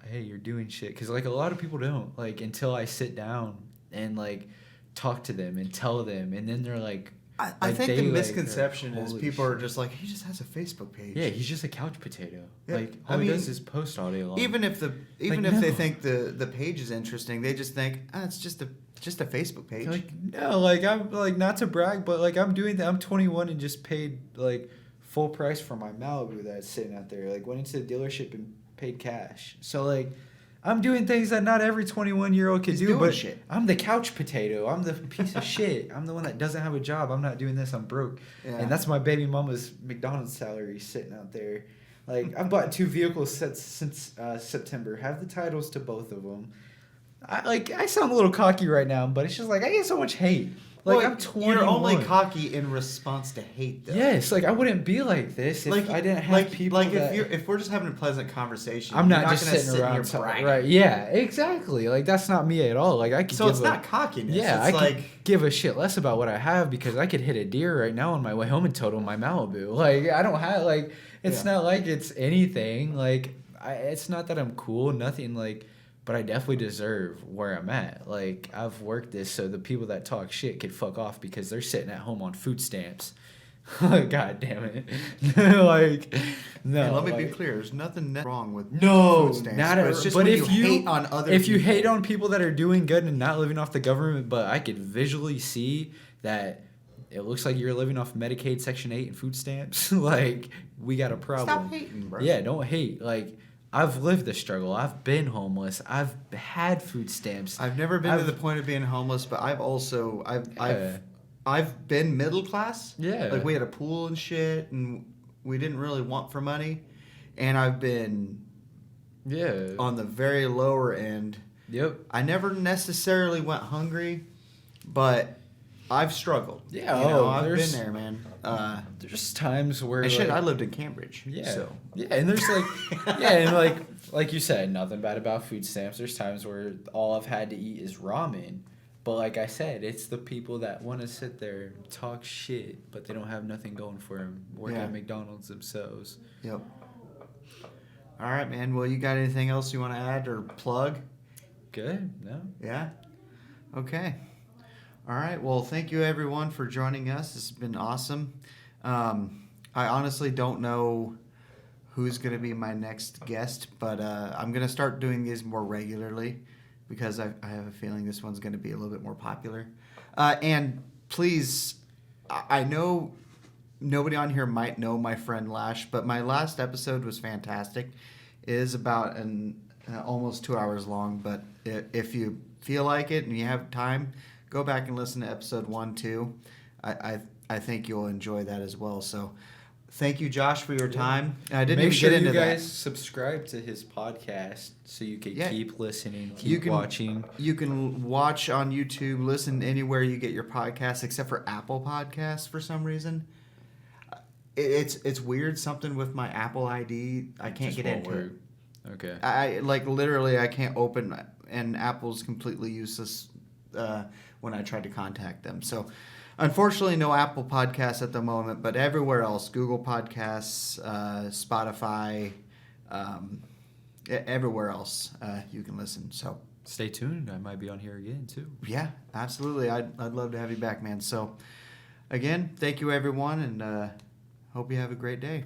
hey, you're doing shit. Because, like, a lot of people don't. Like, until I sit down and, like, talk to them and tell them. And then they're, like... I think the misconception is people are just like, he just has a Facebook page. Yeah, he's just a couch potato. Yeah. Like, all he does is post all day long. Even if they think the page is interesting, they just think, it's just a Facebook page. Like, no, like, I'm, like, not to brag, but, like, I'm doing that. I'm 21 and just paid, like... full price for my Malibu that's sitting out there. Like, went into the dealership and paid cash. So, like, I'm doing things that not every 21-year-old could do, but shit. I'm the couch potato. I'm the piece of shit. I'm the one that doesn't have a job. I'm not doing this. I'm broke. Yeah. And that's my baby mama's McDonald's salary sitting out there. Like, I've bought 2 vehicles since September. Have the titles to both of them. I sound a little cocky right now, but it's just like, I get so much hate. Like, well, I'm 21. You're only cocky in response to hate, though. Yes, like, I wouldn't be like this if I didn't have people if we're just having a pleasant conversation, I'm not just sitting around bragging. Right, yeah, exactly. Like, that's not me at all. Like, I could it's not cockiness. Yeah, I could give a shit less about what I have because I could hit a deer right now on my way home and total my Malibu. Like, I don't have, like, it's not like it's anything. Like, it's not that I'm cool, nothing, like... But I definitely deserve where I'm at. Like, I've worked this so the people that talk shit could fuck off because they're sitting at home on food stamps. God damn it. Like, no. Hey, let me be clear. There's nothing wrong with food stamps. Not but it's just but when if you hate on other if people. you hate on people that are doing good and not living off the government, but I could visually see that it looks like you're living off Medicaid Section 8 and food stamps. Like, we got a problem. Stop hating, bro. Yeah, don't hate. Like... I've lived the struggle. I've been homeless. I've had food stamps. I've never been to the point of being homeless, but I've been middle class. Yeah. Like, we had a pool and shit, and we didn't really want for money. And I've been on the very lower end. Yep. I never necessarily went hungry, but I've struggled. Yeah, I've been there, man. There's times where I lived in Cambridge. Yeah. So. Yeah, and there's and like you said, nothing bad about food stamps. There's times where all I've had to eat is ramen. But like I said, it's the people that want to sit there and talk shit, but they don't have nothing going for them. Work at McDonald's themselves. Yep. All right, man. Well, you got anything else you want to add or plug? Good. No. Yeah? Okay. All right. Well, thank you, everyone, for joining us. This has been awesome. I honestly don't know who's going to be my next guest, but I'm going to start doing these more regularly because I have a feeling this one's going to be a little bit more popular. And please, I know nobody on here might know my friend Lash, but my last episode was fantastic. It is about almost 2 hours long, but if you feel like it and you have time, go back and listen to episode 1, 2. I think you'll enjoy that as well. So thank you, Josh, for your time. I didn't Make even sure get into you guys that. subscribe to his podcast so you can Yeah. keep listening, You keep can watching. You can watch on YouTube, listen anywhere you get your podcasts, except for Apple Podcasts for some reason. It's weird. Something with my Apple ID, I can't Just get won't into it. work. Okay. I like literally I can't open, and Apple's completely useless when I tried to contact them. So unfortunately, no Apple Podcasts at the moment, but everywhere else, Google Podcasts, Spotify, everywhere else you can listen. So Stay tuned. I might be on here again too. yeah, absolutely. I'd love to have you back, man. So again, thank you everyone, and hope you have a great day.